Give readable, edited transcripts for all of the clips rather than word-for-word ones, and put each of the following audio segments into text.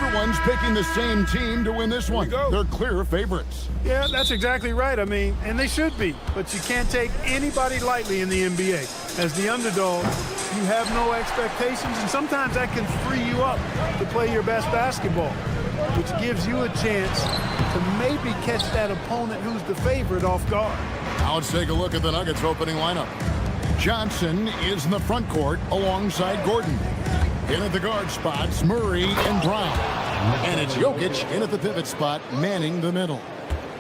Everyone's picking the same team to win this one. They're clear favorites. Yeah, that's exactly right. I mean, and they should be. But you can't take anybody lightly in the NBA. As the underdog, you have no expectations, and sometimes that can free you up to play your best basketball, which gives you a chance to maybe catch that opponent who's the favorite off guard. Now let's take a look at the Nuggets opening lineup. Johnson is in the front court alongside Gordon. In at the guard spots, Murray and Brown. And it's Jokic in at the pivot spot, manning the middle.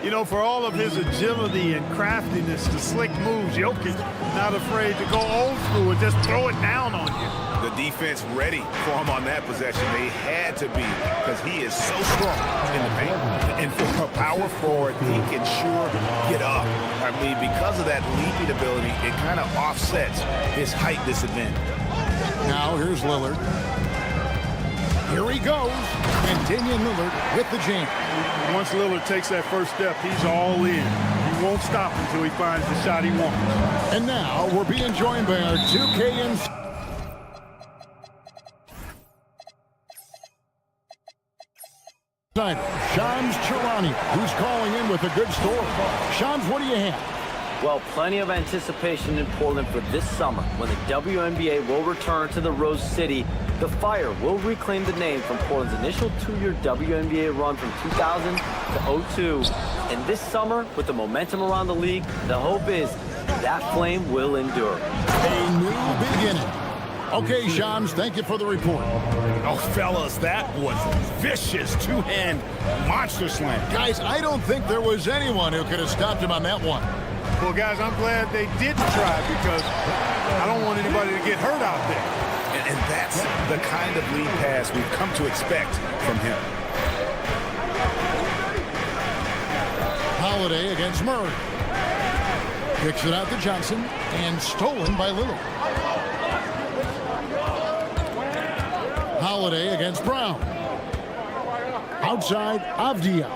You know, for all of his agility and craftiness, the slick moves, Jokic not afraid to go old school and just throw it down on you. The defense ready for him on that possession. They had to be, because he is so strong in the paint. And for a power forward, he can sure get up. I mean, because of that leaping ability, it kind of offsets his height disadvantage. Now here's Lillard. Here he goes. And Damian Lillard with the jam. Once Lillard takes that first step, he's all in. He won't stop until he finds the shot he wants. And now we're being joined by our 2K and Shams Charania, who's calling in with a good story. Shams, what do you have? Well, plenty of anticipation in Portland for this summer when the WNBA will return to the Rose City. The Fire will reclaim the name from Portland's initial two-year WNBA run from 2000 to 02. And this summer, with the momentum around the league, the hope is that flame will endure. A new beginning. Okay, Shams, thank you for the report. Oh, fellas, that was vicious two-hand monster slam. Guys, I don't think there was anyone who could have stopped him on that one. Well, guys, I'm glad they didn't try, because I don't want anybody to get hurt out there. And that's the kind of lead pass we've come to expect from him. Holiday against Murray. Kicks it out to Johnson, and stolen by Lillard. Holiday against Brown. Outside, Avdia.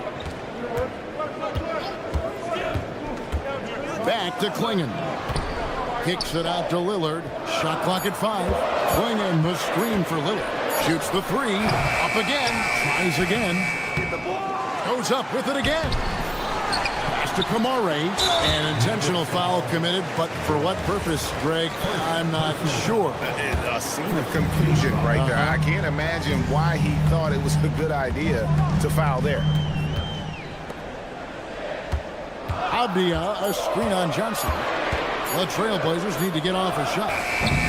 Back to Klingon. Kicks it out to Lillard. Shot clock at 5. Klingon, the screen for Lillard. Shoots the 3. Up again. Tries again. Goes up with it again. Pass to Kamare. An intentional foul committed, but for what purpose, Greg? I'm not sure. A scene of confusion right there. I can't imagine why he thought it was a good idea to foul there. Avdia, a screen on Johnson. The Trailblazers need to get off a shot.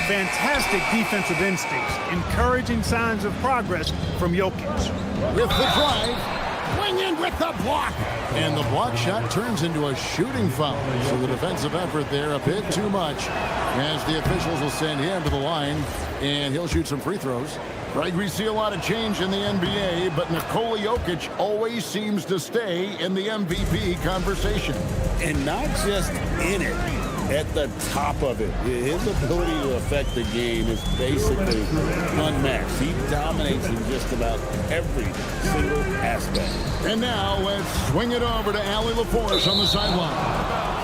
Fantastic defensive instincts, encouraging signs of progress from Jokic. With the drive, swing in with the block. And the block shot turns into a shooting foul. So the defensive effort there a bit too much, as the officials will send him to the line, and he'll shoot some free throws. Right, we see a lot of change in the NBA, but Nikola Jokic always seems to stay in the MVP conversation. And not just in it, at the top of it. His ability to affect the game is basically unmatched. He dominates in just about every single aspect. And now let's swing it over to Allie LaForce on the sideline.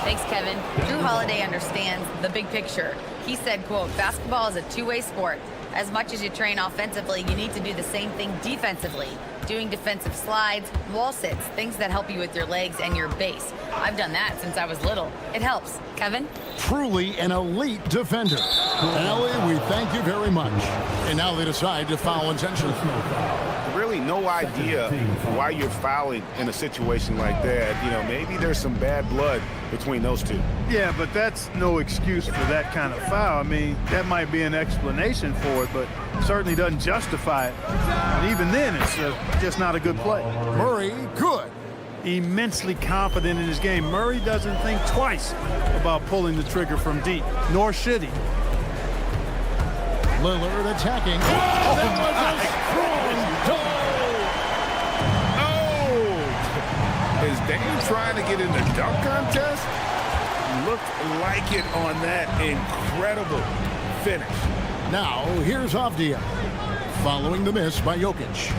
Thanks, Kevin. Drew Holiday understands the big picture. He said, quote, "Basketball is a two-way sport. As much as you train offensively, you need to do the same thing defensively. Doing defensive slides, wall sits, things that help you with your legs and your base. I've done that since I was little. It helps." Kevin? Truly an elite defender. Allie, we thank you very much. And now they decide to foul intentionally. Really no idea why you're fouling in a situation like that. You know, maybe there's some bad blood between those two. Yeah, but that's no excuse for that kind of foul. I mean, that might be an explanation for it, but certainly doesn't justify it. And even then, it's just not a good play. Murray, good. Immensely confident in his game. Murray doesn't think twice about pulling the trigger from deep, nor should he. Lillard attacking. Oh, that was a strong Oh! Is Dame trying to get in the dunk contest? Looked like it on that incredible finish. Now, here's Avdia, following the miss by Jokic.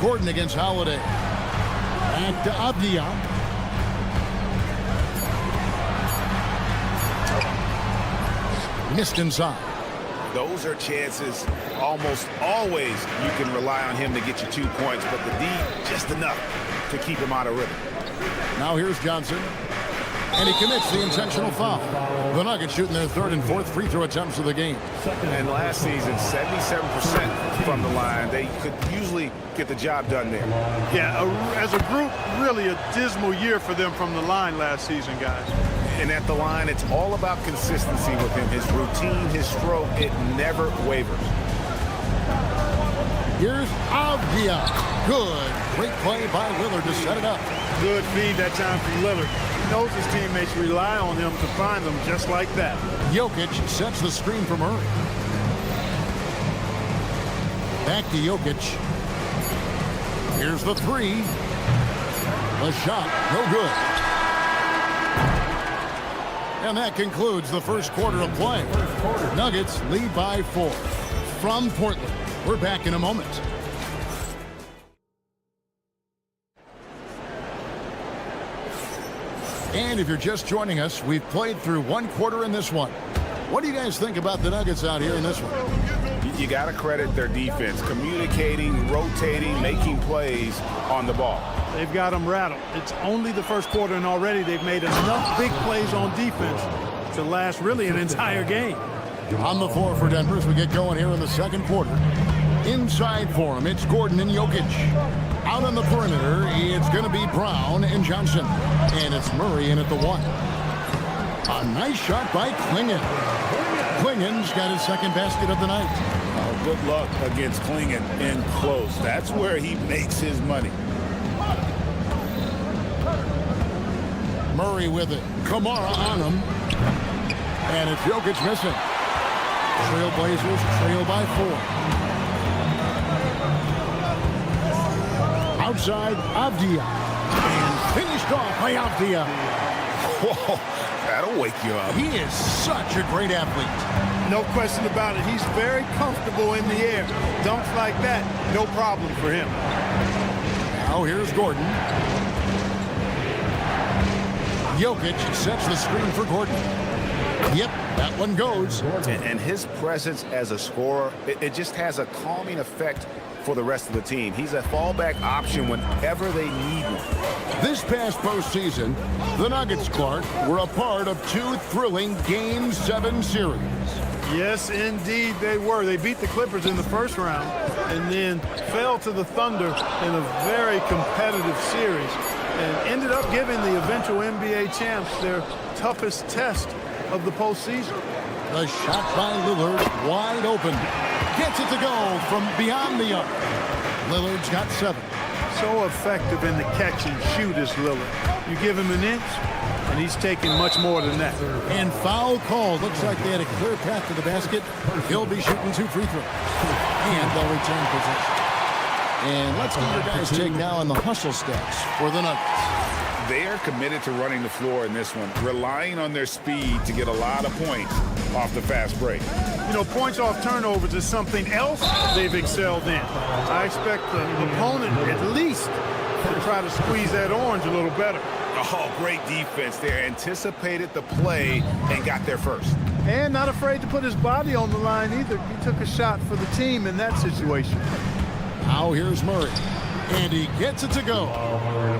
Gordon against Holiday. Back to Avdia. Missed inside. those are chances almost always you can rely on him to get you 2 points, but the D just enough to keep him out of rhythm. Now here's Johnson. And he commits the intentional foul. The Nuggets shooting their third and fourth free throw attempts of the game. And last season, 77% from the line. They could usually get the job done there. Yeah, as a group, really a dismal year for them from the line last season, guys. And at the line, it's all about consistency with him. His routine, his stroke, it never wavers. Here's Avdia. Good. Great play by Lillard to set it up. Good feed that time from Lillard. He knows his teammates rely on him to find them just like that. Jokic sets the screen for Murray. Back to Jokic. Here's the three. The shot, no good. And that concludes the first quarter of play. Nuggets lead by 4. From Portland, we're back in a moment. And if you're just joining us, we've played through one quarter in this one. What do you guys think about the Nuggets out here in this one? You got to credit their defense, communicating, rotating, making plays on the ball. They've got them rattled. It's only the first quarter, and already they've made enough big plays on defense to last really an entire game. On the floor for Denver as we get going here in the second quarter. Inside for him, it's Gordon and Jokic. Out on the perimeter, it's going to be Brown and Johnson. And it's Murray in at the 1. A nice shot by Klingon. Klingon's got his second basket of the night. Oh, good luck against Klingon in close. That's where he makes his money. Murray with it. Kamara on him. And it's Jokic missing. Trailblazers trail by 4. Outside, Avdia. And finished off by Avdia. Whoa, that'll wake you up. He is such a great athlete. No question about it. He's very comfortable in the air. Dunks like that, no problem for him. Now here's Gordon. Jokic sets the screen for Gordon. Yep, that one goes. And his presence as a scorer, it just has a calming effect for the rest of the team. He's a fallback option whenever they need one. This past postseason, the Nuggets, Clark, were a part of 2 thrilling Game 7 series. Yes, indeed they were. They beat the Clippers in the first round and then fell to the Thunder in a very competitive series and ended up giving the eventual NBA champs their toughest test of the postseason. The shot by Lillard, wide open. Gets it to go from beyond the arc. Lillard's got 7. So effective in the catch and shoot is Lillard. You give him an inch, and he's taking much more than that. And foul call. Looks like they had a clear path to the basket. He'll be shooting 2 free throws. And they'll return possession. And let's get your guys' take now on the hustle stats for the Nuggets. They are committed to running the floor in this one, relying on their speed to get a lot of points off the fast break. You know, points off turnovers is something else they've excelled in. I expect the opponent at least to try to squeeze that orange a little better. Oh, great defense there. Anticipated the play and got there first. And not afraid to put his body on the line either. He took a shot for the team in that situation. Now here's Murray. And he gets it to go.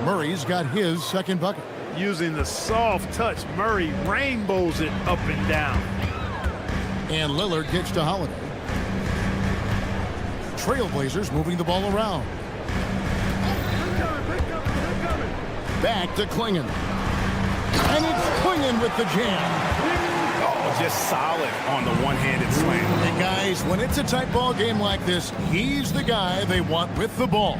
Murray's got his second bucket. Using the soft touch, Murray rainbows it up and down. And Lillard gets to Holiday. Trailblazers moving the ball around. Back to Klingon. And it's Klingon with the jam. Oh, just solid on the one-handed slam. And guys, when it's a tight ball game like this, he's the guy they want with the ball.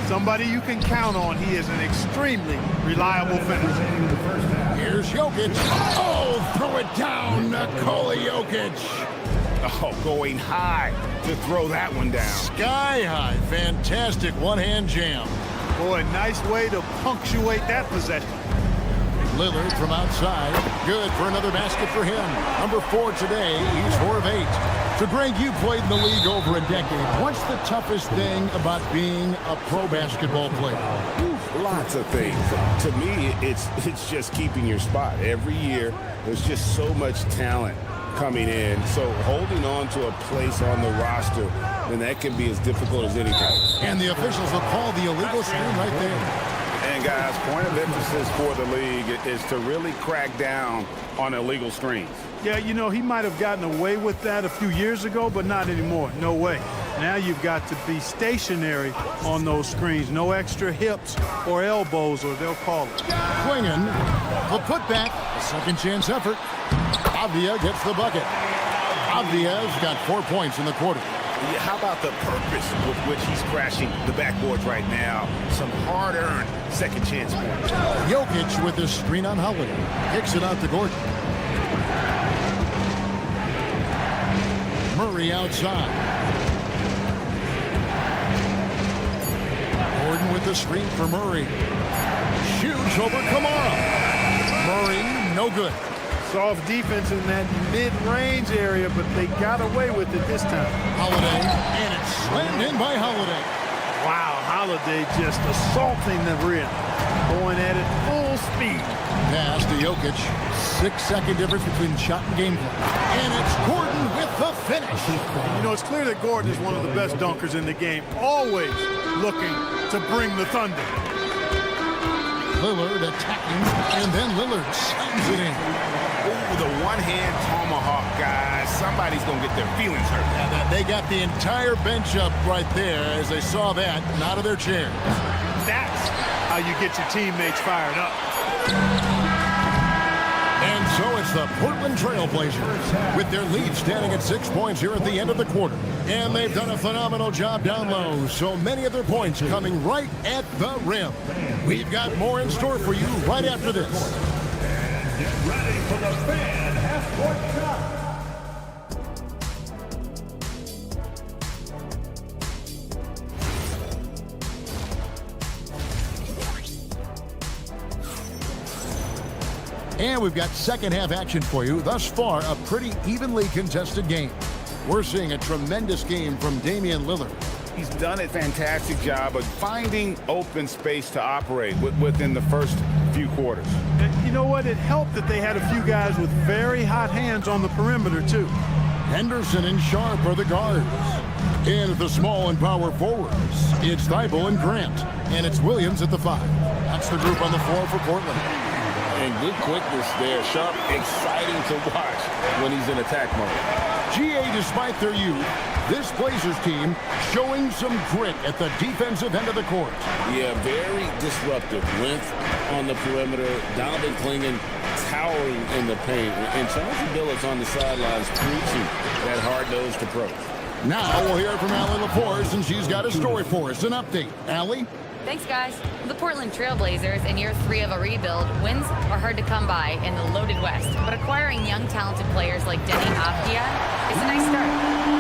Somebody you can count on. He is an extremely reliable finisher. Here's Jokic. Oh, throw it down, Nikola Jokic. Oh, going high to throw that one down. Sky high. Fantastic one-hand jam. Boy, nice way to punctuate that possession. Lillard from outside. Good for another basket for him. Number 4 today. He's 4 of 8. So, Greg, you played in the league over a decade. What's the toughest thing about being a pro basketball player? Lots of things. To me, it's just keeping your spot. Every year, there's just so much talent coming in. So holding on to a place on the roster, then that can be as difficult as anything. And the officials will call the illegal screen right there. And guys, point of emphasis for the league is to really crack down on illegal screens. Yeah, you know, he might have gotten away with that a few years ago, but not anymore. No way. Now you've got to be stationary on those screens. No extra hips or elbows, or they'll call it. Klingon, the putback, a second chance effort. Avdia gets the bucket. Avdia's got 4 points in the quarter. Yeah, how about the purpose with which he's crashing the backboards right now? Some hard-earned second chance points. Jokic with his screen on Holiday. Kicks it out to Gordon. Murray outside. Gordon with the screen for Murray. Shoots over Kamara. Murray, no good. Soft defense in that mid-range area, but they got away with it this time. Holiday, and it's slammed in by Holiday. Wow, Holiday just assaulting the rim. Going at it full speed. Pass to Jokic. 6-second difference between shot and game play. And it's Gordon with the finish. You know, it's clear that Gordon is one of the best dunkers in the game. Always looking to bring the thunder. Lillard attacking, and then Lillard slams it in. Ooh, the one-hand tomahawk, guys. Somebody's going to get their feelings hurt. And they got the entire bench up right there as they saw that and out of their chairs. That's how you get your teammates fired up. And so it's the Portland Trail Blazers with their lead standing at 6 points here at the end of the quarter. And they've done a phenomenal job down low, so many of their points coming right at the rim. We've got more in store for you right after this. Get ready for the fan half-court shot. And we've got second half action for you. Thus far, a pretty evenly contested game. We're seeing a tremendous game from Damian Lillard. He's done a fantastic job of finding open space to operate within the first few quarters. And you know what? It helped that they had a few guys with very hot hands on the perimeter, too. Henderson and Sharp are the guards. And at the small and power forwards, it's Thibault and Grant. And it's Williams at the 5. That's the group on the floor for Portland. And good quickness there. Sharp, exciting to watch when he's in attack mode. GA, despite their youth, this Blazers team showing some grit at the defensive end of the court. Yeah, very disruptive. Length on the perimeter. Donovan Klingon towering in the paint. And Chauncey Billups on the sidelines preaching that hard-nosed approach. Now we'll hear from Allie LaForce, and she's got a story for us. An update. Allie? Thanks, guys. The Portland Trail Blazers, in year 3 of a rebuild, wins are hard to come by in the loaded West. But acquiring young, talented players like Denny Avdia is a nice start.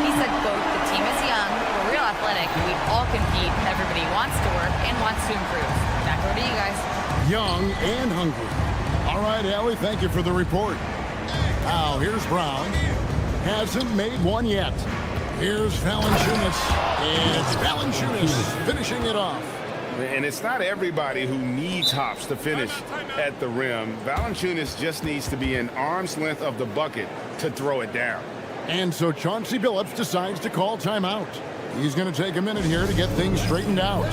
He said, quote, "The team is young, we're real athletic, we all compete, everybody wants to work and wants to improve." Back over to you guys. Young and hungry. All right, Allie, thank you for the report. Now, here's Brown. Hasn't made one yet. Here's Valanciunas. And it's Valanciunas finishing it off. And it's not everybody who needs hops to finish at the rim. Valanciunas just needs to be an arm's length of the bucket to throw it down. And so Chauncey Billups decides to call timeout. He's going to take a minute here to get things straightened out.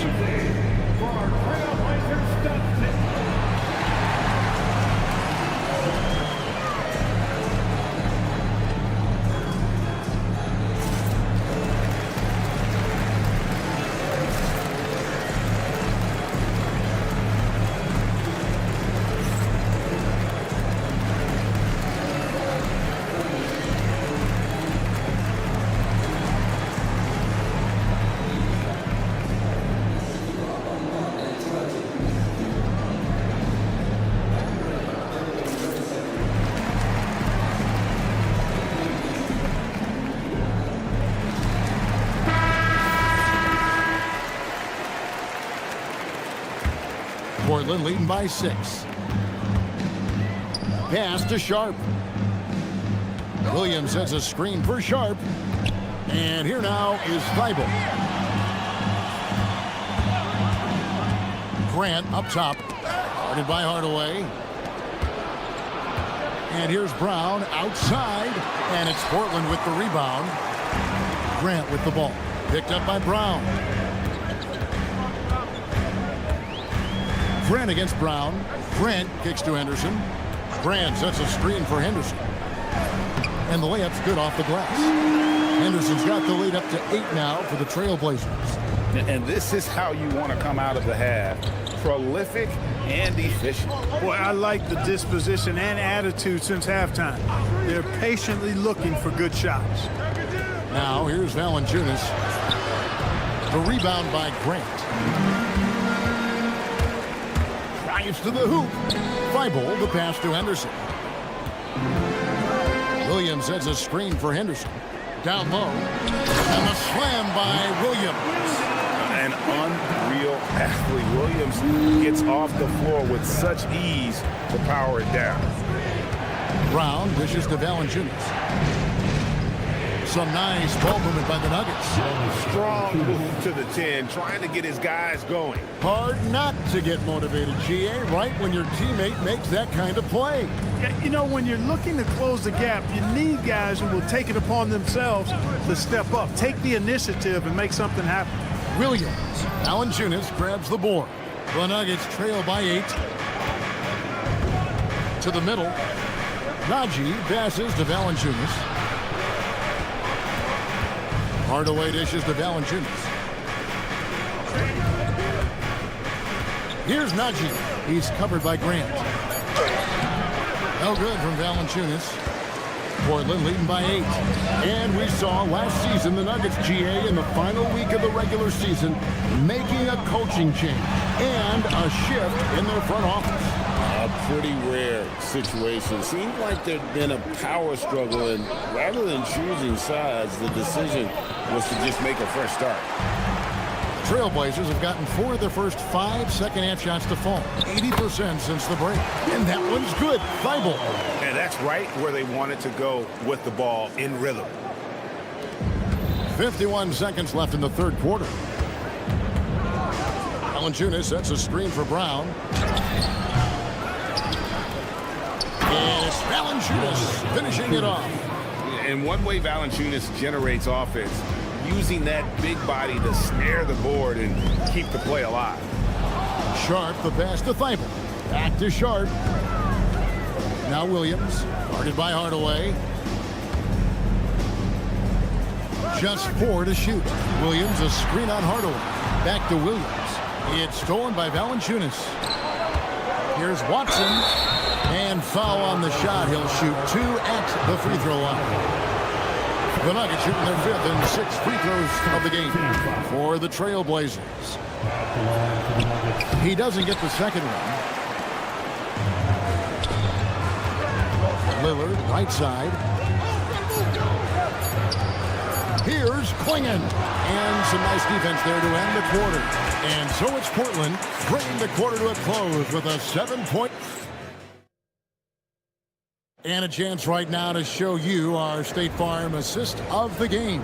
Portland leading by 6. Pass to Sharp. Williams sets a screen for Sharp. And here now is Thibault. Grant up top. Guarded by Hardaway. And here's Brown outside, and it's Portland with the rebound. Grant with the ball. Picked up by Brown. Grant against Brown. Grant kicks to Henderson. Grant sets a screen for Henderson. And the layup's good off the glass. Henderson's got the lead up to 8 now for the Trailblazers. And this is how you want to come out of the half. Prolific and efficient. Boy, I like the disposition and attitude since halftime. They're patiently looking for good shots. Now here's Valanciunas. The rebound by Grant. Drives to the hoop. Thibault the pass to Henderson. Williams sets a screen for Henderson. Down low. And the slam by Williams. An unreal athlete. Williams gets off the floor with such ease to power it down. Brown dishes to Valanciunas. Some nice ball movement by the Nuggets. Strong move to the 10, trying to get his guys going. Hard not to get motivated, GA, right when your teammate makes that kind of play. Yeah, you know, when you're looking to close the gap, you need guys who will take it upon themselves to step up, take the initiative, and make something happen. Williams. Valanciunas grabs the board. The Nuggets trail by 8. To the middle. Najee passes to Valanciunas. Hardaway dishes to Valanciunas. Here's Najee. He's covered by Grant. No good from Valanciunas. Portland leading by 8. And we saw last season the Nuggets, GA, in the final week of the regular season, making a coaching change and a shift in their front office. A pretty rare situation. Seemed like there'd been a power struggle, and rather than choosing sides, the decision was to just make a fresh start. Trailblazers have gotten 4 of their first 5 second-half shots to fall. 80% since the break. And that one's good. Thibault. And that's right where they wanted to go with the ball in rhythm. 51 seconds left in the third quarter. Valanciunas sets a screen for Brown. And it's Valanciunas finishing it off. And one way Valanciunas generates offense, using that big body to snare the board and keep the play alive. Sharp the pass to Thibault. Back to Sharp. Now Williams, guarded by Hardaway. Just 4 to shoot. Williams a screen on Hardaway. Back to Williams. It's stolen by Valanciunas. Here's Watson. And foul on the shot. He'll shoot 2 at the free throw line. The Nuggets shooting their 5th and 6th free throws of the game for the Trailblazers. He doesn't get the second one. Lillard, right side. Here's Klingon. And some nice defense there to end the quarter. And so it's Portland bringing the quarter to a close with a 7-point. And a chance right now to show you our State Farm assist of the game.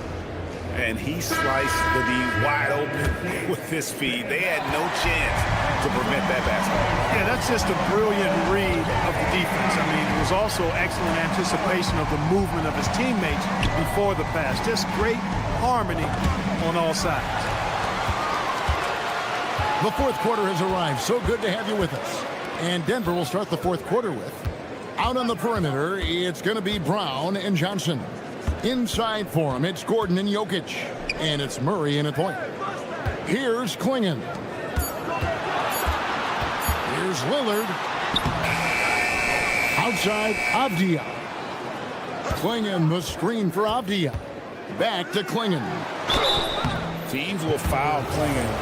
And he sliced the D wide open with his speed. They had no chance to prevent that basket. Yeah, that's just a brilliant read of the defense. I mean, it was also excellent anticipation of the movement of his teammates before the pass. Just great harmony on all sides. The fourth quarter has arrived. So good to have you with us. And Denver will start the fourth quarter with. Out on the perimeter, it's going to be Brown and Johnson. Inside for him, it's Gordon and Jokic. And it's Murray in at point. Here's Klingon. Here's Lillard. Outside, Avdia. Klingon, the screen for Avdia. Back to Klingon. Teams will foul Klingon.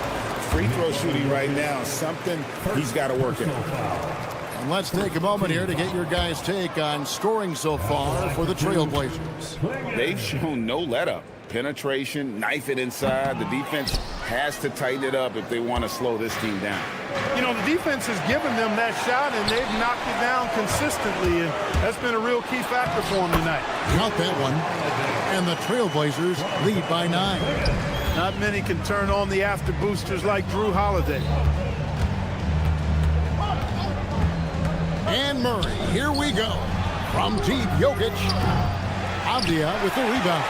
Free throw shooting right now, something he's got to work in. And let's take a moment here to get your guys' take on scoring so far for the Trailblazers. They've shown no let-up. Penetration, knife it inside. The defense has to tighten it up if they want to slow this team down. You know, the defense has given them that shot, and they've knocked it down consistently, and that's been a real key factor for them tonight. Got that one. And the Trailblazers lead by 9. Not many can turn on the after boosters like Drew Holiday. And Murray, here we go. From deep, Jokic. Avdia with the rebound.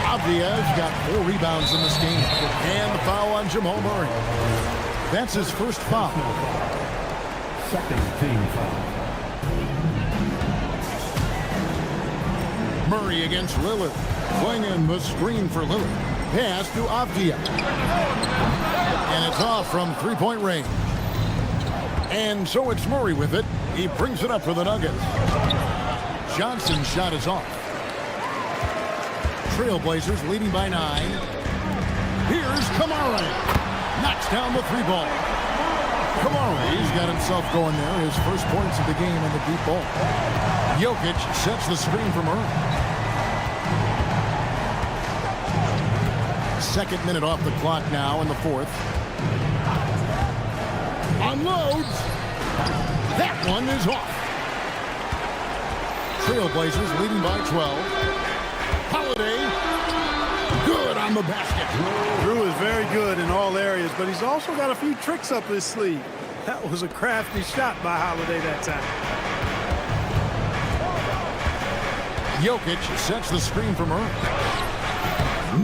Avdia's got 4 rebounds in this game. And the foul on Jamal Murray. That's his first foul. Second team foul. Murray against Lillard. Flinging the screen for Lillard. Pass to Avdia. And it's off from three-point range. And so it's Murray with it. He brings it up for the Nuggets. Johnson's shot is off. Trailblazers leading by 9. Here's Kamara. Knocks down the 3-ball. Kamara, he's got himself going there. His first points of the game in the deep ball. Jokic sets the screen for Murray. Second minute off the clock now in the fourth. Unloads. That one is off. Trailblazers leading by 12. Holiday. Good on the basket. Drew is very good in all areas, but he's also got a few tricks up his sleeve. That was a crafty shot by Holiday that time. Jokic sets the screen for Murray.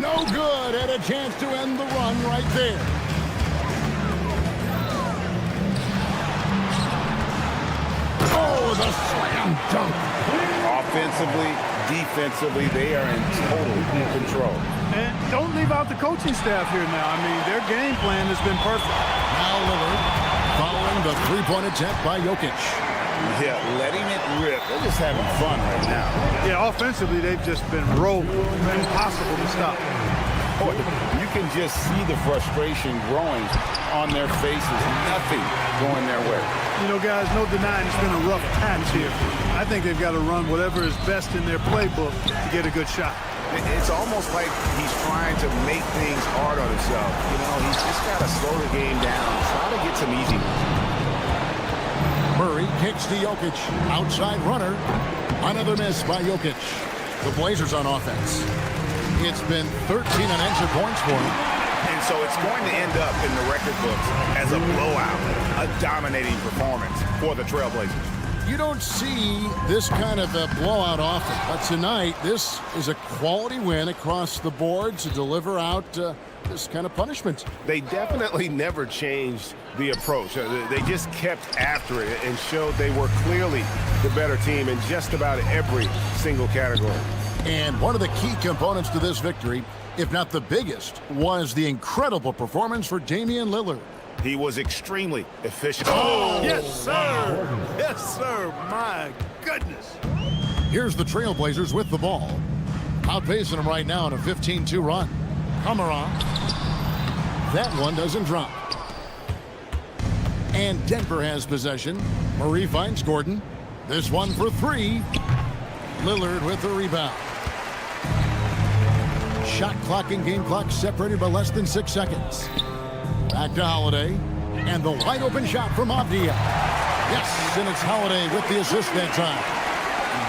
No good. Had a chance to end the run right there. Oh, the slam dunk. Offensively, defensively, they are in total control. And don't leave out the coaching staff here now. I mean, their game plan has been perfect. Now Lillard following the three-point attempt by Jokic. Yeah, letting it rip. They're just having fun right now. Yeah, offensively, they've just been rolling. Impossible to stop. Boy, you can just see the frustration growing on their faces. Nothing going their way. You know, guys, no denying it's been a rough patch here. I think they've got to run whatever is best in their playbook to get a good shot. It's almost like he's trying to make things hard on himself. You know, he's just got to slow the game down, try to get some easy ones. Murray kicks to Jokic. Outside runner. Another miss by Jokic. The Blazers on offense. It's been 13 unanswered points for him. And so it's going to end up in the record books as a blowout, a dominating performance for the Trailblazers. You don't see this kind of a blowout often, but tonight this is a quality win across the board to deliver out this kind of punishment. They definitely never changed the approach. They just kept after it and showed they were clearly the better team in just about every single category. And one of the key components to this victory, if not the biggest, was the incredible performance for Damian Lillard. He was extremely efficient. Oh, yes, sir. Yes, sir. My goodness. Here's the Trailblazers with the ball. Outpacing them right now in a 15-2 run. Kamara. That one doesn't drop. And Denver has possession. Murray finds Gordon. This one for 3. Lillard with the rebound. Shot clock and game clock separated by less than 6 seconds. Back to Holiday. And the wide open shot from Avdia. Yes, and it's Holiday with the assist that time.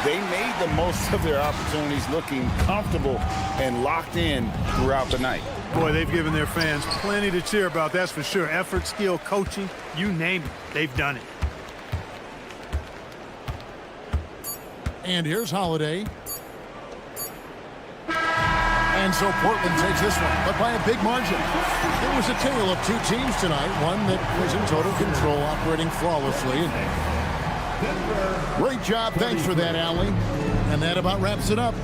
They made the most of their opportunities, looking comfortable and locked in throughout the night. Boy, they've given their fans plenty to cheer about, that's for sure. Effort, skill, coaching, you name it, they've done it. And here's Holiday. And so Portland takes this one, but by a big margin. It was a tale of 2 teams tonight, one that was in total control, operating flawlessly. Great job. Thanks for that, Allie. And that about wraps it up.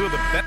of the best.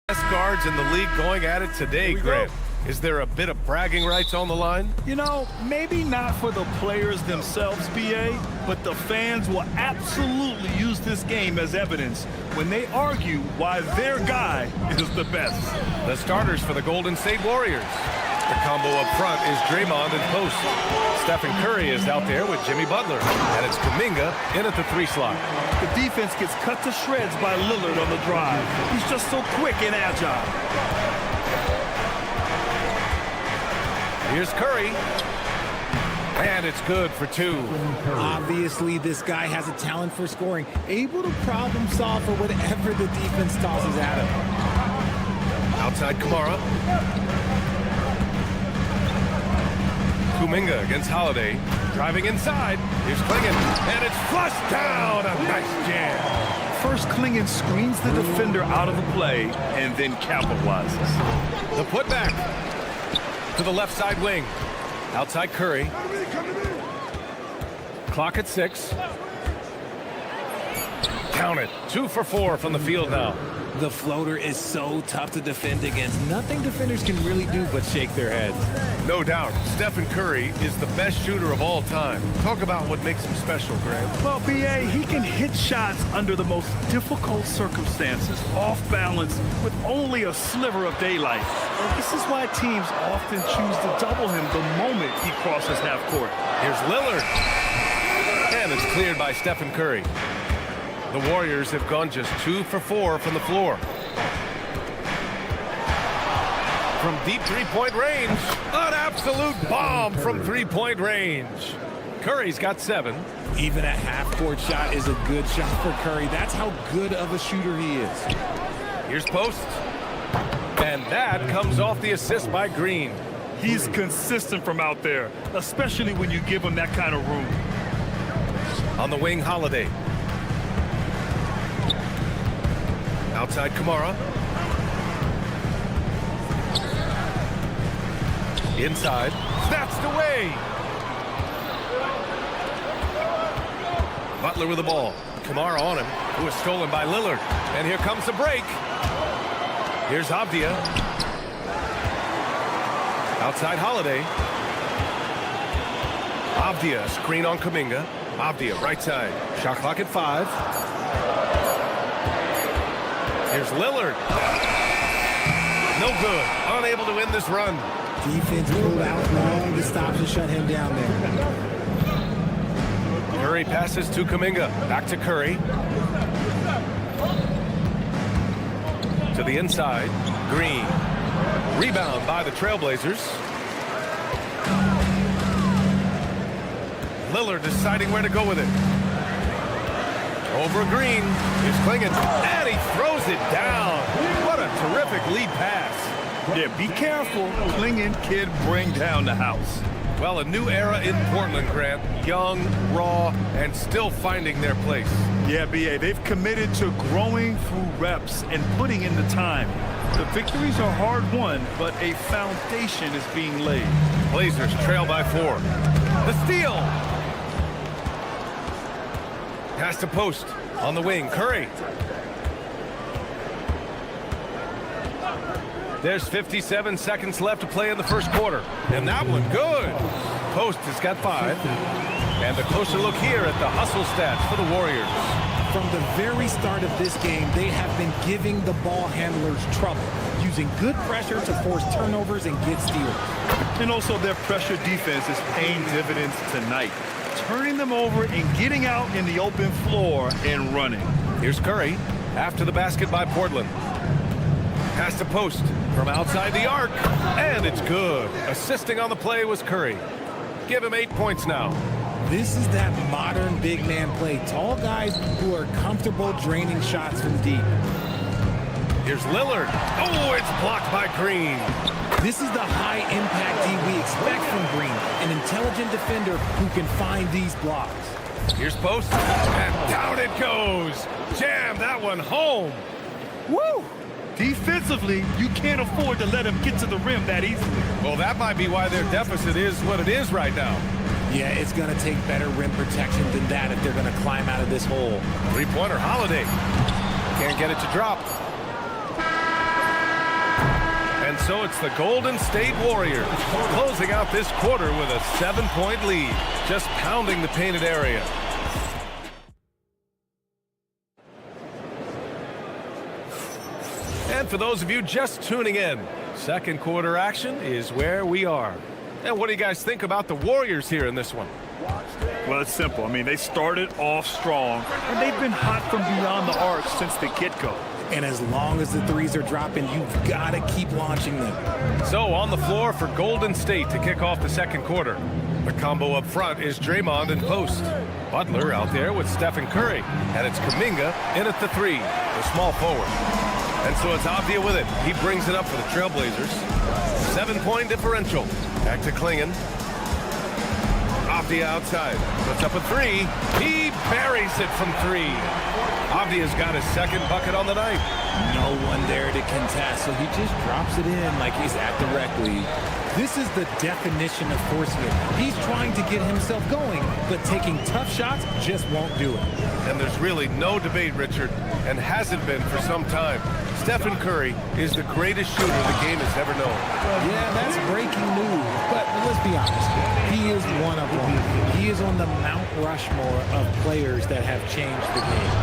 Best guards in the league going at it today, Grant. Is there a bit of bragging rights on the line? You know, maybe not for the players themselves, BA, but the fans will absolutely use this game as evidence when they argue why their guy is the best. The starters for the Golden State Warriors. The combo up front is Draymond and post. Stephen Curry is out there with Jimmy Butler. And it's Kuminga in at the 3 slot. The defense gets cut to shreds by Lillard on the drive. He's just so quick and agile. Here's Curry. And it's good for 2. Obviously, this guy has a talent for scoring, able to problem solve for whatever the defense tosses at him. Outside Kamara. Kuminga against Holiday. Driving inside. Here's Klingon. And it's flushed down. A nice jam. First, Klingon screens the defender out of the play and then capitalizes. The putback to the left side wing. Outside Curry. Clock at 6. Count it. 2 for 4 from the field now. The floater is so tough to defend against. Nothing defenders can really do but shake their heads. No doubt, Stephen Curry is the best shooter of all time. Talk about what makes him special, Grant. Well, BA, he can hit shots under the most difficult circumstances, off balance, with only a sliver of daylight. And this is why teams often choose to double him the moment he crosses half court. Here's Lillard. And it's cleared by Stephen Curry. The Warriors have gone just 2 for 4 from the floor. From deep three-point range, an absolute bomb from three-point range. Curry's got 7. Even a half-court shot is a good shot for Curry. That's how good of a shooter he is. Here's post. And that comes off the assist by Green. He's consistent from out there, especially when you give him that kind of room. On the wing, Holiday. Outside Kamara. Inside. Snatched away. Butler with the ball. Kamara on him. Who is stolen by Lillard. And here comes the break. Here's Avdia. Outside Holiday. Avdia, screen on Kuminga. Avdia, right side. Shot clock at 5. Here's Lillard. No good. Unable to win this run. Defense pulled out long to stop and shut him down there. Curry passes to Kuminga. Back to Curry. To the inside. Green. Rebound by the Trailblazers. Lillard deciding where to go with it. Over Green. Here's Klingon. And he throws it down. What a terrific lead pass. Yeah, be careful. Klingon kid bring down the house. Well, a new era in Portland, Grant. Young, raw, and still finding their place. Yeah, BA, they've committed to growing through reps and putting in the time. The victories are hard-won, but a foundation is being laid. Blazers trail by 4. The steal. Pass to post. On the wing, Curry. There's 57 seconds left to play in the first quarter. And that one, good. Post has got 5. And a closer look here at the hustle stats for the Warriors. From the very start of this game, they have been giving the ball handlers trouble, using good pressure to force turnovers and get steals. And also their pressure defense is paying dividends tonight, turning them over and getting out in the open floor and running. Here's Curry after the basket by Portland. Pass to Post from outside the arc, and it's good. Assisting on the play was Curry. Give him 8 points now. This is that modern big man play. Tall guys who are comfortable draining shots from deep. Here's Lillard. Oh, it's blocked by Green. This is the high impact D we expect from Green, an intelligent defender who can find these blocks. Here's Post, and down it goes. Jam that one home. Woo! Defensively, you can't afford to let him get to the rim that easily. Well, that might be why their deficit is what it is right now. Yeah, it's going to take better rim protection than that if they're going to climb out of this hole. Three-pointer Holiday. Can't get it to drop. And so it's the Golden State Warriors closing out this quarter with a 7-point lead, just pounding the painted area. And for those of you just tuning in, second quarter action is where we are. And what do you guys think about the Warriors here in this one? Well, it's simple. I mean, they started off strong, and they've been hot from beyond the arc since the get-go. And as long as the threes are dropping, you've got to keep launching them. So on the floor for Golden State to kick off the second quarter. The combo up front is Draymond and Post. Butler out there with Stephen Curry. And it's Kuminga in at the 3, the small forward. And so it's Avdia with it. He brings it up for the Trailblazers. 7-point differential. Back to Klingon. Avdia outside. Puts up a 3. He buries it from 3. Avdia's got his second bucket on the night. No one there to contest, so he just drops it in like he's at the rec league. This is the definition of forcing it. He's trying to get himself going, but taking tough shots just won't do it. And there's really no debate, Richard, and hasn't been for some time. Stephen Curry is the greatest shooter the game has ever known. Yeah, that's breaking news, but let's be honest. He is one of one. He is on the Mount Rushmore of players that have changed the game.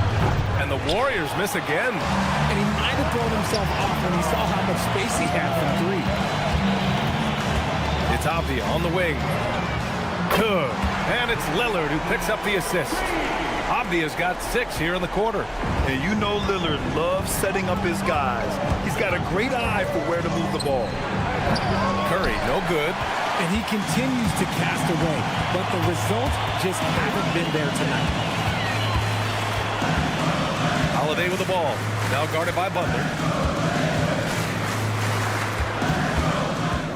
And the Warriors miss again. And he might have thrown himself off when he saw how much space he had from 3. It's Avdia on the wing. Good. And it's Lillard who picks up the assist. Avdia's got 6 here in the quarter. And you know Lillard loves setting up his guys. He's got a great eye for where to move the ball. Curry, no good. And he continues to cast away, but the results just haven't been there tonight. Holiday with the ball. Now guarded by Butler.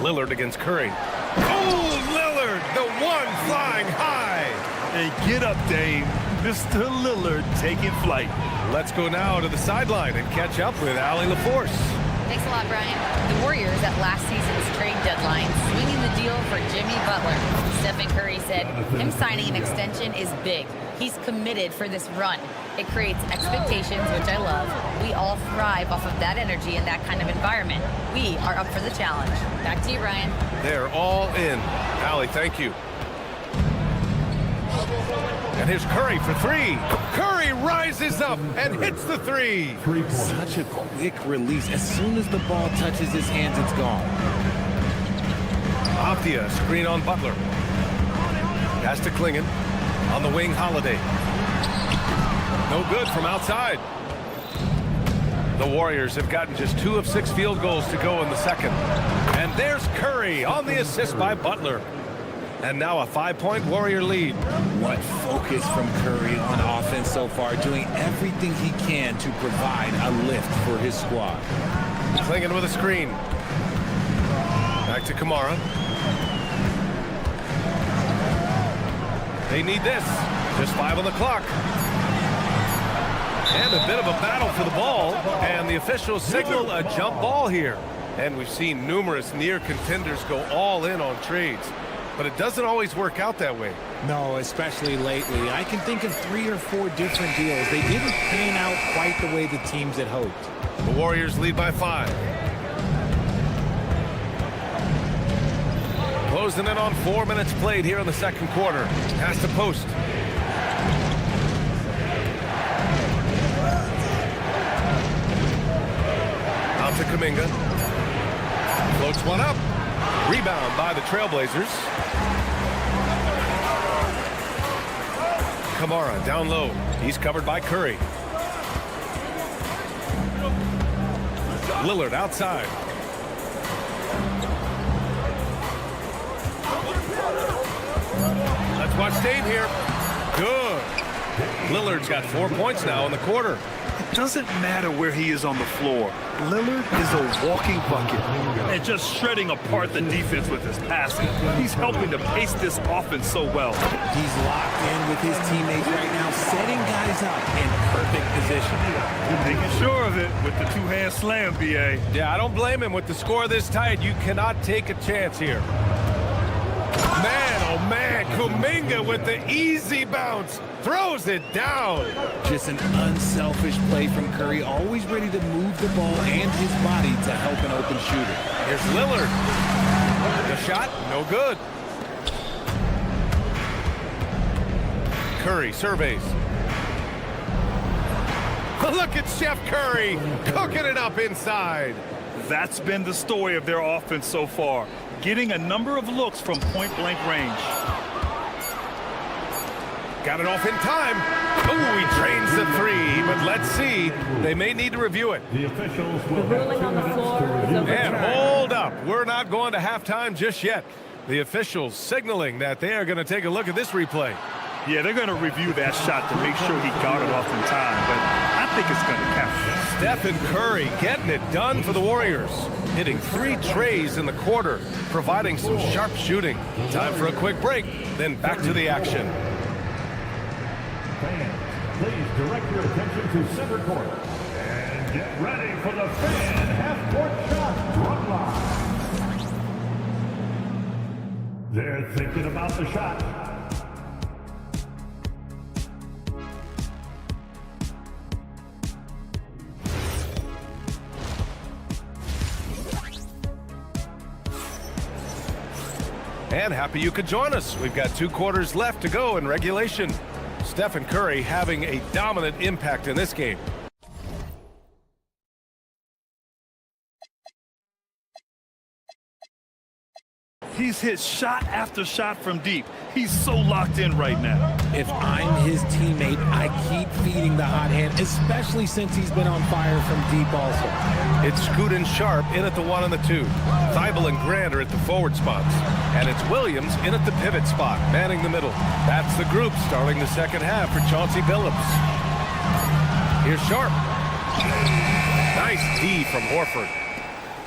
Lillard against Curry. Oh, Lillard, the one flying high. Hey, get up, Dave. Mr. Lillard taking flight. Let's go now to the sideline and catch up with Allie LaForce. Thanks a lot, Brian. The Warriors at last season's trade deadline swinging the deal for Jimmy Butler. Stephen Curry said him signing an extension is big. He's committed for this run. It creates expectations, which I love. We all thrive off of that energy and that kind of environment. We are up for the challenge. Back to you, Brian. They're all in. Allie, thank you. And here's Curry for 3. Curry rises up and hits the 3. Such a quick release. As soon as the ball touches his hands, it's gone. Avdia, screen on Butler. Pass to Klingon. On the wing, Holiday. No good from outside. The Warriors have gotten just 2 of 6 field goals to go in the second. And there's Curry on the assist by Butler. And now a 5-point Warrior lead. What focus from Curry on offense so far, doing everything he can to provide a lift for his squad. Klingon with a screen. Back to Kamara. They need this. Just 5 on the clock. And a bit of a battle for the ball. And the officials signal a jump ball here. And we've seen numerous near contenders go all in on trades. But it doesn't always work out that way. No, especially lately. I can think of 3 or 4 different deals. They didn't pan out quite the way the teams had hoped. The Warriors lead by 5. Closing in on 4 minutes played here in the second quarter. Pass to post. Out to Kuminga. Floats one up. Rebound by the Trailblazers. Kamara down low. He's covered by Curry. Lillard outside. Let's watch Dave here. Good. Lillard's got 4 points now in the quarter. It doesn't matter where he is on the floor. Lillard is a walking bucket and just shredding apart the defense with his passing. He's helping to pace this offense so well. He's locked in with his teammates right now, setting guys up in perfect position. Making sure of it with the two-hand slam, B.A. Yeah, I don't blame him. With the score this tight, you cannot take a chance here. Man, oh man, Kuminga with the easy bounce. Throws it down. Just an unselfish play from Curry, always ready to move the ball and his body to help an open shooter. Here's Lillard. The shot, no good. Curry surveys. Look at Chef Curry cooking it up inside. That's been the story of their offense so far, getting a number of looks from point-blank range. Got it off in time. Oh, he drains the three, but let's see. They may need to review it. The officials will ruling on the floor is overturned. And hold up. We're not going to halftime just yet. The officials signaling that they are going to take a look at this replay. Yeah, they're going to review that shot to make sure he got it off in time, but I think it's going to count. Stephen Curry getting it done for the Warriors. Hitting 3 trays in the quarter, providing some sharp shooting. Time for a quick break, then back to the action. Fans, please direct your attention to center court. And get ready for the fan half-court shot run line. They're thinking about the shot. And happy you could join us. We've got 2 quarters left to go in regulation. Stephen Curry having a dominant impact in this game. He's hit shot after shot from deep. He's so locked in right now. If I'm his teammate, I keep feeding the hot hand, especially since he's been on fire from deep also. It's Scoot and Sharp in at the 1 and the 2. Thybulle and Grant are at the forward spots. And it's Williams in at the pivot spot, manning the middle. That's the group starting the second half for Chauncey Billups. Here's Sharp. Nice D from Horford.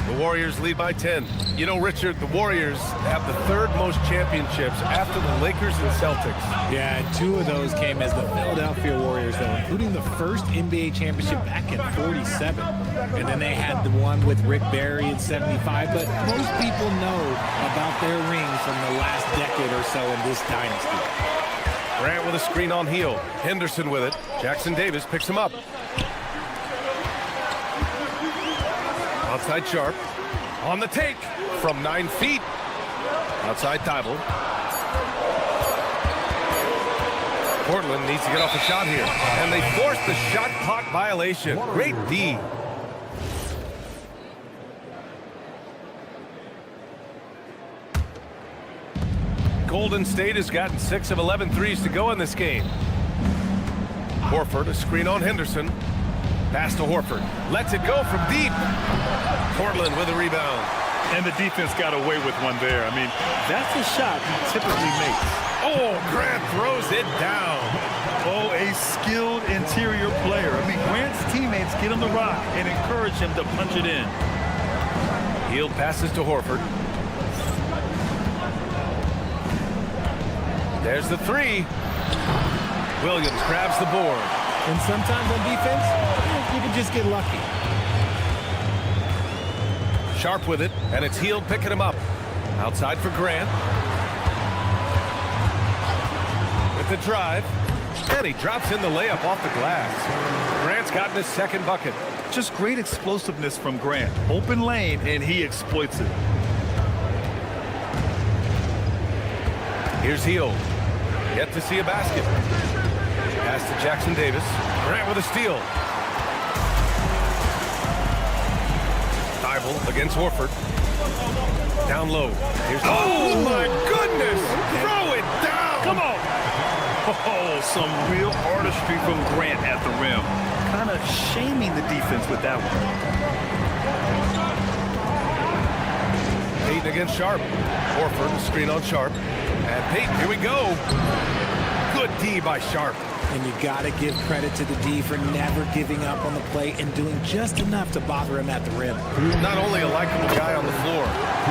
The Warriors lead by 10. You know, Richard, the Warriors have the 3rd most championships after the Lakers and Celtics. Yeah, and 2 of those came as the Philadelphia Warriors, though, including the first NBA championship back in '47. And then they had the one with Rick Barry in '75. But most people know about their rings from the last decade or so in this dynasty. Grant with a screen on heel. Henderson with it. Jackson Davis picks him up. Outside Sharp. On the take from 9 feet. Outside Thybulle. Portland needs to get off a shot here. And they force the shot clock violation. Great D. Golden State has gotten 6 of 11 threes to go in this game. Horford, a screen on Henderson. Pass to Horford. Lets it go from deep. Portland with a rebound. And the defense got away with one there. I mean, that's a shot he typically makes. Oh, Grant throws it down. Oh, a skilled interior player. I mean, Grant's teammates get on the rock and encourage him to punch it in. Hield passes to Horford. There's the 3. Williams grabs the board. And sometimes on defense, you can just get lucky. Sharp with it, and it's Hield picking him up. Outside for Grant. With the drive. And he drops in the layup off the glass. Grant's gotten his 2nd bucket. Just great explosiveness from Grant. Open lane, and he exploits it. Here's Hield. Yet to see a basket. Pass to Jackson Davis. Grant with a steal. Thibault against Horford. Down low. Here's oh my goodness! Throw it down! Come on! Oh, some real artistry from Grant at the rim. Kind of shaming the defense with that one. Payton against Sharp. Horford, screen on Sharp. And Payton, here we go. Good D by Sharp. And you got to give credit to the D for never giving up on the play and doing just enough to bother him at the rim. Not only a likable guy on the floor,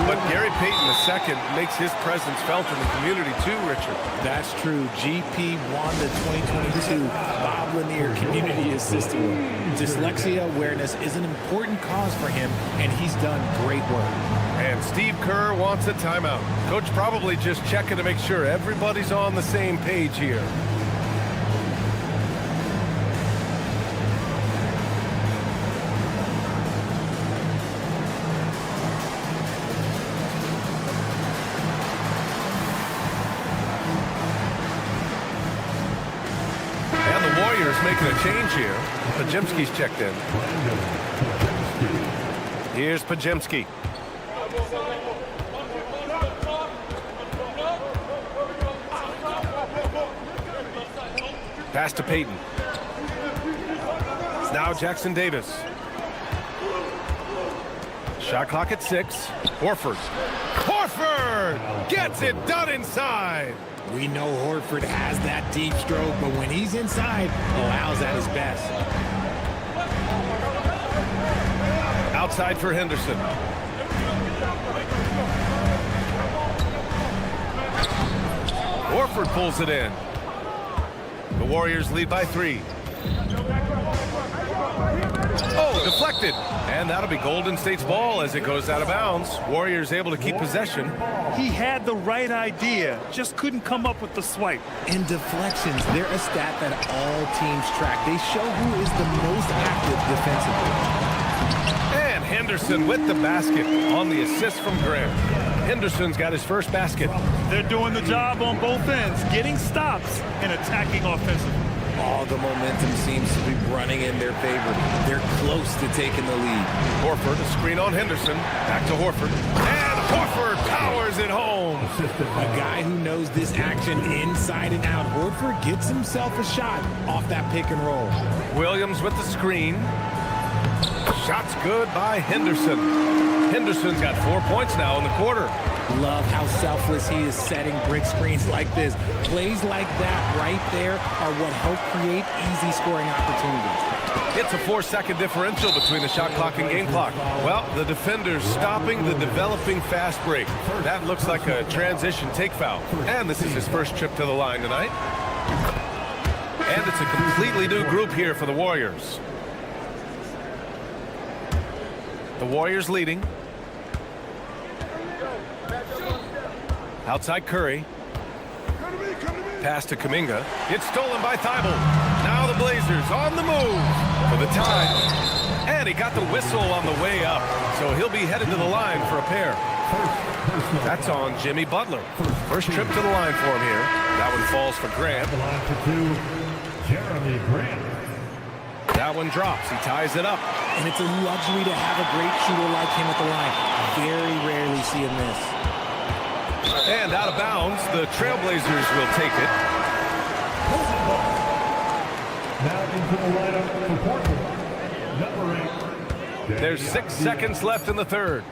but Gary Payton II makes his presence felt in the community too, Richard. That's true. GP won the 2022 Bob Lanier Community Assist Award. Dyslexia awareness is an important cause for him, and he's done great work. And Steve Kerr wants a timeout. Coach probably just checking to make sure everybody's on the same page here. Making a change here. Pajemski's checked in. Here's Pajemski. Pass to Payton. It's now Jackson Davis. Shot clock at 6. Horford. Horford gets it done inside. We know Horford has that deep stroke, but when he's inside, oh, Al's at his best. Outside for Henderson. Horford pulls it in. The Warriors lead by 3. Oh, deflected. And that'll be Golden State's ball as it goes out of bounds. Warriors able to keep possession. He had the right idea, just couldn't come up with the swipe. And deflections, they're a stat that all teams track. They show who is the most active defensively. And Henderson with the basket on the assist from Grant. Henderson's got his first basket. They're doing the job on both ends, getting stops and attacking offensively. All the momentum seems to be running in their favor. They're close to taking the lead. Horford, a screen on Henderson. Back to Horford. And Horford powers it home. A guy who knows this action inside and out. Horford gets himself a shot off that pick and roll. Williams with the screen. Shot's good by Henderson. Henderson's got 4 points now in the quarter. Love how selfless he is setting brick screens like this. Plays like that right there are what help create easy scoring opportunities. It's a 4-second differential between the shot clock and game clock. Well, the defender's stopping the developing fast break. That looks like a transition take foul. And this is his first trip to the line tonight. And it's a completely new group here for the Warriors. The Warriors leading. Outside Curry. Pass to Kuminga. It's stolen by Thibault. Now the Blazers on the move for the tie. And he got the whistle on the way up. So he'll be headed to the line for a pair. That's on Jimmy Butler. First trip to the line for him here. That one falls for Grant. Jeremy Grant. That one drops. He ties it up. And it's a luxury to have a great shooter like him at the line. Very rarely see him miss. And out of bounds, the Trailblazers will take it. Now into the lineup for Portland. Number 8. There's 6 seconds left in the third.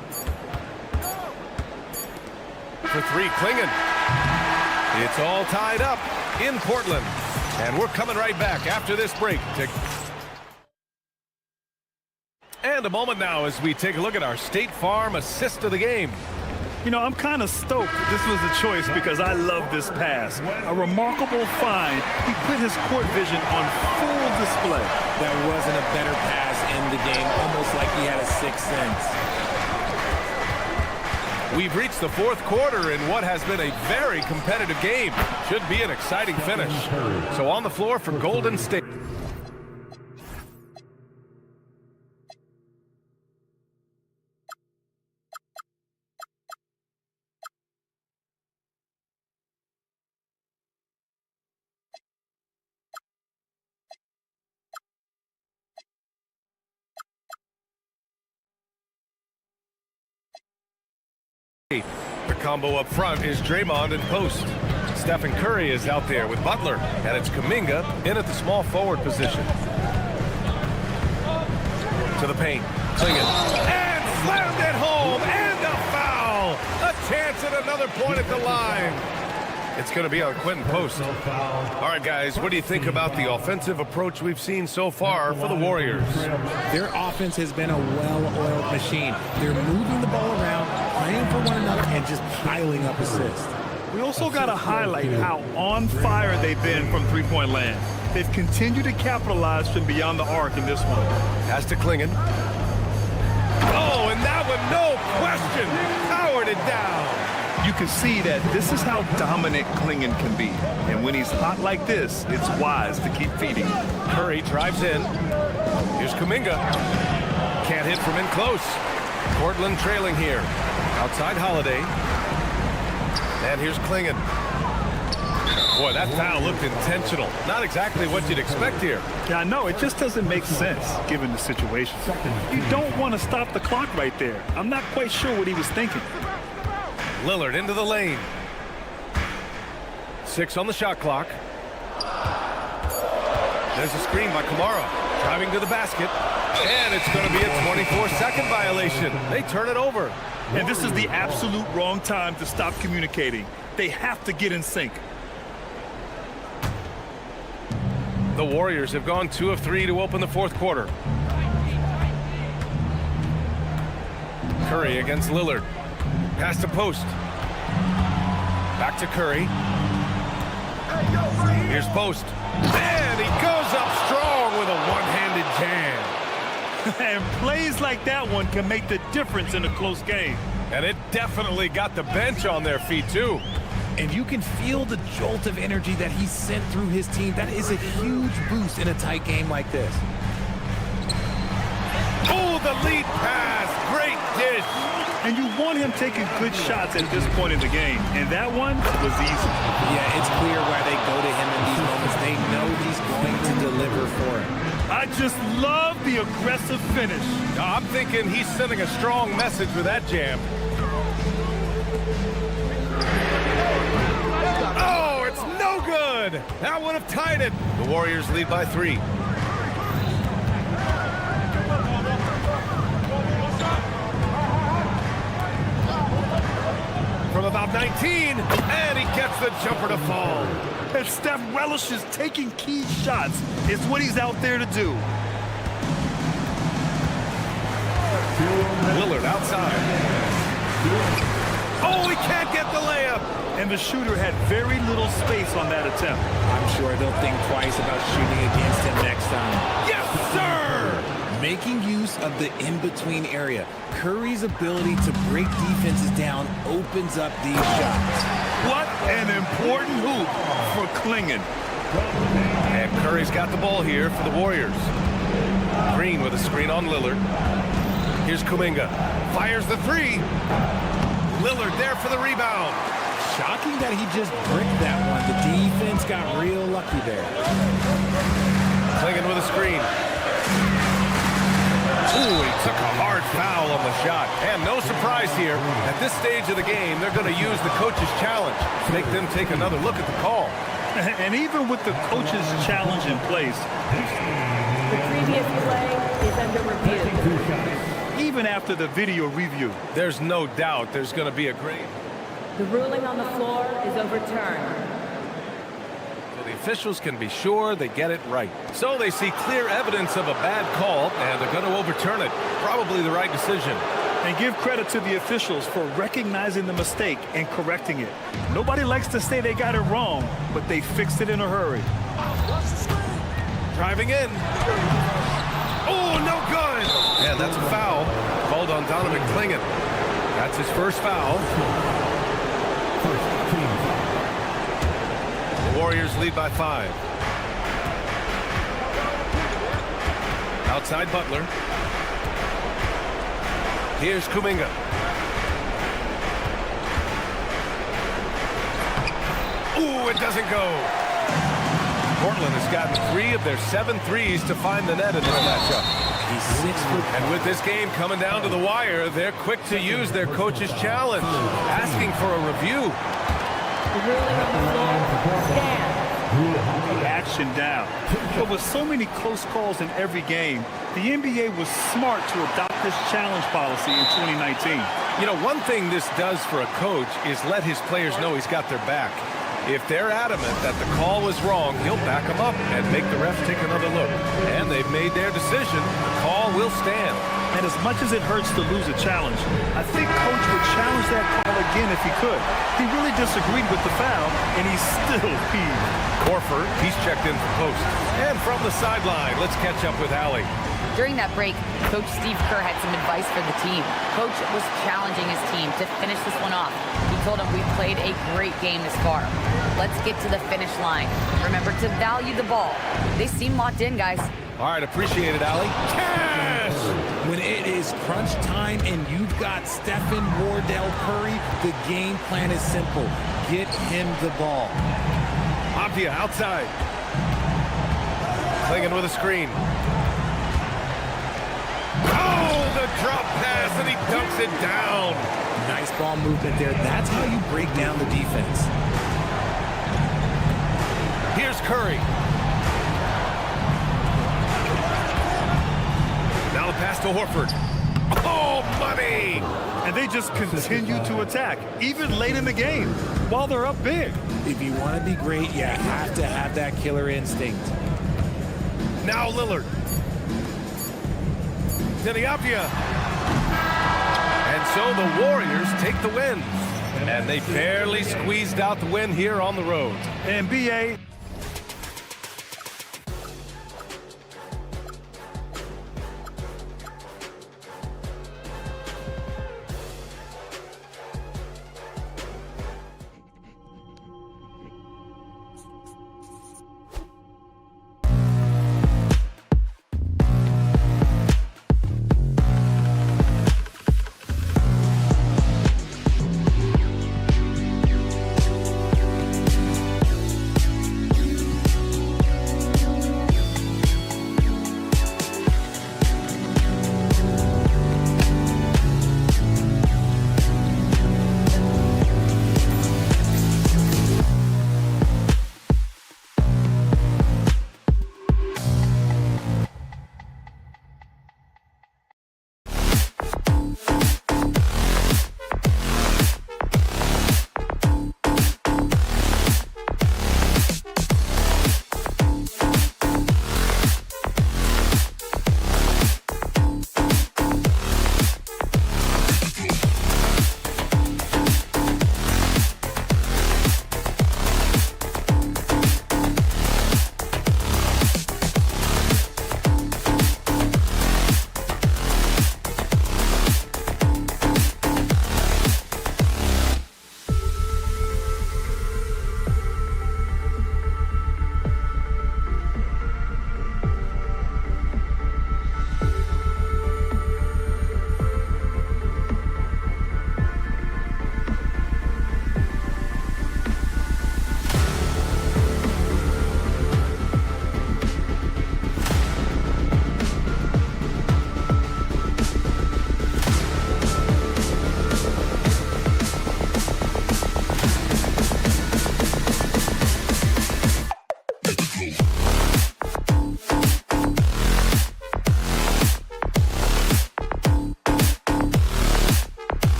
For 3, Klingon. It's all tied up in Portland. And we're coming right back after this break. And a moment now as we take a look at our State Farm assist of the game. You know, I'm kind of stoked this was a choice because I love this pass. A remarkable find. He put his court vision on full display. There wasn't a better pass in the game, almost like he had a sixth sense. We've reached the fourth quarter in what has been a very competitive game. Should be an exciting finish. So on the floor for Golden State. The combo up front is Draymond and post. Stephen Curry is out there with Butler, and it's Kuminga in at the small forward position. To the paint, Klingen, and slammed it home, and a foul! A chance at another point at the line. It's going to be on Quentin Post. All right, guys, what do you think about the offensive approach we've seen so far for the Warriors? Their offense has been a well-oiled machine. They're moving the ball around, playing for one another, and just piling up assists. We also got to highlight how on fire they've been from three-point land. They've continued to capitalize from beyond the arc in this one. Has to Klingen. Oh, and that one, no question, powered it down. You can see that this is how dominant Klingen can be. And when he's hot like this, it's wise to keep feeding. Curry drives in. Here's Kuminga. Can't hit from in close. Portland trailing here. Outside Holiday. And here's Klingen. Boy, that foul looked intentional. Not exactly what you'd expect here. Yeah, I know. It just doesn't make sense, given the situation. You don't want to stop the clock right there. I'm not quite sure what he was thinking. Lillard into the lane. 6 on the shot clock. There's a screen by Kamara. Driving to the basket. And it's going to be a 24-second violation. They turn it over. And this is the absolute wrong time to stop communicating. They have to get in sync. The Warriors have gone 2 of 3 to open the fourth quarter. Curry against Lillard. Pass to post. Back to Curry. Here's post. And he goes up strong with a one-handed jam. And plays like that one can make the difference in a close game. And it definitely got the bench on their feet, too. And you can feel the jolt of energy that he sent through his team. That is a huge boost in a tight game like this. Oh, the lead pass. Great dish. And you want him taking good shots at this point in the game. And that one was easy. Yeah, it's clear why they go to him in these moments. They know he's going to deliver for him. I just love the aggressive finish. I'm thinking he's sending a strong message with that jam. Oh, it's no good. That would have tied it. The Warriors lead by 3. From about 19, and he gets the jumper to fall. And Steph relishes taking key shots. It's what he's out there to do. Lillard outside. Oh, he can't get the layup. And the shooter had very little space on that attempt. I'm sure they'll think twice about shooting against him next time. Yes, sir! Making use of the in-between area. Curry's ability to break defenses down opens up these shots. What an important hoop for Klingen. And Curry's got the ball here for the Warriors. Green with a screen on Lillard. Here's Kuminga. Fires the 3. Lillard there for the rebound. Shocking that he just bricked that one. The defense got real lucky there. Klingen with a screen. Ooh, he took a hard foul on the shot. And no surprise here. At this stage of the game, they're going to use the coach's challenge to make them take another look at the call. And even with the coach's challenge in place, The previous play is under review. even after the video review, There's no doubt there's going to be a grade. The ruling on the floor is overturned. So the officials can be sure they get it right. So they see clear evidence of a bad call, and they're going to overturn it. Probably the right decision. and give credit to the officials for recognizing the mistake and correcting it. Nobody likes to say they got it wrong, but they fixed it in a hurry. Driving in. Oh, no good. And that's a foul called on Donovan Klingen. That's his first foul. The Warriors lead by 5. Outside Butler. Here's Kuminga. Ooh, it doesn't go. Portland has gotten 3 of their 7 threes to find the net in this matchup. He's 6 foot. And with this game coming down to the wire, they're quick to use their coach's challenge, asking for a review. The ruling on the floor, stand. Action down. But with so many close calls in every game, the NBA was smart to adopt this challenge policy in 2019. You know, one thing this does for a coach is let his players know he's got their back. If they're adamant that the call was wrong, he'll back them up and make the ref take another look. And they've made their decision. The call will stand. And as much as it hurts to lose a challenge, I think Coach would challenge that call again if he could. He really disagreed with the foul, and he's still peeved. Horford, he's checked in for post. And from the sideline, let's catch up with Allie. During that break, Coach Steve Kerr had some advice for the team. Coach was challenging his team to finish this one off. He told them, we've played a great game this far. Let's get to the finish line. Remember to value the ball. They seem locked in, guys. All right, appreciate it, Allie. Cash! When it is crunch time and you've got Stephen Wardell Curry, the game plan is simple. Get him the ball. Avdia outside. Clinging with a screen. Oh, the drop pass, and he dunks it down. Nice ball movement there. That's how you break down the defense. Here's Curry. Now the pass to Horford. Oh, money! And they just continue to attack, even late in the game, while they're up big. If you want to be great, you have to have that killer instinct. Now Lillard. Apia. And so the Warriors take the win. And they barely squeezed out the win here on the road. NBA.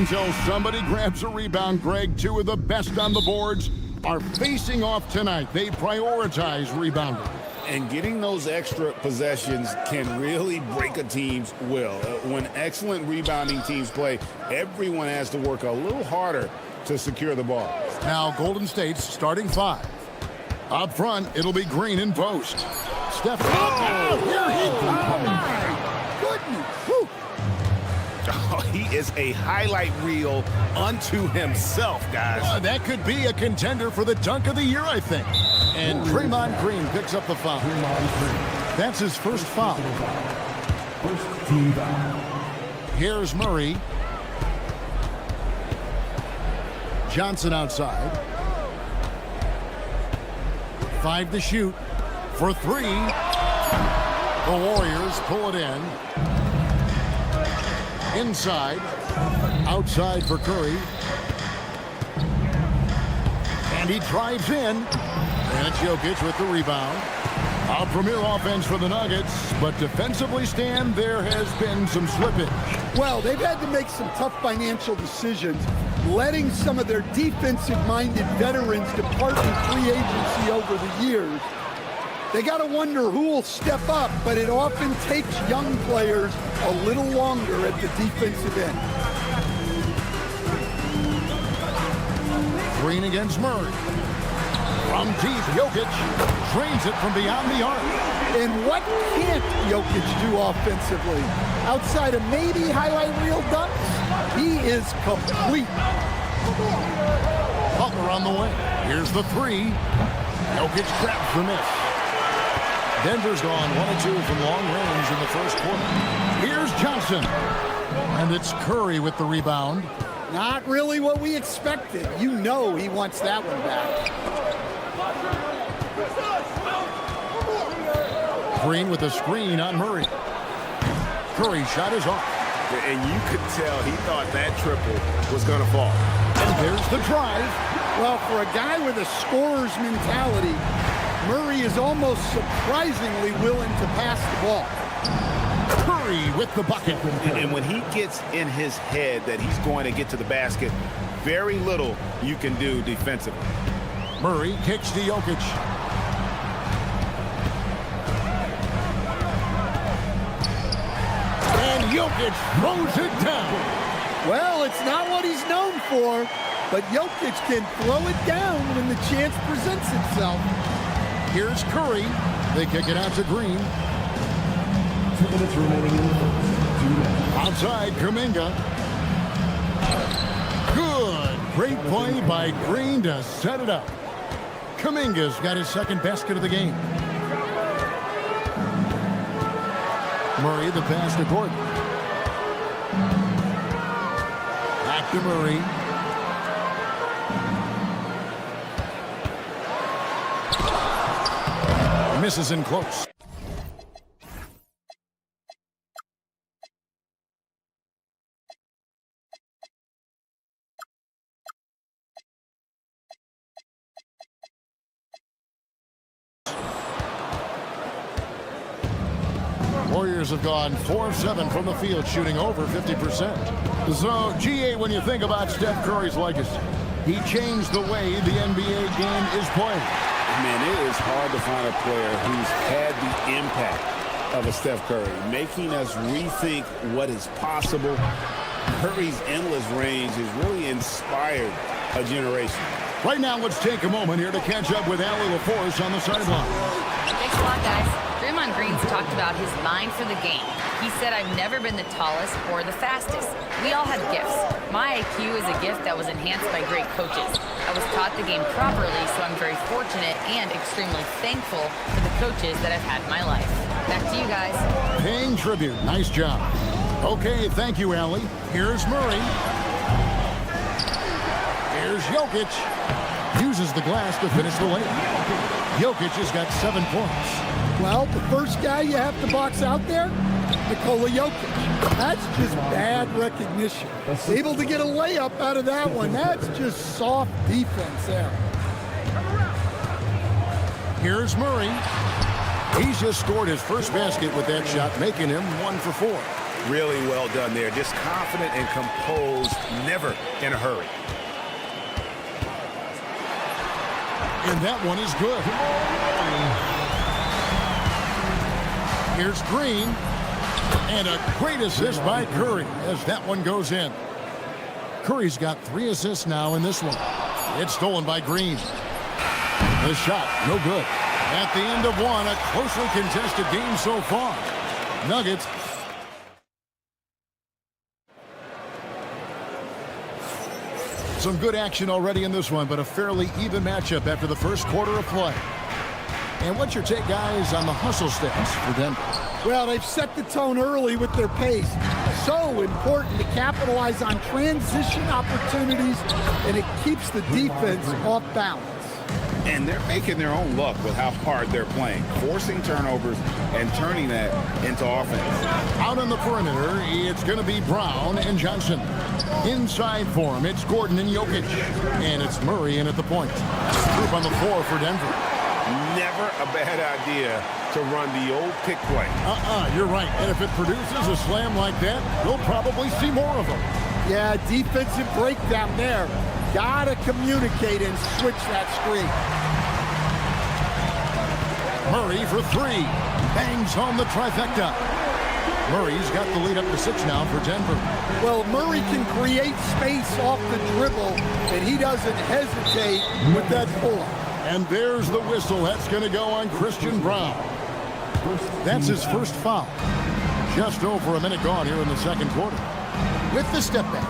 until somebody grabs a rebound, Greg. Two of the best on the boards are facing off tonight. They prioritize rebounding. And getting those extra possessions can really break a team's will. When excellent rebounding teams play, everyone has to work a little harder to secure the ball. Now Golden State's starting five. Up front, it'll be Green in post. Steph. Oh, here he comes. Oh, my goodness. Whew. Oh, he is a highlight reel unto himself, guys. That could be a contender for the dunk of the year, I think. And Draymond Green picks up the foul. That's his first foul. First team foul. Here's Murray. Johnson outside. 5 to shoot for 3. The Warriors pull it in. Inside. Outside for Curry. And he drives in. And it's Jokic with the rebound. A premier offense for the Nuggets, but defensively, Stan, there has been some slippage. Well, they've had to make some tough financial decisions, letting some of their defensive-minded veterans depart in free agency over the years. They got to wonder who will step up, but it often takes young players a little longer at the defensive end. Green against Murray. From deep, Jokic drains it from beyond the arc. And what can't Jokic do offensively? Outside of maybe highlight reel dunks, he is complete. Butler on the way. Here's the 3. Jokic grabs the miss. Denver's gone 1-2 from long range in the first quarter. Here's Johnson. And it's Curry with the rebound. Not really what we expected. You know he wants that one back. Green with a screen on Murray. Curry shot is off. And you could tell he thought that triple was going to fall. And there's the drive. Well, for a guy with a scorer's mentality, Murray is almost surprisingly willing to pass the ball. Curry with the bucket. And when he gets in his head that he's going to get to the basket, very little you can do defensively. Murray kicks to Jokic. And Jokic throws it down. Well, it's not what he's known for, but Jokic can throw it down when the chance presents itself. Here's Curry. They kick it out to Green. 2 minutes remaining in the first. 2 minutes. Outside, Kuminga. Good. Great play by Green to set it up. Kuminga's got his second basket of the game. Murray, the pass to Gordon. Back to Murray. Misses in close. Warriors have gone 4 of 7 from the field, shooting over 50%. So, GA, when you think about Steph Curry's legacy, he changed the way the NBA game is played. Man, it is hard to find a player who's had the impact of a Steph Curry, making us rethink what is possible. Curry's endless range has really inspired a generation. Right now, let's take a moment here to catch up with Allie LaForce on the sideline. Thanks a lot, guys. Draymond Green's talked about his mind for the game. He said, I've never been the tallest or the fastest. We all have gifts. My IQ is a gift that was enhanced by great coaches. I was taught the game properly, so I'm very fortunate and extremely thankful for the coaches that I've had in my life. Back to you guys. Paying tribute. Nice job. Okay, thank you, Allie. Here's Murray. Here's Jokic. Uses the glass to finish the layup. Jokic has got 7 points. Well, the first guy you have to box out there, Nikola Jokic. That's just bad recognition. Able to get a layup out of that one. That's just soft defense there. Here's Murray. He's just scored his first basket with that shot, making him 1 for 4. Really well done there. Just confident and composed, never in a hurry. And that one is good. Here's Green. And a great assist by Curry as that one goes in. Curry's got 3 assists now in this one. It's stolen by Green. The shot, no good. At the end of one, a closely contested game so far. Nuggets. Some good action already in this one, but a fairly even matchup after the first quarter of play. And what's your take, guys, on the hustle stats for Denver? Well, they've set the tone early with their pace. So important to capitalize on transition opportunities, and it keeps the defense off balance. And they're making their own luck with how hard they're playing, forcing turnovers and turning that into offense. Out on the perimeter, it's going to be Brown and Johnson. Inside for him, it's Gordon and Jokic. And it's Murray in at the point. Group on the floor for Denver. Never a bad idea to run the old pick play. You're right. And if it produces a slam like that, we'll probably see more of them. Yeah, defensive breakdown there. Gotta communicate and switch that screen. Murray for 3. Bangs home the trifecta. Murray's got the lead up to 6 now for Denver. Well, Murray can create space off the dribble, and he doesn't hesitate with that pull-up. And there's the whistle. That's going to go on Christian Brown. That's his first foul. Just over a minute gone here in the second quarter. With the step back.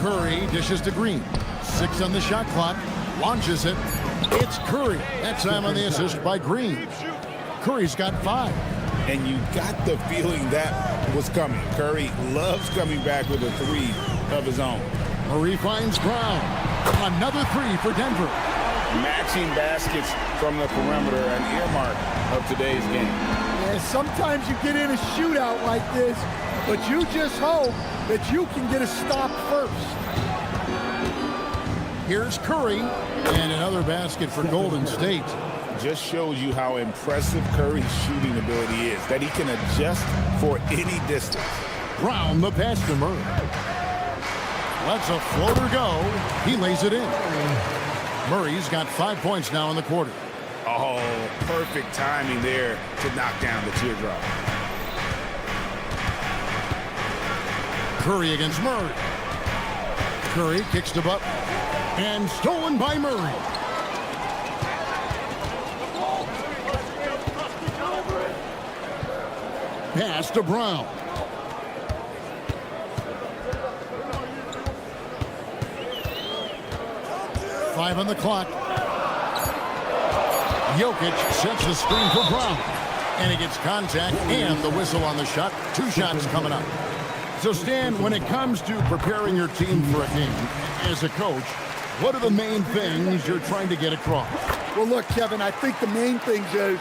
Curry dishes to Green. 6 on the shot clock. Launches it. It's Curry. That time on the assist by Green. Curry's got 5. And you got the feeling that was coming. Curry loves coming back with a 3 of his own. Murray finds Brown. Another 3 for Denver. Matching baskets from the perimeter, an earmark of today's game. Yeah, sometimes you get in a shootout like this, but you just hope that you can get a stop first. Here's Curry, and another basket for Golden State. Just shows you how impressive Curry's shooting ability is, that he can adjust for any distance. Brown, the pass to Murray. Lets a floater go. He lays it in. Murray's got 5 points now in the quarter. Oh, perfect timing there to knock down the teardrop. Curry against Murray. Curry kicks to Butler. And stolen by Murray. Pass to Brown. Five on the clock. Jokic sets the screen for Brown. And he gets contact and the whistle on the shot. 2 shots coming up. So, Stan, when it comes to preparing your team for a game, as a coach, what are the main things you're trying to get across? Well, look, Kevin, I think the main things is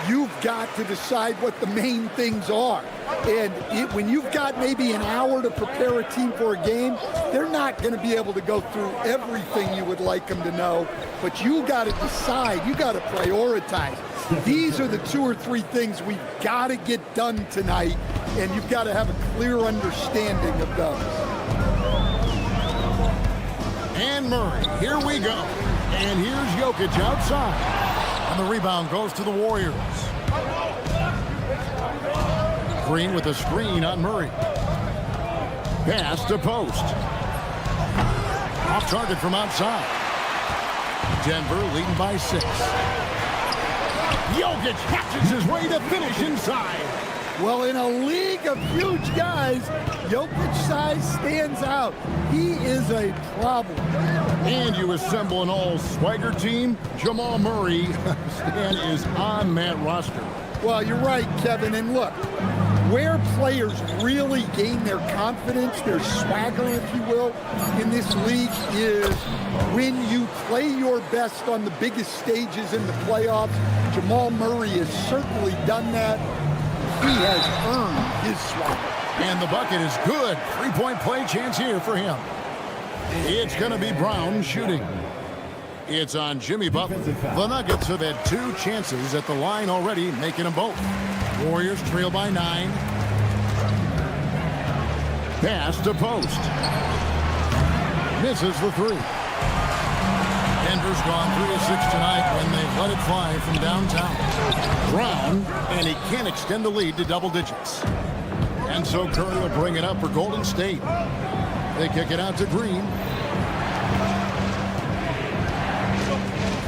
you've got to decide what the main things are. And when you've got maybe an hour to prepare a team for a game, they're not going to be able to go through everything you would like them to know. But you got to decide. You got to prioritize. These are the 2 or 3 things we've got to get done tonight, and you've got to have a clear understanding of those. And Murray, here we go. And here's Jokic outside. And the rebound goes to the Warriors. Green with a screen on Murray. Pass to post. Off target from outside. Denver leading by 6. Jokic hatches his way to finish inside. Well, in a league of huge guys, Jokic's size stands out. He is a problem. And you assemble an all-swagger team. Jamal Murray, Stan, is on that roster. Well, you're right, Kevin. And look, where players really gain their confidence, their swagger, if you will, in this league is when you play your best on the biggest stages in the playoffs. Jamal Murray has certainly done that. He has earned his swagger. And the bucket is good. 3-point play chance here for him. It's going to be Brown shooting. It's on Jimmy Butler. The Nuggets have had 2 chances at the line already, making them both. Warriors trail by 9. Pass to post. Misses the 3. Denver's gone 3 of 6 tonight when they've let it fly from downtown. Brown, and he can't extend the lead to double digits. And so Curry will bring it up for Golden State. They kick it out to Green.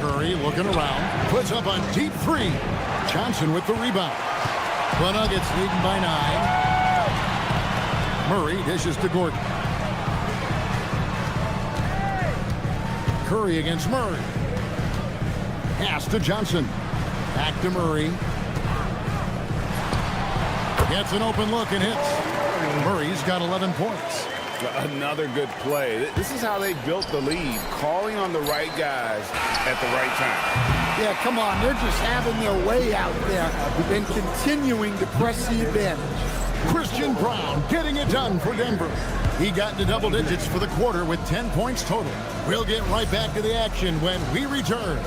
Curry looking around, puts up a deep 3. Johnson with the rebound. The Nuggets leading by 9. Murray dishes to Gordon. Curry against Murray. Pass to Johnson. Back to Murray. Gets an open look and hits. Murray's got 11 points. Another good play. This is how they built the lead, calling on the right guys at the right time. Yeah, come on. They're just having their way out there and continuing to press the advantage. Christian Brown getting it done for Denver. He got into double digits for the quarter with 10 points total. We'll get right back to the action when we return.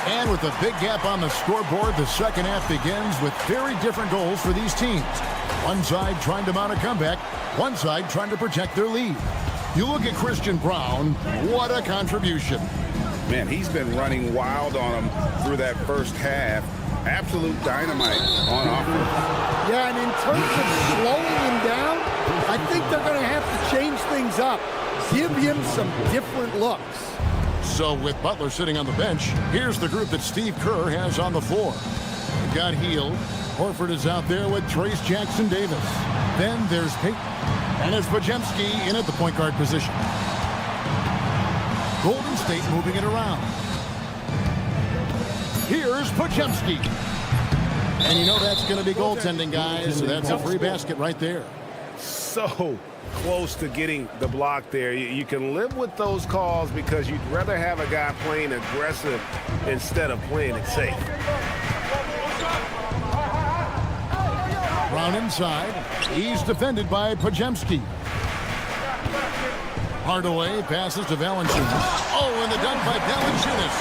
And with a big gap on the scoreboard, the second half begins with very different goals for these teams. One side trying to mount a comeback, one side trying to protect their lead. You look at Christian Brown, what a contribution. Man, he's been running wild on him through that first half. Absolute dynamite on offense. Yeah, and in terms of slowing him down, I think they're going to have to change things up. Give him some different looks. So with Butler sitting on the bench, here's the group that Steve Kerr has on the floor. We've got Hield. Horford is out there with Trace Jackson-Davis. Then there's Payton. And it's Podziemski in at the point guard position. Golden State moving it around. Here's Podziemski. And you know that's going to be goaltending, guys. So that's a free basket right there. So close to getting the block there. You can live with those calls because you'd rather have a guy playing aggressive instead of playing it safe. Brown inside. He's defended by Podziemski. Hardaway passes to Valanciunas. Oh, and the dunk by Valanciunas.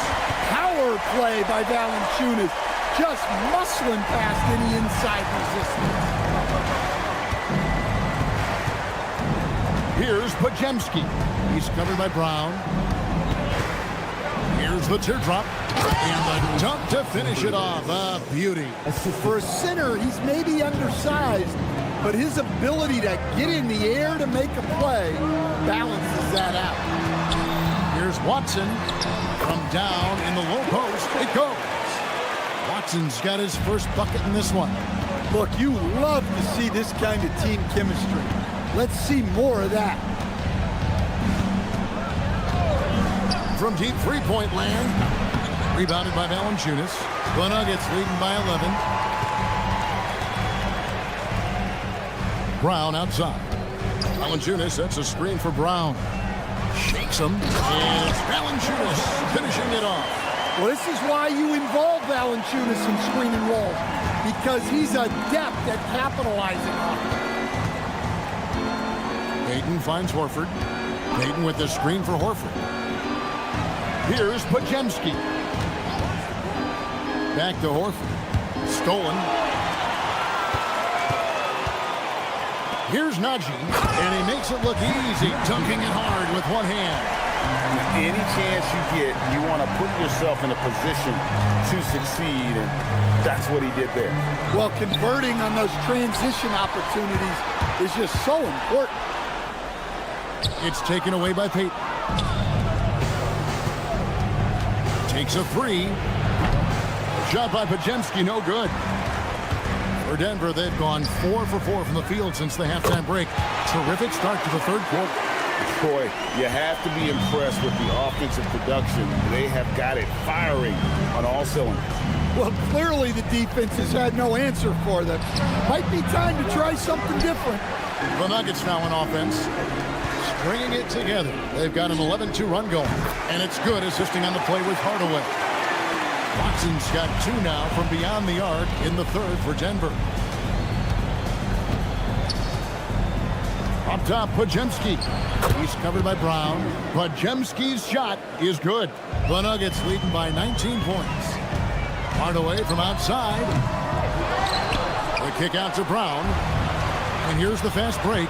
Power play by Valanciunas. Just muscling past any inside resistance. Here's Podziemski. He's covered by Brown. Here's the teardrop. And the dunk to finish it off. A beauty. For a center, he's maybe undersized, but his ability to get in the air to make a play balances that out. Here's Watson. From down in the low post, it goes. Watson's got his first bucket in this one. Look, you love to see this kind of team chemistry. Let's see more of that. From deep three-point land. Rebounded by Valanciunas. The Nuggets leading by 11. Brown outside. Valanciunas sets a screen for Brown. Shakes him. And it's Valanciunas finishing it off. Well, this is why you involve Valanciunas in screen and roll, because he's adept at capitalizing on it. Payton finds Horford. Payton with the screen for Horford. Here's Podziemski. Back to Horford. Stolen. Here's Najee, and he makes it look easy, dunking it hard with one hand. Any chance you get, you want to put yourself in a position to succeed, and that's what he did there. Well, converting on those transition opportunities is just so important. It's taken away by Payton. Takes a three. Shot by Podziemski, no good. For Denver, they've gone 4 for 4 from the field since the halftime break. Terrific start to the third quarter. Boy, you have to be impressed with the offensive production. They have got it firing on all cylinders. Well, clearly the defense has had no answer for them. Might be time to try something different. The Nuggets now in offense. bringing it together. They've got an 11-2 run going, and it's good, assisting on the play with Hardaway. Watson's got 2 now from beyond the arc in the third for Denver. Up top, Podziemski. He's covered by Brown. Podziemski's shot is good. The Nuggets leading by 19 points. Hardaway from outside. The kick out to Brown. And here's the fast break.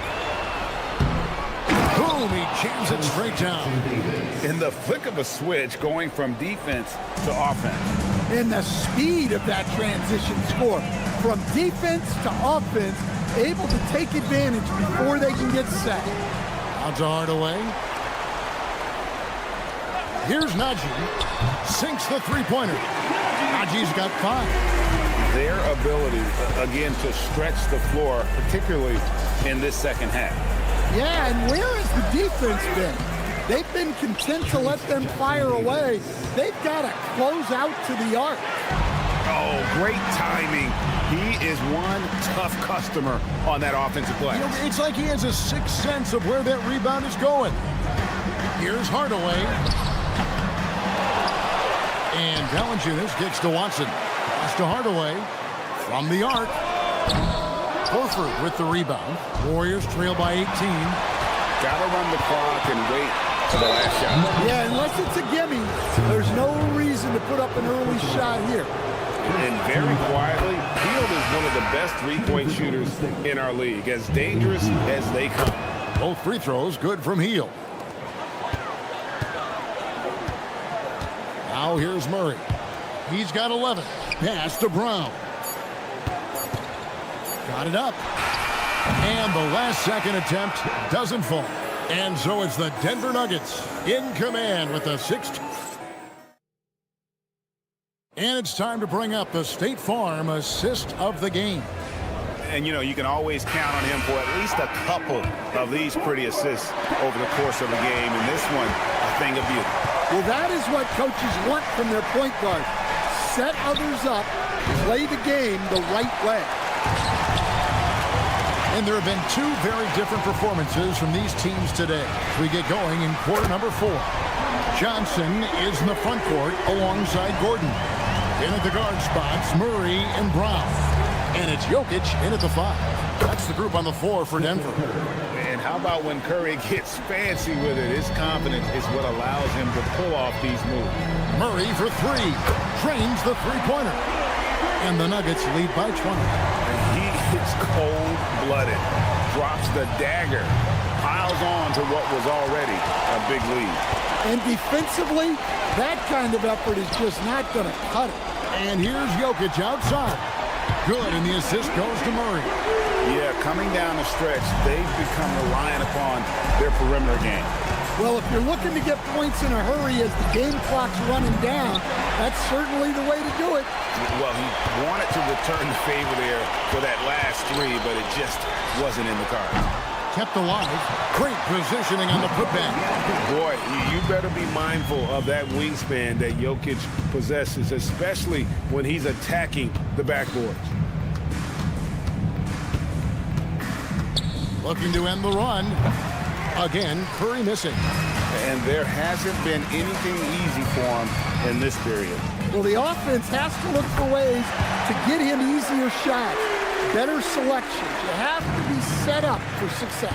Boom, he jams it straight down. In the flick of a switch, going from defense to offense. And the speed of that transition score. From defense to offense, able to take advantage before they can get set. Out to Hardaway. Here's Najee. Sinks the three-pointer. Najee's got 5. Their ability, again, to stretch the floor, particularly in this second half. Yeah, and where has the defense been? They've been content to let them fire away. They've got to close out to the arc. Oh, great timing. He is one tough customer on that offensive play. You know, it's like he has a sixth sense of where that rebound is going. Here's Hardaway. And Valanciunas kicks to Watson. Pass to Hardaway from the arc. Horford with the rebound. Warriors trail by 18. Gotta run the clock and wait for the last shot. Yeah, unless it's a gimme, there's no reason to put up an early shot here. And very quietly, Hield is one of the best three-point shooters in our league, as dangerous as they come. Both free throws good from Hield. Now here's Murray. He's got 11. Pass to Brown. Got it up. And the last second attempt doesn't fall. And so it's the Denver Nuggets in command with the 6th. And it's time to bring up the State Farm assist of the game. And, you know, you can always count on him for at least a couple of these pretty assists over the course of the game. And this one, a thing of beauty. Well, that is what coaches want from their point guard. Set others up, play the game the right way. And there have been 2 very different performances from these teams today. We get going in quarter number 4. Johnson is in the front court alongside Gordon. In at the guard spots, Murray and Brown. And it's Jokic in at the 5. That's the group on the floor for Denver. And how about when Curry gets fancy with it? His confidence is what allows him to pull off these moves. Murray for 3. Drains the three-pointer. And the Nuggets lead by 20. He is cold-blooded. Drops the dagger. Piles on to what was already a big lead. And defensively, that kind of effort is just not going to cut it. And here's Jokic outside. Good, and the assist goes to Murray. Yeah, coming down the stretch, they've become reliant upon their perimeter game. Well, if you're looking to get points in a hurry as the game clock's running down, that's certainly the way to do it. Well, he wanted to return the favor there for that last 3, but it just wasn't in the cards. Kept alive. Great positioning on the putback. Boy, you better be mindful of that wingspan that Jokic possesses, especially when he's attacking the backboard. Looking to end the run. Again, Curry missing. And there hasn't been anything easy for him in this period. Well, the offense has to look for ways to get him easier shots, better selection. You have to be set up for success.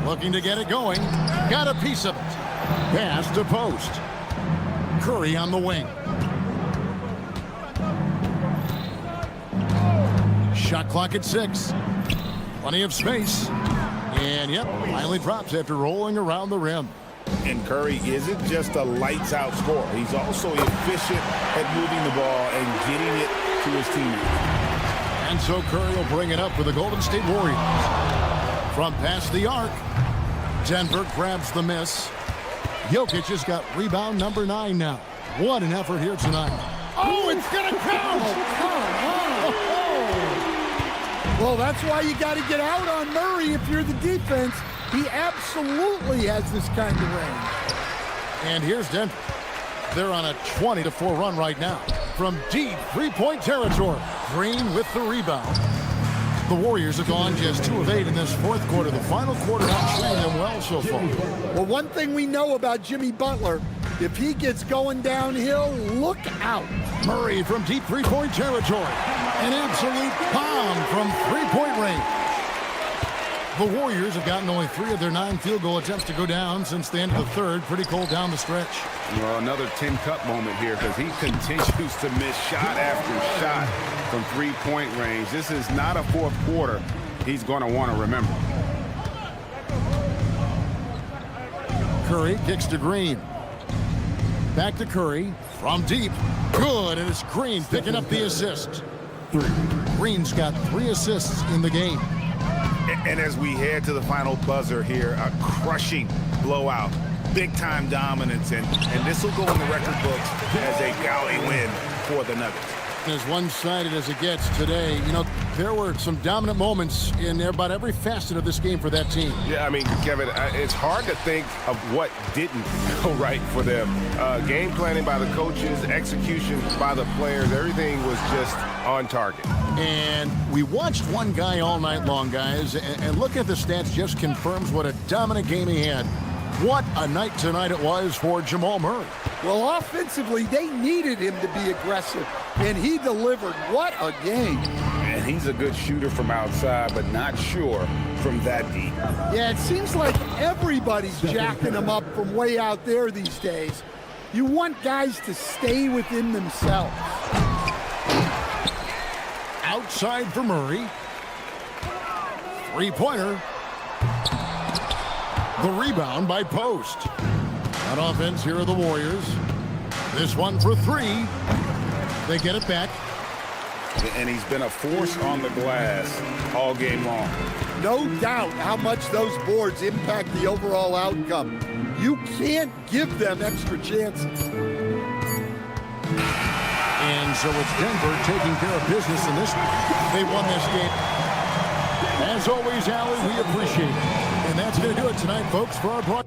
Looking to get it going. Got a piece of it. Pass to post. Curry on the wing. Shot clock at 6. Plenty of space. And, yep, finally drops after rolling around the rim. And Curry isn't just a lights-out scorer. He's also efficient at moving the ball and getting it to his teammates. And so Curry will bring it up for the Golden State Warriors. From past the arc, Denver grabs the miss. Jokic has got rebound number 9 now. What an effort here tonight. Oh, it's going to count! Oh, come on! Well, that's why you got to get out on Murray if you're the defense. He absolutely has this kind of range. And here's Denver. They're on a 20-4 run right now. From deep three-point territory. Green with the rebound. The Warriors have gone just 2 of 8 in this fourth quarter. The final quarter not treating them well so far. Well, one thing we know about Jimmy Butler, if he gets going downhill, look out. Murray from deep three-point territory. An absolute bomb from three-point range. The Warriors have gotten only 3 of their 9 field goal attempts to go down since the end of the third. Pretty cold down the stretch. Well, another Tin Cup moment here because he continues to miss shot after shot from three-point range. This is not a fourth quarter he's going to want to remember. Curry kicks to Green. Back to Curry from deep. Good, and it's Green picking up the assist. Green's got 3 assists in the game. And as we head to the final buzzer here, a crushing blowout, big-time dominance, and this will go in the record books as a gaudy win for the Nuggets. As one-sided as it gets today, you know, there were some dominant moments in about every facet of this game for that team. Yeah, I mean, Kevin, it's hard to think of what didn't go right for them. Game planning by the coaches, execution by the players, everything was just on target. And we watched one guy all night long, guys, and look at the stats just confirms what a dominant game he had. What a night tonight it was for Jamal Murray. Well, offensively, they needed him to be aggressive, and he delivered. What a game. And he's a good shooter from outside, but not sure from that deep. Yeah, it seems like everybody's jacking him up from way out there these days. You want guys to stay within themselves. Outside for Murray. Three-pointer. The rebound by Post. On offense, here are the Warriors. This one for 3. They get it back. And he's been a force on the glass all game long. No doubt how much those boards impact the overall outcome. You can't give them extra chances. And so it's Denver taking care of business in this. They won this game. As always, Allie, we appreciate it. And that's going to do it tonight, folks, for our broadcast.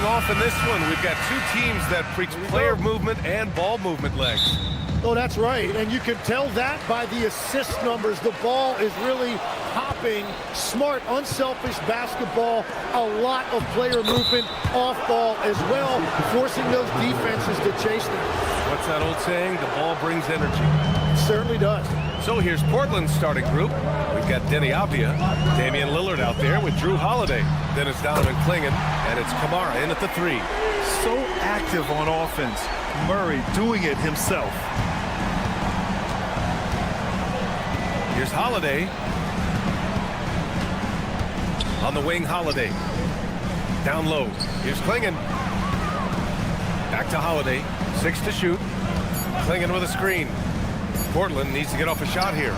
off in this one. We've got two teams that preach player movement and ball movement legs. Oh, that's right. And you can tell that by the assist numbers. The ball is really hopping. Smart, unselfish basketball. A lot of player movement off ball as well, forcing those defenses to chase them. What's that old saying? The ball brings energy. It certainly does. So here's Portland's starting group. We've got Denny Avdia, Damian Lillard out there with Drew Holiday. Then it's Donovan Clingan, and it's Kamara in at the 3. So active on offense. Murray doing it himself. Here's Holiday. On the wing, Holiday. Down low. Here's Clingan. Back to Holiday. 6 to shoot. Clingan with a screen. Portland needs to get off a shot here.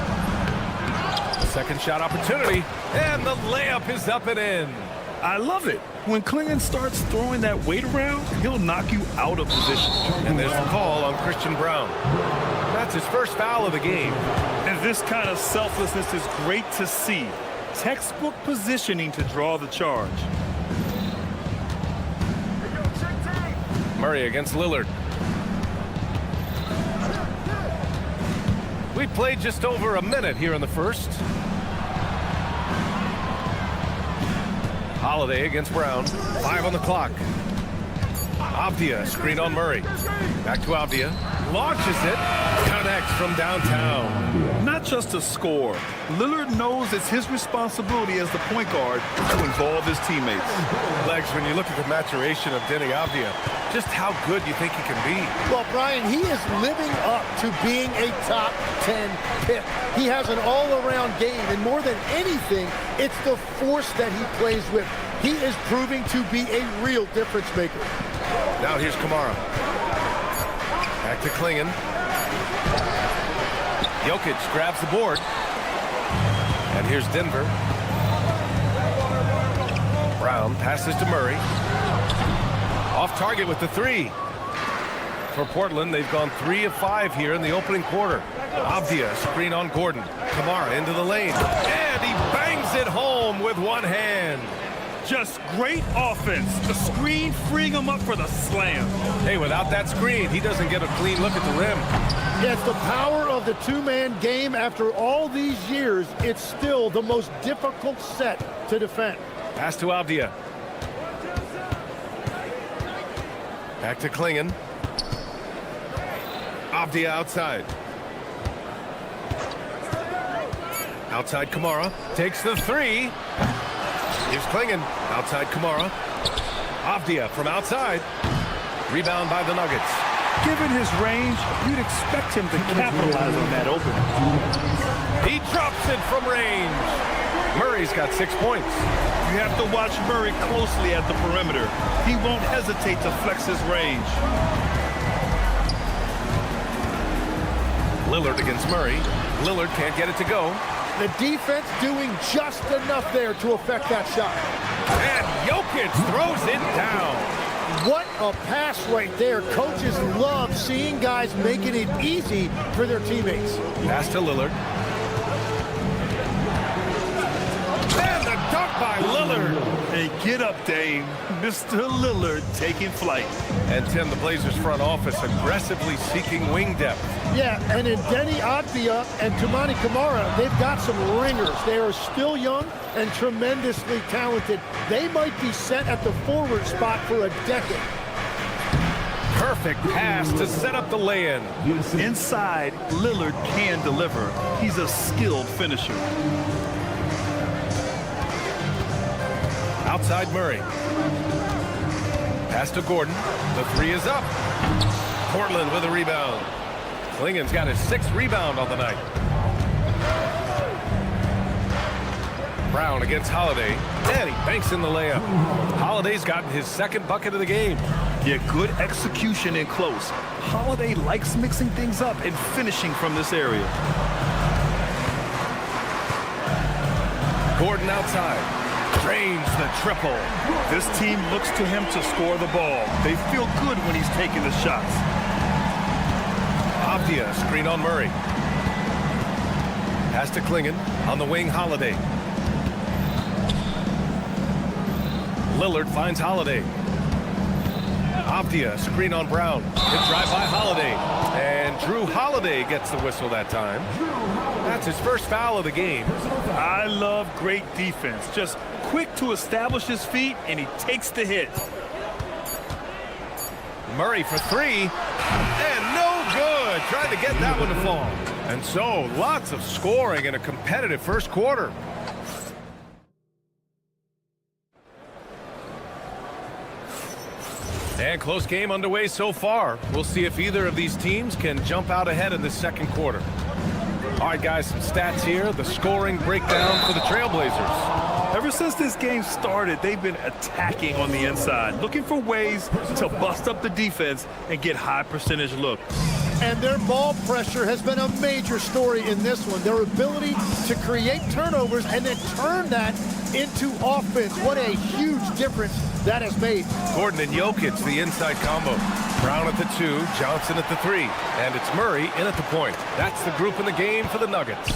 Second shot opportunity. And the layup is up and in. I love it. When Clingan starts throwing that weight around, he'll knock you out of position. And there's the call on Christian Brown. That's his first foul of the game. And this kind of selflessness is great to see. Textbook positioning to draw the charge. Murray against Lillard. We played just over a minute here in the first. Holiday against Brown. 5 on the clock. Avdia, screen on Murray. Back to Avdia. Launches it. Connects from downtown. Not just a score. Lillard knows it's his responsibility as the point guard to involve his teammates. Legs, when you look at the maturation of Denny Avdia, just how good you think he can be. Well, Brian, he is living up to being a top 10 pick. He has an all-around game, and more than anything, it's the force that he plays with. He is proving to be a real difference maker. Now here's Kamara. Back to Clingan. Jokic grabs the board. And here's Denver. Brown passes to Murray. Off target with the 3. For Portland, they've gone 3 of 5 here in the opening quarter. Avdia, screen on Gordon. Kamara into the lane. And he bangs it home with one hand. Just great offense. The screen freeing him up for the slam. Hey, without that screen, he doesn't get a clean look at the rim. Yeah, it's the power of the two-man game. After all these years, it's still the most difficult set to defend. Pass to Avdia. Back to Clingan. Avdia outside. Outside Kamara. Takes the 3. Here's Clingan. Outside Kamara. Avdia from outside. Rebound by the Nuggets. Given his range, you'd expect him to capitalize on that opening. He drops it from range. Murray's got 6 points. You have to watch Murray closely at the perimeter. He won't hesitate to flex his range. Lillard against Murray. Lillard can't get it to go. The defense doing just enough there to affect that shot. And Jokic throws it down. What a pass right there. Coaches love seeing guys making it easy for their teammates. Pass to Lillard. And the dunk by Lillard. Hey, get up, Dame. Mr. Lillard taking flight. And Tim, the Blazers front office aggressively seeking wing depth. Yeah, and in Denny Avdia and Toumani Camara, they've got some ringers. They are still young and tremendously talented. They might be set at the forward spot for a decade. Perfect pass to set up the lay-in. Inside, Lillard can deliver. He's a skilled finisher. Outside Murray. Pass to Gordon. The 3 is up. Portland with a rebound. Clingan's got his 6th rebound on the night. Brown against Holiday. And he banks in the layup. Holiday's gotten his 2nd bucket of the game. Yeah, good execution in close. Holiday likes mixing things up and finishing from this area. Gordon outside. Drains the triple. This team looks to him to score the ball. They feel good when he's taking the shots. Avdia, screen on Murray. Pass to Clingan. On the wing, Holiday. Lillard finds Holiday. Avdia, screen on Brown. Good drive by Holiday. And Drew Holiday gets the whistle that time. That's his first foul of the game. I love great defense. Just quick to establish his feet, and he takes the hit. Murray for three. And no good. Trying to get that one to fall. And so, lots of scoring in a competitive first quarter. And close game underway so far. We'll see if either of these teams can jump out ahead in the second quarter. All right, guys, some stats here. The scoring breakdown for the Trailblazers. Ever since this game started, they've been attacking on the inside, looking for ways to bust up the defense and get high percentage looks. And their ball pressure has been a major story in this one. Their ability to create turnovers and then turn that into offense. What a huge difference that has made. Gordon and Jokic, the inside combo. Brown at the 2, Johnson at the 3. And it's Murray in at the point. That's the group in the game for the Nuggets.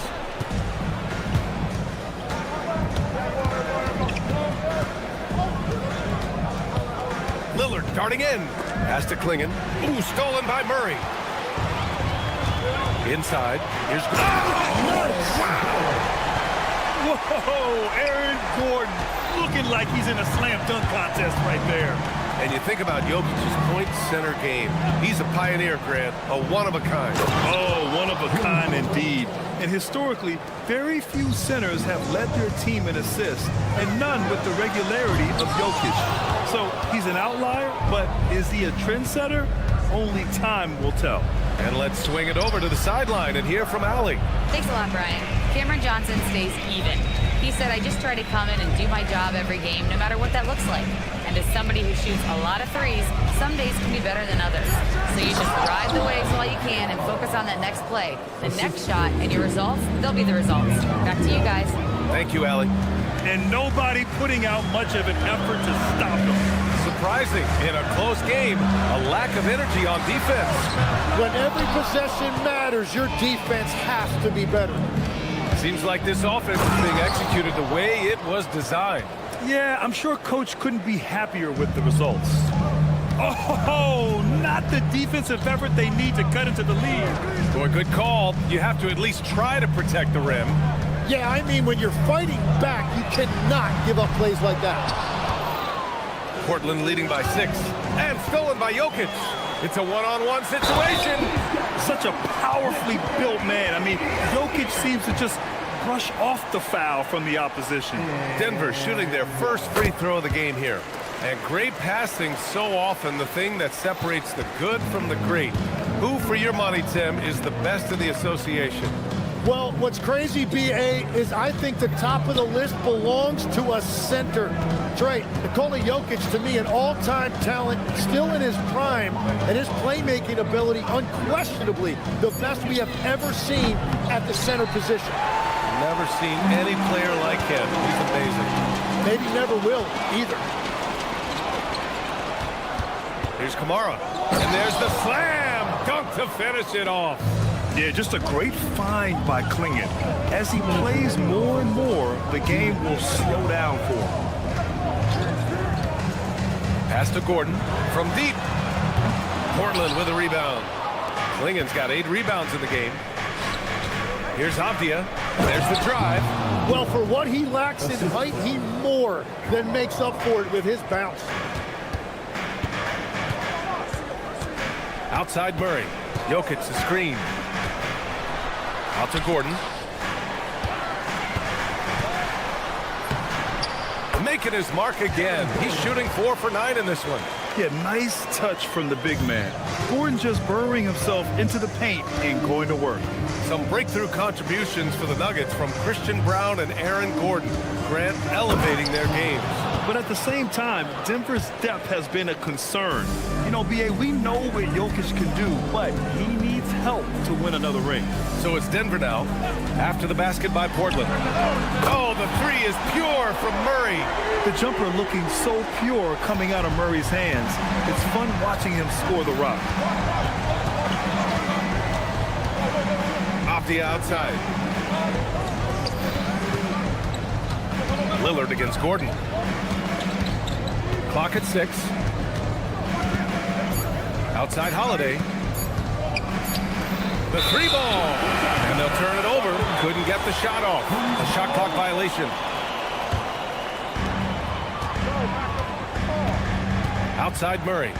Lillard darting in. Pass to Klingon. Ooh, stolen by Murray. Inside. Here's Whoa, Aaron Gordon looking like he's in a slam dunk contest right there. And you think about Jokic's point center game. He's a pioneer, Grant, a one-of-a-kind. Oh, one-of-a-kind indeed. And historically, very few centers have led their team in assists, and none with the regularity of Jokic. So he's an outlier, but is he a trendsetter? Only time will tell. And let's swing it over to the sideline and hear from Allie. Thanks a lot, Brian. Cameron Johnson stays even. He said, I just try to come in and do my job every game, no matter what that looks like. And as somebody who shoots a lot of threes, some days can be better than others. So you just ride the waves while you can and focus on that next play, the next shot, and your results, they'll be the results. Back to you guys. Thank you, Allie. And nobody putting out much of an effort to stop him. Surprising in a close game, a lack of energy on defense. When every possession matters, your defense has to be better. Seems like this offense is being executed the way it was designed. Yeah, I'm sure Coach couldn't be happier with the results. Oh, not the defensive effort they need to cut into the lead. Boy, good call. You have to at least try to protect the rim. Yeah, I mean, when you're fighting back, you cannot give up plays like that. Portland leading by 6 and stolen by Jokic. It's a one-on-one situation. Such a powerfully built man. I mean, Jokic seems to just brush off the foul from the opposition. Denver shooting their first free throw of the game here. And great passing, so often the thing that separates the good from the great. Who, for your money, Tim, is the best in the association? Well, what's crazy, B.A., is I think the top of the list belongs to a center. Trey, Nikola Jokic, to me, an all-time talent, still in his prime, and his playmaking ability, unquestionably, the best we have ever seen at the center position. Never seen any player like him. He's amazing. Maybe never will, either. Here's Kamara. And there's the slam dunk to finish it off. Yeah, just a great find by Klingon. As he plays more and more, the game will slow down for him. Pass to Gordon from deep. Portland with a rebound. Klingon's got 8 rebounds in the game. Here's Avdia. There's the drive. Well, for what he lacks in height, he more than makes up for it with his bounce. Outside Murray. Jokic the screen. Out to Gordon. Making his mark again. He's shooting 4 for 9 in this one. Yeah, nice touch from the big man. Gordon just burrowing himself into the paint and going to work. Some breakthrough contributions for the Nuggets from Christian Brown and Aaron Gordon. Grant elevating their games. But at the same time, Denver's depth has been a concern. You know, B.A., we know what Jokic can do, but he needs help to win another ring. So it's Denver now, after the basket by Portland. Oh, the 3 is pure from Murray. The jumper looking so pure coming out of Murray's hands. It's fun watching him score the rock. Off the outside. Lillard against Gordon. Clock at 6. Outside Holiday. The 3 ball. And they'll turn it over. Couldn't get the shot off. A shot clock violation. Outside Murray.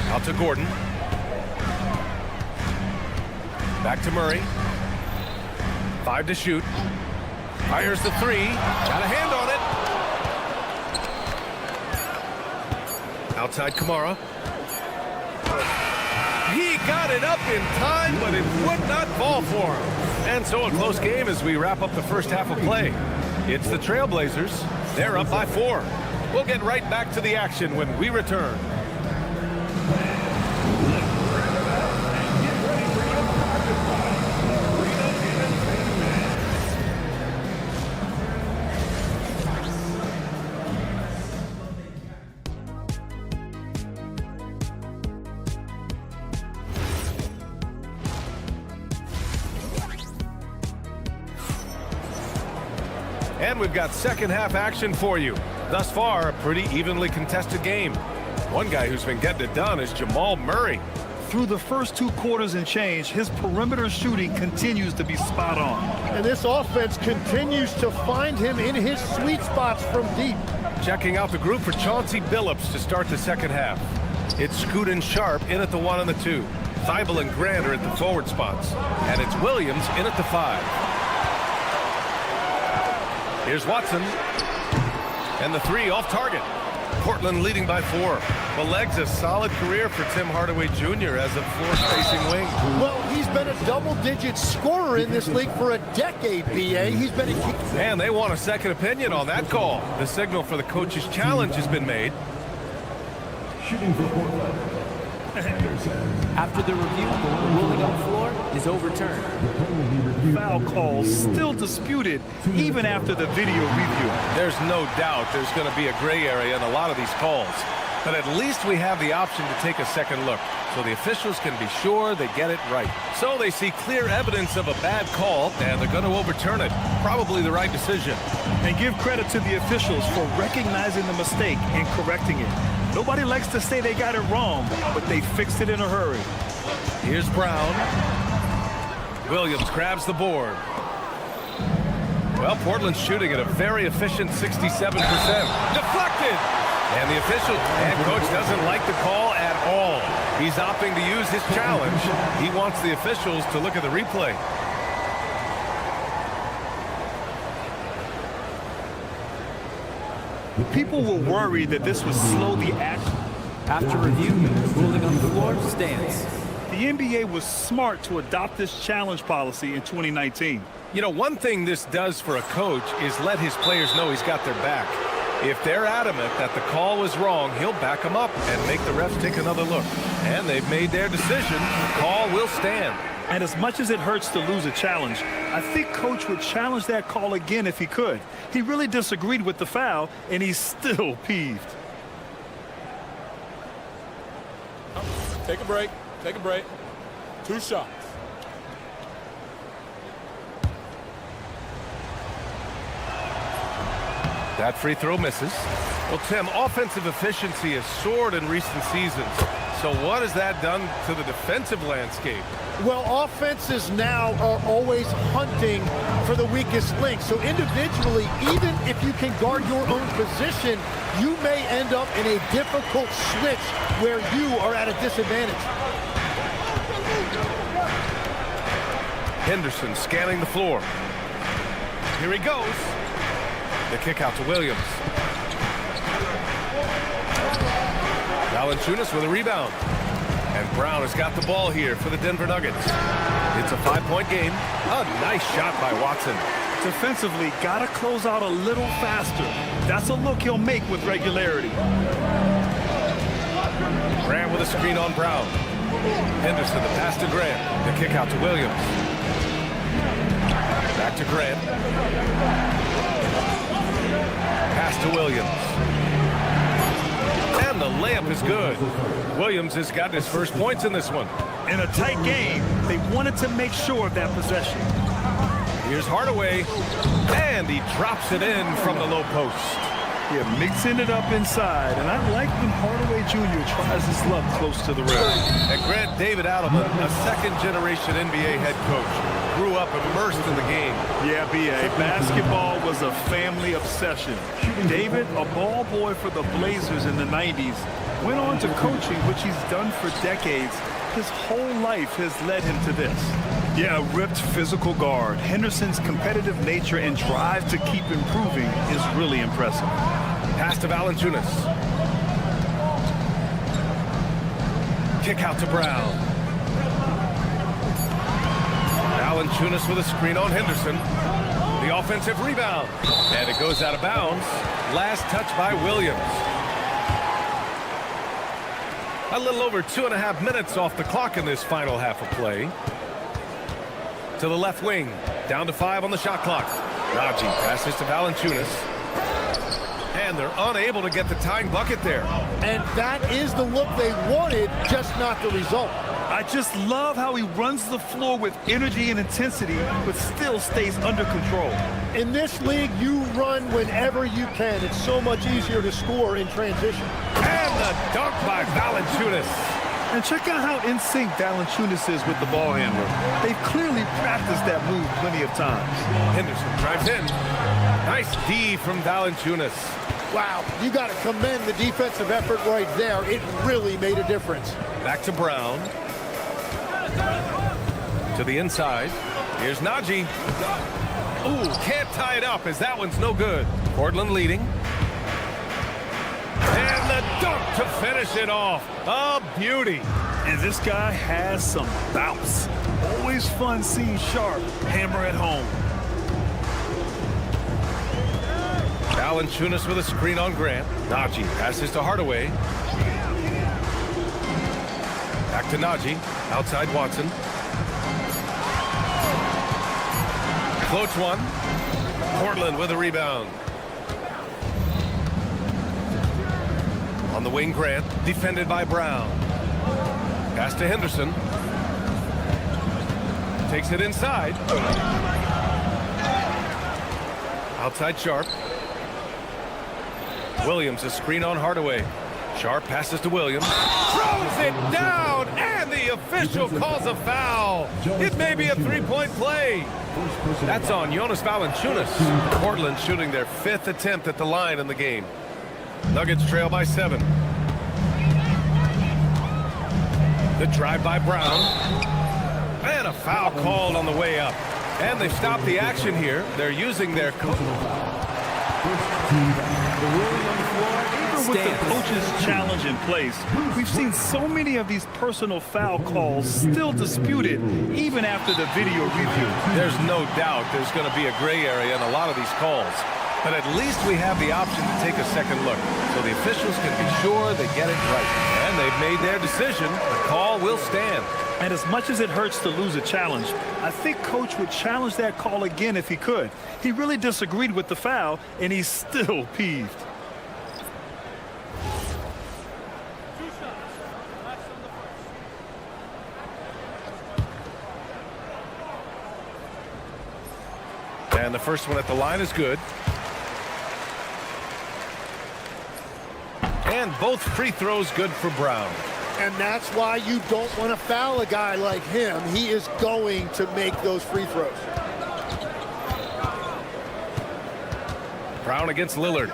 Out to Gordon. Back to Murray. 5 to shoot. Fires the 3. Got a hand on it. Outside Kamara. He got it up in time, but it would not fall for him. And so a close game as we wrap up the first half of play. It's the Trailblazers. They're up by 4. We'll get right back to the action when we return. And we've got second half action for you. Thus far, a pretty evenly contested game. One guy who's been getting it done is Jamal Murray. Through the first 2 quarters and change, his perimeter shooting continues to be spot on. And this offense continues to find him in his sweet spots from deep. Checking out the group for Chauncey Billups to start the second half. It's Scoot and Sharp in at the 1 and the 2. Thibault and Grant are at the forward spots. And it's Williams in at the 5. Here's Watson. And the 3 off target. Portland leading by 4. The legs a solid career for Tim Hardaway Jr. as a floor-spacing wing. Well, he's been a double-digit scorer in this league for a decade, B.A. He's been a key. And they want a second opinion on that call. The signal for the coach's challenge has been made. Shooting for Portland. After the review, the ruling on the floor is overturned. Foul calls still disputed even after the video review. There's no doubt there's going to be a gray area in a lot of these calls. But at least we have the option to take a second look, so the officials can be sure they get it right. So they see clear evidence of a bad call, and they're going to overturn it. Probably the right decision. And give credit to the officials for recognizing the mistake and correcting it. Nobody likes to say they got it wrong, but they fixed it in a hurry. Here's Brown. Williams grabs the board. Well, Portland's shooting at a very efficient 67%. Deflected! And the official and coach doesn't like the call at all. He's opting to use his challenge. He wants the officials to look at the replay. People were worried that this would slow the action. After review, ruling on the floor stands. The NBA was smart to adopt this challenge policy in 2019. You know, one thing this does for a coach is let his players know he's got their back. If they're adamant that the call was wrong, he'll back them up and make the refs take another look. And they've made their decision. The call will stand. And as much as it hurts to lose a challenge, I think Coach would challenge that call again if he could. He really disagreed with the foul, and he's still peeved. Take a break. Take a break. 2 shots. That free throw misses. Well, Tim, offensive efficiency has soared in recent seasons. So what has that done to the defensive landscape? Well, offenses now are always hunting for the weakest link. So individually, even if you can guard your own position, you may end up in a difficult switch where you are at a disadvantage. Henderson scanning the floor. Here he goes. The kick out to Williams. Valanciunas with a rebound. And Brown has got the ball here for the Denver Nuggets. It's a 5-point game. A nice shot by Watson. Defensively, got to close out a little faster. That's a look he'll make with regularity. Grant with a screen on Brown. Henderson, the pass to Grant. The kick out to Williams. Back to Grant. Pass to Williams. And the layup is good. Williams has gotten his first points in this one. In a tight game, they wanted to make sure of that possession. Here's Hardaway. And he drops it in from the low post. Yeah, mixing it up inside. And I like when Hardaway Jr. tries his luck close to the rim. And Grant David Adelman, a second-generation NBA head coach, grew up immersed in the game. Yeah, B.A. Basketball was a family obsession. David, a ball boy for the Blazers in the 90s, went on to coaching, which he's done for decades. His whole life has led him to this. Yeah, a ripped physical guard. Henderson's competitive nature and drive to keep improving is really impressive. Pass to Valanciunas. Kick out to Brown. Valanciunas with a screen on Henderson. The offensive rebound. And it goes out of bounds. Last touch by Williams. A little over 2.5 minutes off the clock in this final half of play. To the left wing. Down to 5 on the shot clock. Najee passes to Valanciunas. And they're unable to get the tying bucket there. And that is the look they wanted, just not the result. I just love how he runs the floor with energy and intensity, but still stays under control. In this league, you run whenever you can. It's so much easier to score in transition. And the dunk by Valanciunas. And check out how in sync Valanciunas is with the ball handler. They've clearly practiced that move plenty of times. Henderson drives in. Nice D from Valanciunas. Wow, you got to commend the defensive effort right there. It really made a difference. Back to Brown. To the inside. Here's Najee. Ooh, can't tie it up as that one's no good. Portland leading. And the dunk to finish it off. A beauty. And this guy has some bounce. Always fun seeing Sharp hammer at home. Valanciunas with a screen on Grant. Najee passes to Hardaway. Back to Najee. Outside Watson. Floats one. Portland with a rebound. On the wing, Grant. Defended by Brown. Pass to Henderson. Takes it inside. Outside Sharp. Williams, a screen on Hardaway. Sharp passes to Williams. Throws it down, and the official calls a foul. It may be a three-point play. That's on Jonas Valanciunas. Portland shooting their 5th attempt at the line in the game. Nuggets trail by 7. The drive by Brown. And a foul called on the way up. And they've stopped the action here. They're using their... Even with the coach's challenge in place, we've seen so many of these personal foul calls still disputed even after the video review. There's no doubt there's going to be a gray area in a lot of these calls. But at least we have the option to take a second look, so the officials can be sure they get it right. And they've made their decision. The call will stand. And as much as it hurts to lose a challenge, I think Coach would challenge that call again if he could. He really disagreed with the foul, and he's still peeved. And the first one at the line is good. And both free throws good for Brown. And that's why you don't want to foul a guy like him. He is going to make those free throws. Brown against Lillard.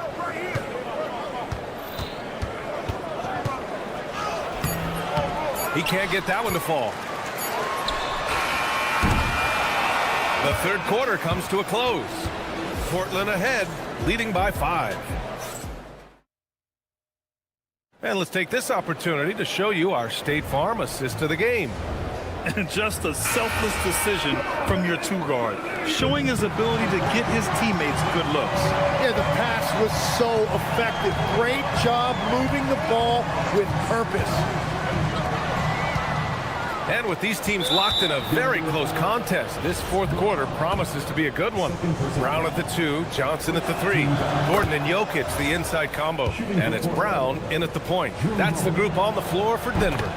He can't get that one to fall. The third quarter comes to a close. Portland ahead, leading by 5. And let's take this opportunity to show you our State Farm assist to the game. And just a selfless decision from your two-guard, showing his ability to get his teammates good looks. Yeah, the pass was so effective. Great job moving the ball with purpose. And with these teams locked in a very close contest, this fourth quarter promises to be a good one. Brown at the 2, Johnson at the 3. Gordon and Jokic, the inside combo. And it's Brown in at the point. That's the group on the floor for Denver.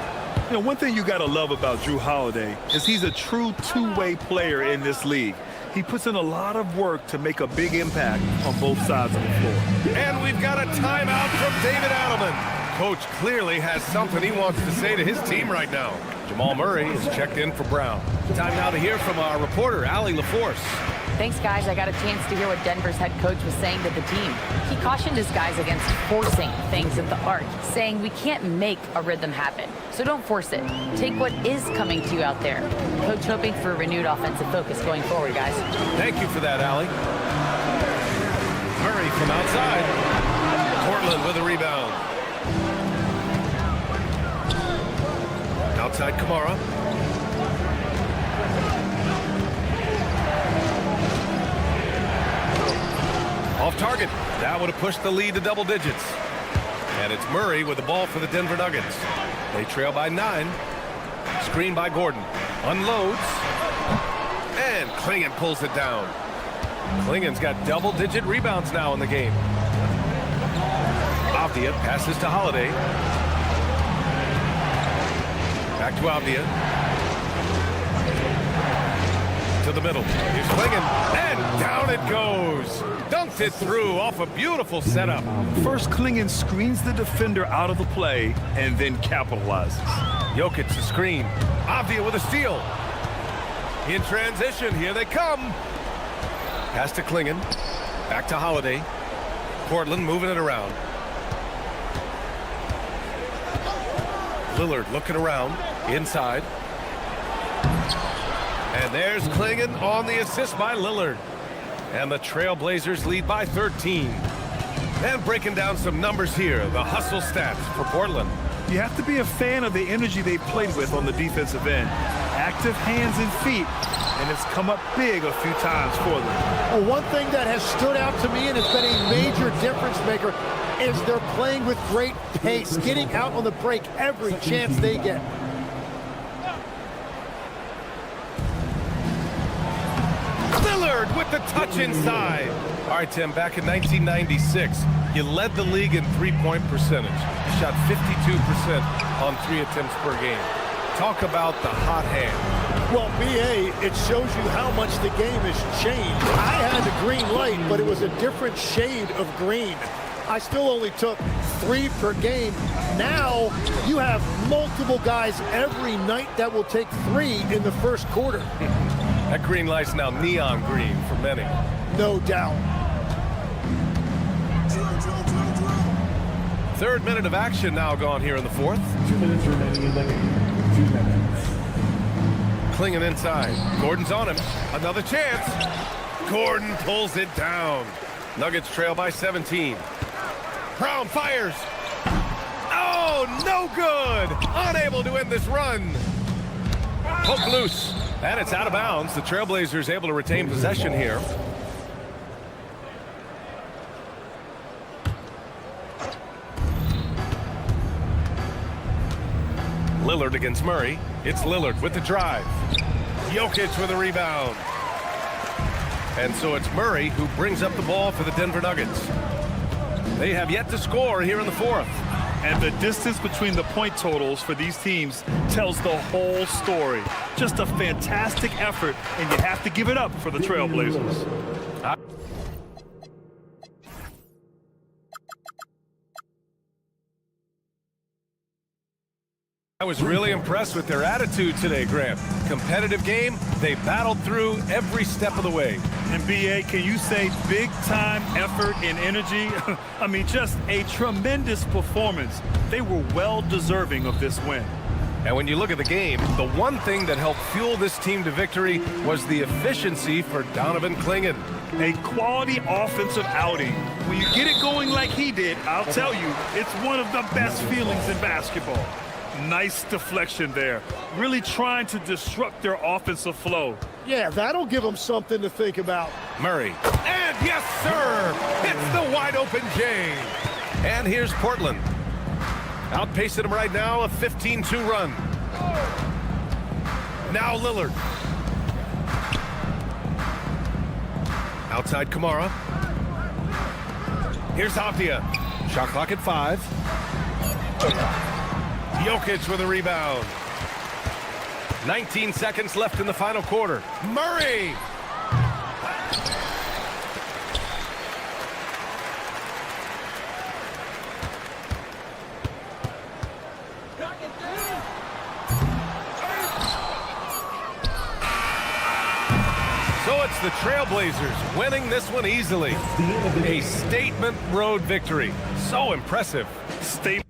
You know, one thing you got to love about Jrue Holiday is he's a true two-way player in this league. He puts in a lot of work to make a big impact on both sides of the floor. And we've got a timeout from David Adelman. Coach clearly has something he wants to say to his team right now. Jamal Murray is checked in for Brown. Time now to hear from our reporter, Allie LaForce. Thanks, guys. I got a chance to hear what Denver's head coach was saying to the team. He cautioned his guys against forcing things at the arc, saying we can't make a rhythm happen, so don't force it. Take what is coming to you out there. Coach hoping for a renewed offensive focus going forward, guys. Thank you for that, Allie. Murray from outside. Portland with a rebound. Outside Kamara. Off target. That would have pushed the lead to double digits. And it's Murray with the ball for the Denver Nuggets. They trail by 9. Screen by Gordon. Unloads. And Klingon pulls it down. Klingon's got double-digit rebounds now in the game. Avdia passes to Holiday. Back to Avdia. To the middle. Here's Klingon. And down it goes. Dunked it through off a beautiful setup. First, Klingon screens the defender out of the play and then capitalizes. Jokic to screen. Avdia with a steal. In transition, here they come. Pass to Klingon. Back to Holiday. Portland moving it around. Lillard looking around. Inside. And there's Klingon on the assist by Lillard. And the Trailblazers lead by 13. And breaking down some numbers here, the hustle stats for Portland. You have to be a fan of the energy they've played with on the defensive end. Active hands and feet, and it's come up big a few times for them. Well, one thing that has stood out to me and has been a major difference maker is they're playing with great pace, getting out on the break every chance they get. Lillard with the touch inside. All right, Tim, back in 1996, you led the league in three-point percentage. You shot 52% on 3 attempts per game. Talk about the hot hand. Well, BA, it shows you how much the game has changed. I had the green light, but it was a different shade of green. I still only took 3 per game. Now you have multiple guys every night that will take 3 in the first quarter. That green light's now neon green for many. No doubt. Third minute of action now gone here in the fourth. 2 minutes remaining in the game. 2 minutes. Klingon inside. Gordon's on him. Another chance. Gordon pulls it down. Nuggets trail by 17. Brown fires. Oh, no good. Unable to end this run. Poke loose. And it's out of bounds. The Trailblazers able to retain possession here. Lillard against Murray. It's Lillard with the drive. Jokic with a rebound. And so it's Murray who brings up the ball for the Denver Nuggets. They have yet to score here in the fourth. And the distance between the point totals for these teams tells the whole story. Just a fantastic effort, and you have to give it up for the Trailblazers. I was really impressed with their attitude today, Grant. Competitive game, they battled through every step of the way. And BA, can you say big-time effort and energy? I mean, just a tremendous performance. They were well deserving of this win. And when you look at the game, the one thing that helped fuel this team to victory was the efficiency for Donovan Klingon. A quality offensive outing. When you get it going like he did, I'll tell you, it's one of the best feelings in basketball. Nice deflection there. Really trying to disrupt their offensive flow. Yeah, that'll give them something to think about. Murray. And yes, sir! It's the wide-open J. And here's Portland. Outpacing them right now, a 15-2 run. Now Lillard. Outside Kamara. Here's Avdia. Shot clock at 5. Jokic with a rebound. 19 seconds left in the final quarter. Murray! it's the Trailblazers winning this one easily. A statement road victory. So impressive. Statement.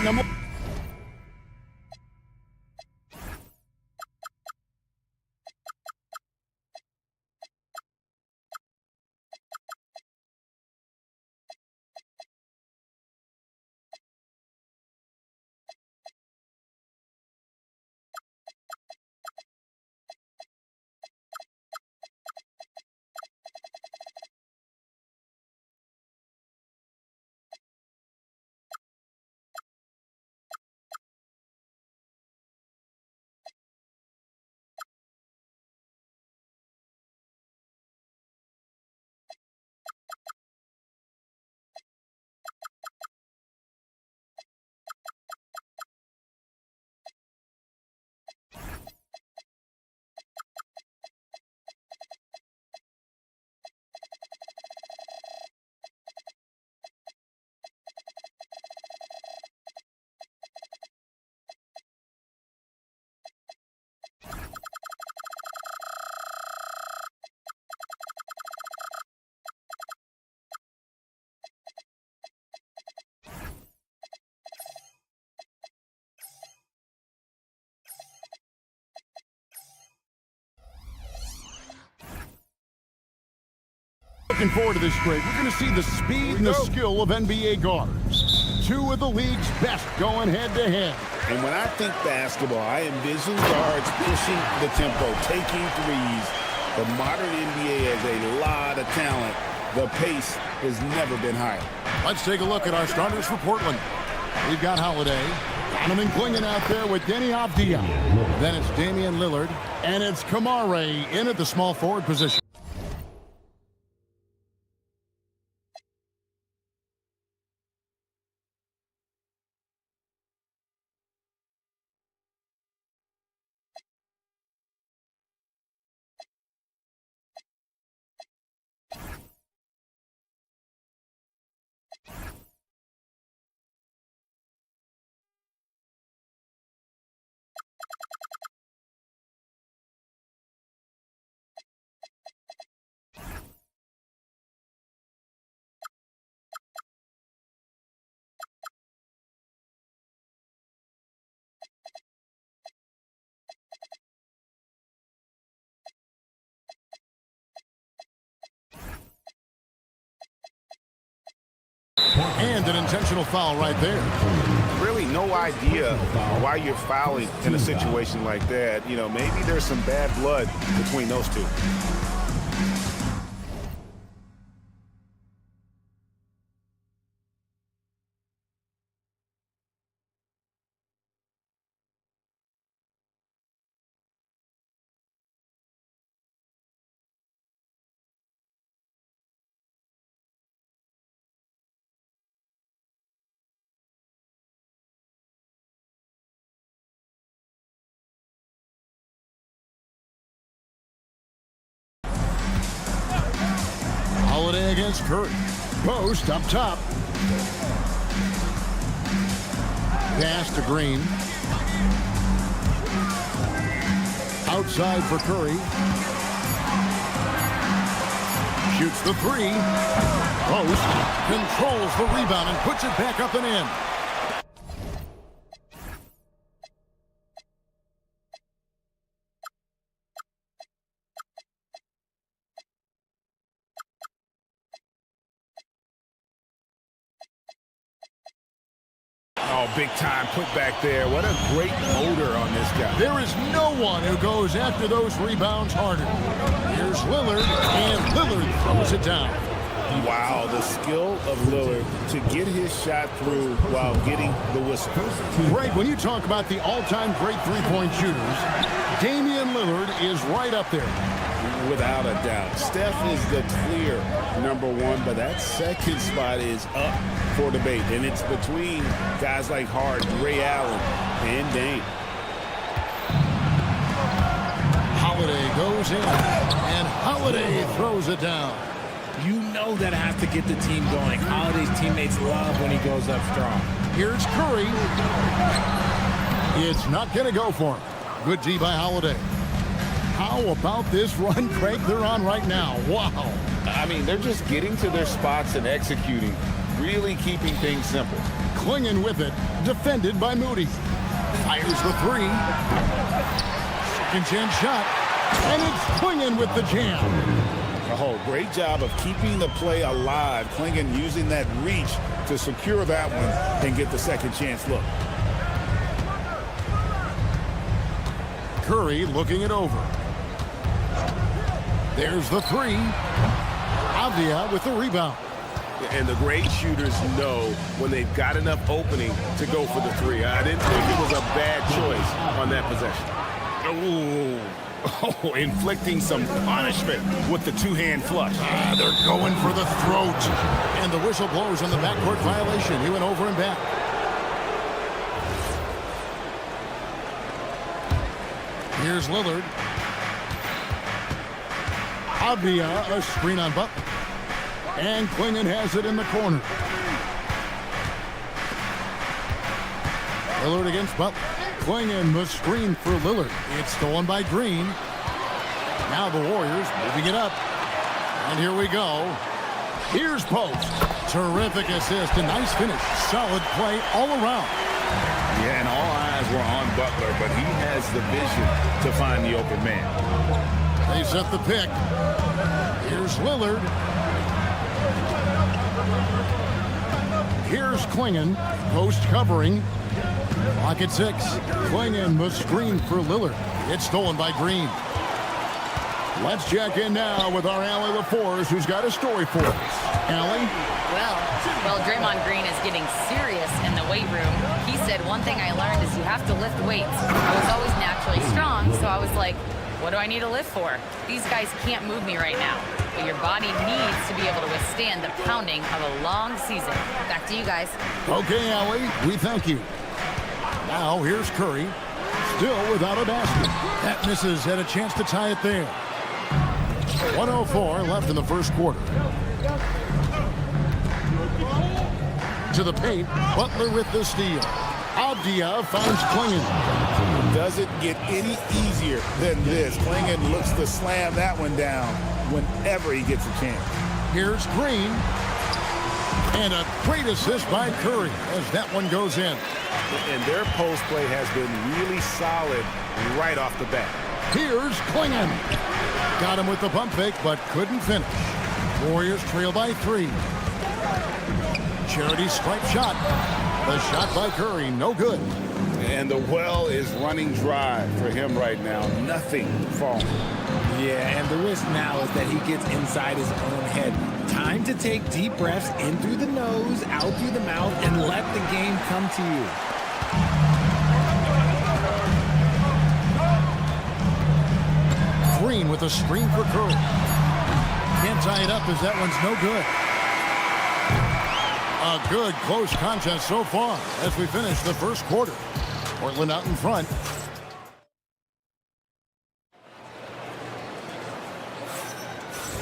number. Looking forward to this break. We're going to see the speed and the skill of NBA guards. Two of the league's best going head-to-head. And when I think basketball, I envision guards pushing the tempo, taking threes. The modern NBA has a lot of talent. The pace has never been higher. Let's take a look at our starters for Portland. We've got Holiday, Donovan Clingan out there with Denny Avdia. Then it's Damian Lillard, and it's Kamare in at the small forward position. And an intentional foul right there. Really no idea why you're fouling in a situation like that. You know, maybe there's some bad blood between those two. Holiday against Curry. Post up top. Pass to Green. Outside for Curry. Shoots the three. Post. Controls the rebound and puts it back up and in. Oh, big time put back there. What a great motor on this guy. There is no one who goes after those rebounds harder. Here's Lillard, and Lillard throws it down. Wow, the skill of Lillard to get his shot through while getting the whistle. Greg, when you talk about the all-time great three-point shooters, Damian Lillard is right up there. Without a doubt. Steph is the clear #1, but that second spot is up for debate. And it's between guys like Harden, Ray Allen, and Dame. Holiday goes in, and Holiday throws it down. You know that has to get the team going. Holiday's teammates love when he goes up strong. Here's Curry. It's not going to go for him. Good D by Holiday. How about this run, Craig, they're on right now? Wow. I mean, they're just getting to their spots and executing, really keeping things simple. Klingon with it, defended by Moody. Fires the three. Second chance shot. And it's Klingon with the jam. Oh, great job of keeping the play alive. Klingon using that reach to secure that one and get the second chance look. Curry looking it over. There's the three. Avdia with the rebound. And the great shooters know when they've got enough opening to go for the three. I didn't think it was a bad choice on that possession. Oh, inflicting some punishment with the two-hand flush. They're going for the throat. And the whistle blows on the backcourt violation. He went over and back. Here's Lillard. Avdia, a screen on Butler. And Klingon has it in the corner. Lillard against Butler. Klingon the screen for Lillard. It's stolen by Green. Now the Warriors moving it up. And here we go. Here's Post. Terrific assist. A nice finish. Solid play all around. Yeah, and all eyes were on Butler, but he has the vision to find the open man. They set the pick. Here's Lillard. Here's Klingon. Post covering. Clock at 6. Klingon the screen for Lillard. It's stolen by Green. Let's check in now with our Allie LaForce, who's got a story for us. Allie? Well, Draymond Green is getting serious in the weight room. He said, one thing I learned is you have to lift weights. I was always naturally strong, so I was like, what do I need to lift for? These guys can't move me right now. But your body needs to be able to withstand the pounding of a long season. Back to you guys. Okay, Allie, we thank you. Now here's Curry, still without a basket. That misses, had a chance to tie it there. 1:04 left in the first quarter. To the paint, Butler with the steal. Avdia finds Klingon. Doesn't get any easier than this. Klingon looks to slam that one down whenever he gets a chance. Here's Green. And a great assist by Curry as that one goes in. And their post play has been really solid right off the bat. Here's Klingon. Got him with the pump fake, but couldn't finish. Warriors trail by 3. Charity stripe shot. The shot by Curry, no good. And the well is running dry for him right now. Nothing falling. Yeah, and the risk now is that he gets inside his own head. Time to take deep breaths in through the nose, out through the mouth, and let the game come to you. Green with a screen for Curry. Can't tie it up as that one's no good. A good close contest so far as we finish the first quarter. Portland out in front.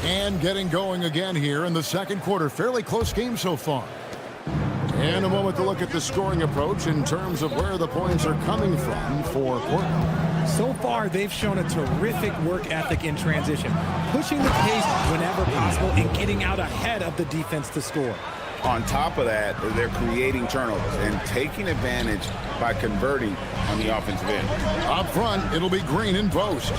And getting going again here in the second quarter. Fairly close game so far. And a moment to look at the scoring approach in terms of where the points are coming from for Portland. So far, they've shown a terrific work ethic in transition, pushing the pace whenever possible and getting out ahead of the defense to score. On top of that, they're creating turnovers and taking advantage by converting on the offensive end. Up front, it'll be Green in post.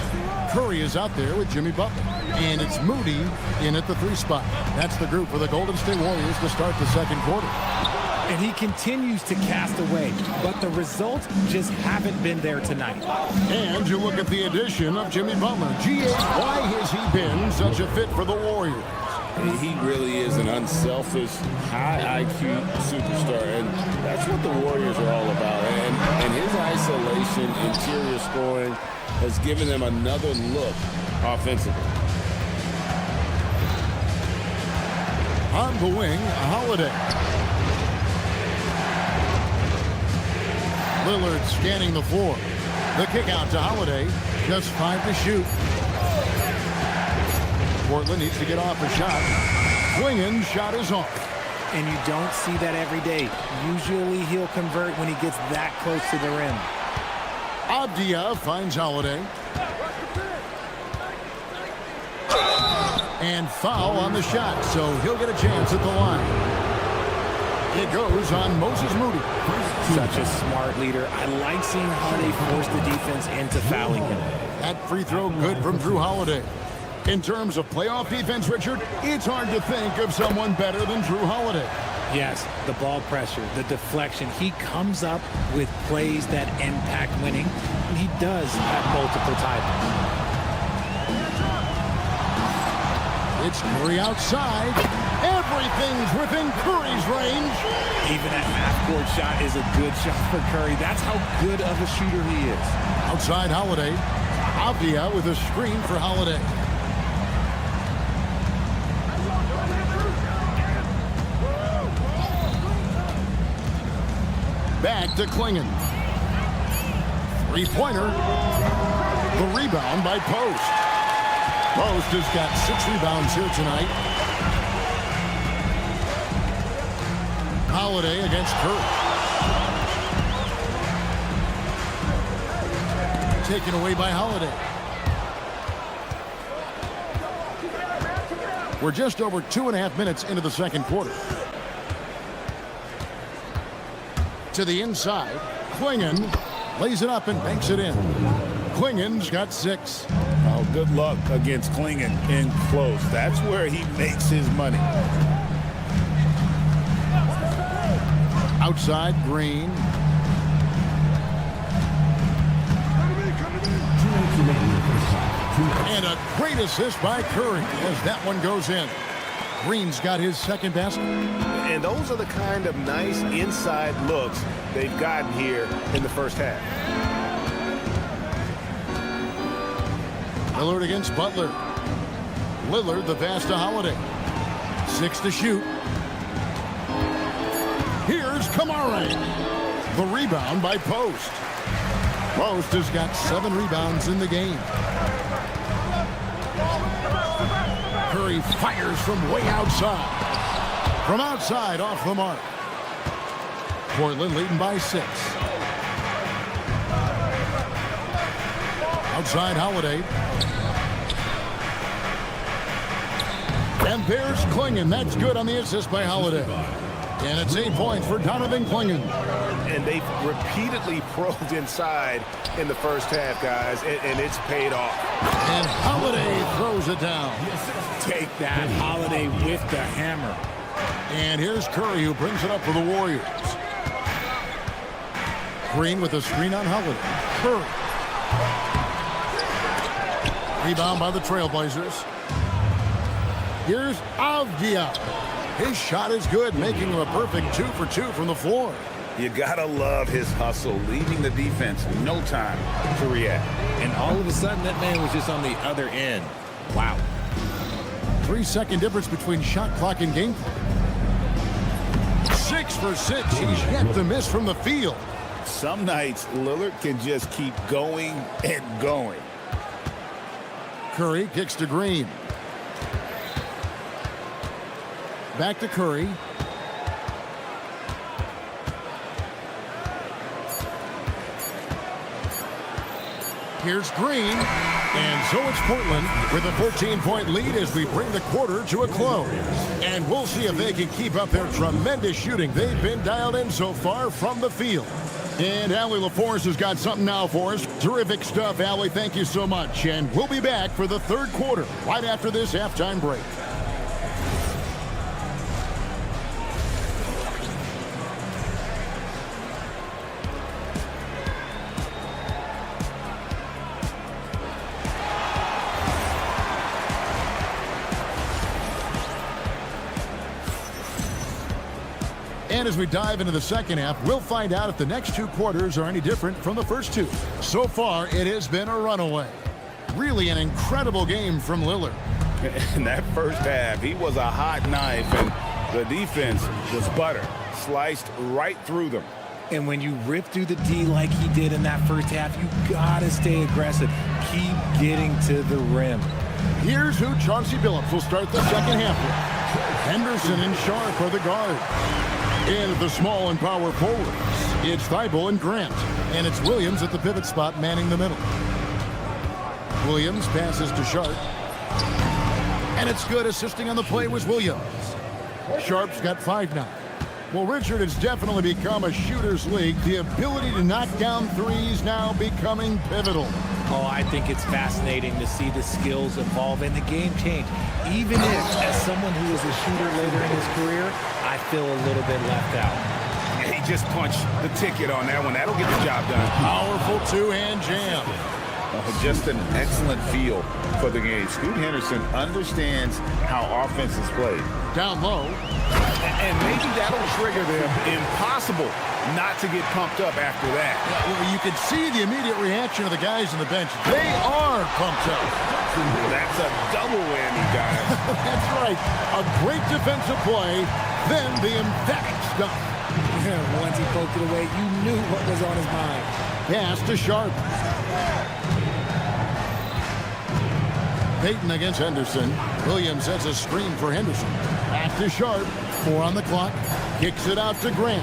Curry is out there with Jimmy Butler. And it's Moody in at the 3 spot. That's the group for the Golden State Warriors to start the second quarter. And he continues to cast away, but the results just haven't been there tonight. And you look at the addition of Jimmy Butler. G.A., why has he been such a fit for the Warriors? He really is an unselfish, high IQ superstar, and that's what the Warriors are all about. And his isolation, interior scoring has given them another look offensively. On the wing, Holiday. Lillard scanning the floor. The kick out to Holiday. Just 5 to shoot. Portland needs to get off a shot. Klingon shot is off. And you don't see that every day. Usually he'll convert when he gets that close to the rim. Avdia finds Holiday. And foul on the shot, so he'll get a chance at the line. It goes on Moses Moody. Such a smart leader. I like seeing how they force the defense into fouling him. That free throw good from Drew Holiday. In terms of playoff defense, Richard, it's hard to think of someone better than Drew Holiday. Yes, the ball pressure, the deflection. He comes up with plays that impact winning, and he does have multiple titles. It's Curry outside. Everything's within Curry's range. Even a half-court shot is a good shot for Curry. That's how good of a shooter he is. Outside Holiday. Avdia with a screen for Holiday. Back to Klingon. Three-pointer. The rebound by Post. Post has got 6 rebounds here tonight. Holiday against Curry. Taken away by Holiday. We're just over 2.5 minutes into the second quarter. To the inside. Klingon lays it up and banks it in. Klingon's got 6. Oh, good luck against Klingon in close. That's where he makes his money. Outside Green. And a great assist by Curry as that one goes in. Green's got his second basket. And those are the kind of nice inside looks they've gotten here in the first half. Lillard against Butler. Lillard the pass to Holiday. 6 to shoot. Here's Kamara. The rebound by Post. Post has got 7 rebounds in the game. Curry fires from way outside. From outside off the mark. Portland leading by 6. Outside Holiday. And there's Klingon. That's good on the assist by Holiday. And it's 8 points for Donovan Klingon. And they've repeatedly probed inside in the first half, guys, and it's paid off. And Holiday throws it down. Take that, Holiday with the hammer. And here's Curry who brings it up for the Warriors. Green with a screen on Holiday. Curry. Rebound by the Trailblazers. Here's Avdia. His shot is good, making him a perfect 2 for 2 from the floor. You gotta love his hustle, leaving the defense no time to react. And all of a sudden, that man was just on the other end. Wow. 3-second difference between shot clock and game clock. 6 for 6. He's yet to miss from the field. Some nights, Lillard can just keep going and going. Curry kicks to Green. Back to Curry. Here's Green. And so it's Portland with a 14-point lead as we bring the quarter to a close. And we'll see if they can keep up their tremendous shooting. They've been dialed in so far from the field. And Allie LaForce has got something now for us. Terrific stuff, Allie. Thank you so much. And we'll be back for the third quarter right after this halftime break. And as we dive into the second half, we'll find out if the next 2 quarters are any different from the first 2. So far, it has been a runaway. Really an incredible game from Lillard. In that first half, he was a hot knife, and the defense was butter, sliced right through them. And when you rip through the D like he did in that first half, you gotta stay aggressive. Keep getting to the rim. Here's who Chauncey Billups will start the second half with. Henderson and Sharp are the guard. And the small and power forwards, it's Thibault and Grant. And it's Williams at the pivot spot manning the middle. Williams passes to Sharp. And it's good. Assisting on the play was Williams. Sharp's got 5 now. Well, Richard, it's definitely become a shooter's league. The ability to knock down threes now becoming pivotal. Oh, I think it's fascinating to see the skills evolve and the game change. Even if, as someone who was a shooter later in his career, I feel a little bit left out. He just punched the ticket on that one. That'll get the job done. Powerful two-hand jam. Just an excellent feel for the game. Scoot Henderson understands how offense is played. Down low. And maybe that'll trigger them. Impossible not to get pumped up after that. Well, you can see the immediate reaction of the guys on the bench. They are pumped up. That's a double whammy, guys. That's right. A great defensive play, then the emphatic stuff. Once he poked it away, you knew what was on his mind. Pass to Sharp. Payton against Henderson. Williams sets a screen for Henderson. Back to Sharp. 4 on the clock. Kicks it out to Grant.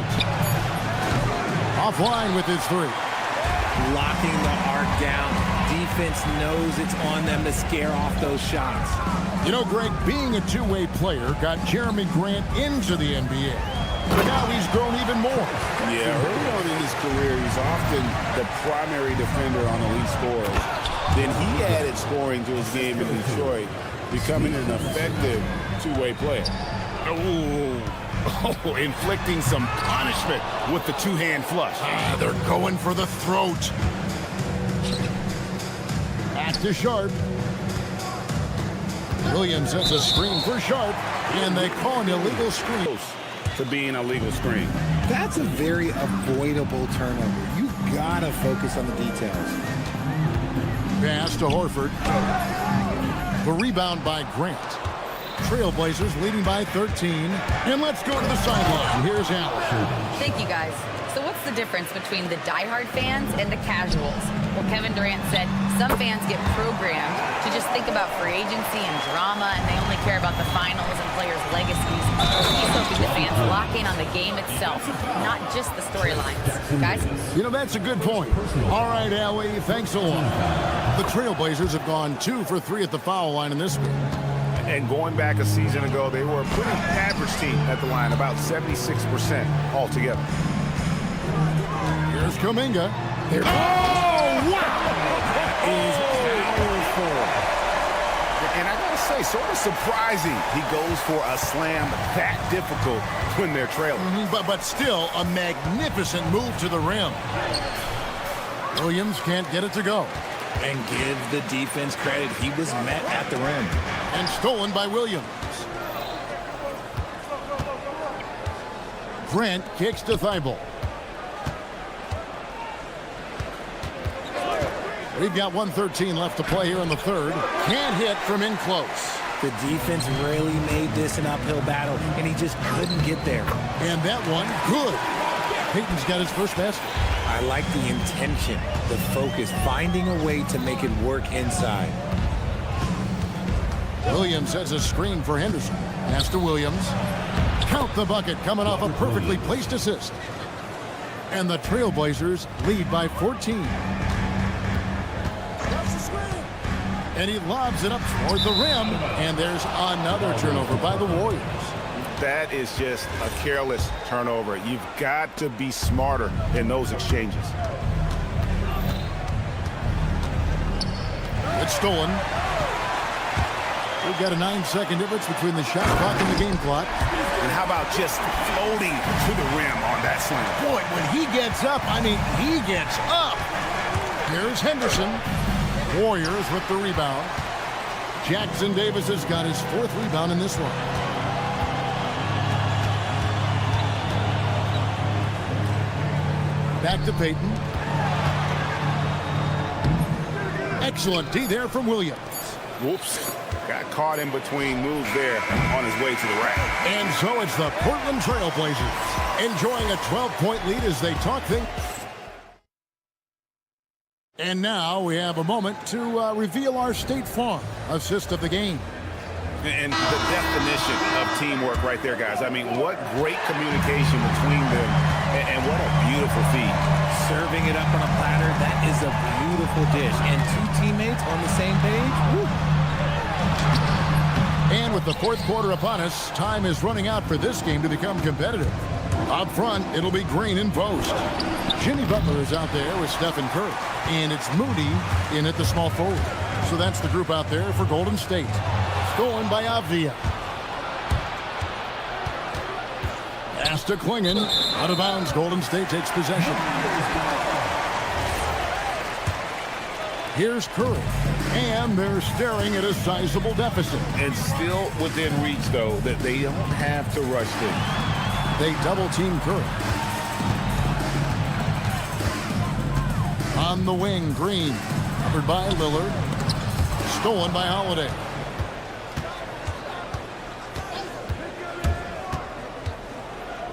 Offline with his 3. Locking the arc down. Defense knows it's on them to scare off those shots. You know, Greg, being a two-way player got Jeremy Grant into the NBA. But now he's grown even more. Yeah, early on in his career, he's often the primary defender on elite scorers. Then he added scoring to his game in Detroit, becoming an effective two-way player. Oh, inflicting some punishment with the two-hand flush. They're going for the throat. Back to Sharp. Williams sets a screen for Sharp, and they call an illegal screen. To being a legal screen. That's a very avoidable turnover. You've got to focus on the details. Pass to Horford. The rebound by Grant. Trailblazers leading by 13. And let's go to the sideline. Here's Allen. Thank you, guys. So what's the difference between the diehard fans and the casuals? Well, Kevin Durant said some fans get programmed to just think about free agency and drama, and they only care about the finals and players' legacies. He's hoping the fans lock in on the game itself, not just the storylines. Guys? You know, that's a good point. All right, Allie, thanks a lot. The Trailblazers have gone 2 for 3 at the foul line in this game. And going back a season ago, they were a pretty average team at the line, about 76% altogether. Here's Kuminga. Oh, wow! That is powerful. And I gotta say, sort of surprising he goes for a slam that difficult when they're trailing. But still, a magnificent move to the rim. Williams can't get it to go. And give the defense credit. He was met at the rim. And stolen by Williams. Grant kicks to Thibault. We've got 1:13 left to play here in the third. Can't hit from in close. The defense really made this an uphill battle, and he just couldn't get there. And that one, good. Payton's got his first basket. I like the intention, the focus, finding a way to make it work inside. Williams has a screen for Henderson. Pass to Williams. Count the bucket coming off a perfectly placed assist. And the Trailblazers lead by 14. And he lobs it up toward the rim. And there's another turnover by the Warriors. That is just a careless turnover. You've got to be smarter in those exchanges. It's stolen. We've got a 9-second difference between the shot clock and the game clock. And how about just floating to the rim on that slam? Boy, when he gets up, I mean, he gets up. Here's Henderson. Warriors with the rebound. Jackson Davis has got his 4th rebound in this one. Back to Payton. Excellent D there from Williams. Whoops. Got caught in between moves there on his way to the rack. And so it's the Portland Trailblazers enjoying a 12-point lead as they talk things. And now we have a moment to reveal our State Farm assist of the game. And the definition of teamwork right there, guys. I mean, what great communication between them, and what a beautiful feed. Serving it up on a platter, that is a beautiful dish. And 2 teammates on the same page. Woo. And with the 4th quarter upon us, time is running out for this game to become competitive. Up front, it'll be Green in post. Jimmy Butler is out there with Stephen Curry. And it's Moody in at the small forward. So that's the group out there for Golden State. Stolen by Avdia. Pass to Klingon. Out of bounds. Golden State takes possession. Here's Curry. And they're staring at a sizable deficit. It's still within reach, though, that they don't have to rush them. They double-team Curry. On the wing, Green. Covered by Lillard. Stolen by Holiday.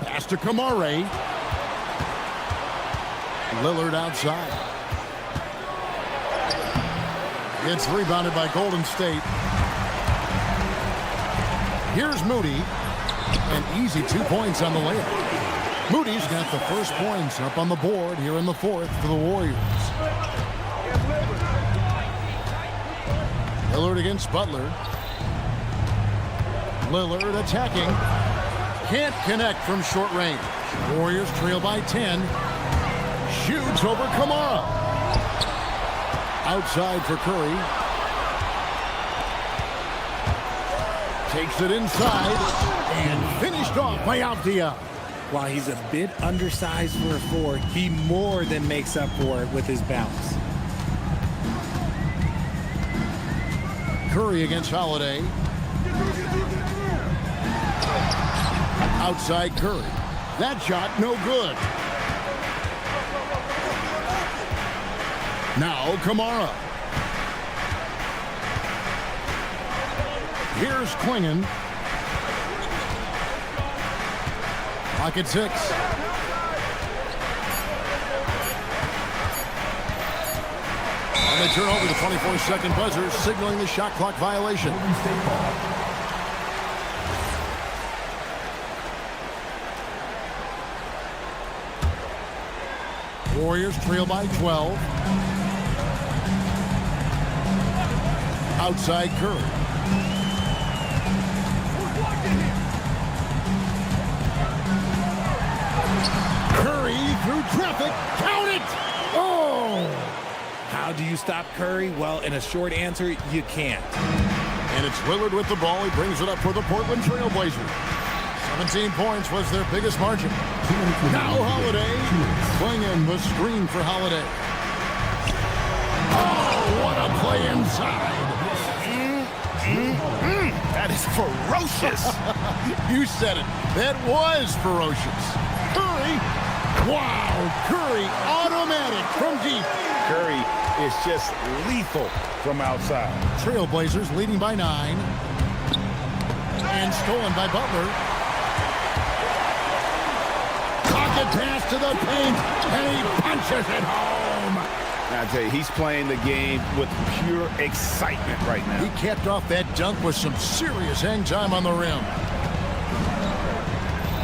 Pass to Kamare. Lillard outside. It's rebounded by Golden State. Here's Moody. An easy 2 points on the layup. Moody's got the first points up on the board here in the fourth for the Warriors. Lillard against Butler. Lillard attacking. Can't connect from short range. Warriors trail by 10. Shoots over Kamara. Outside for Curry. Takes it inside. And finished off by Avdia. While he's a bit undersized for a 4, he more than makes up for it with his bounce. Curry against Holiday. Outside Curry. That shot no good. Now Kamara. Here's Klingon. Clock at 6. And they turn over the 24-second buzzer, signaling the shot clock violation. Warriors trail by 12. Outside Curry. Curry through traffic. Count it! Oh! How do you stop Curry? Well, in a short answer, you can't. And it's Lillard with the ball. He brings it up for the Portland Trail Blazers. 17 points was their biggest margin. Now Holiday. Klingon the screen for Holiday. Oh, what a play inside. That is ferocious. You said it. That was ferocious. Curry. Wow. Curry automatic from deep. Curry is just lethal from outside. Trailblazers leading by 9. And stolen by Butler. Pocket pass to the paint. And he punches it home. I tell you, he's playing the game with pure excitement right now. He capped off that dunk with some serious hang time on the rim.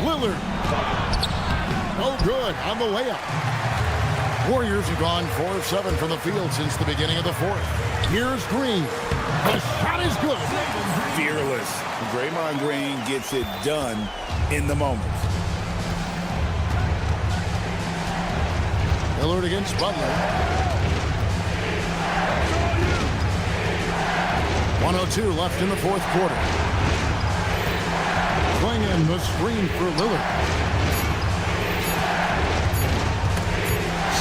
Lillard. Oh, good on the layup. Warriors have gone 4 of 7 from the field since the beginning of the fourth. Here's Green. The shot is good. Fearless. Draymond Green gets it done in the moment. Lillard against Butler. 1:02 left in the fourth quarter. Klingon the screen for Lillard.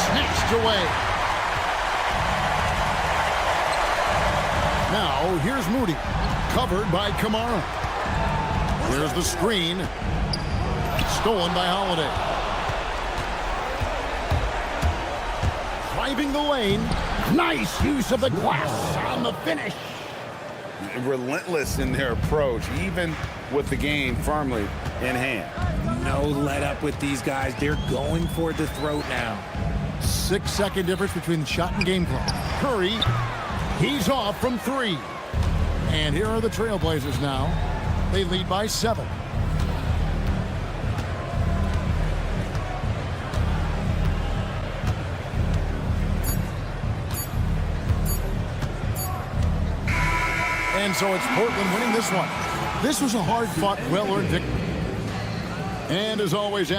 Snatched away. Now here's Moody. Covered by Kamara. There's the screen. Stolen by Holiday. Driving the lane. Nice use of the glass on the finish. Relentless in their approach, even with the game firmly in hand. No let up with these guys. They're going for the throat now. 6-second difference between the shot and game clock. Curry, he's off from 3. And here are the Trailblazers now. They lead by 7. And so it's Portland winning this one. This was a hard-fought, well-earned victory. And as always,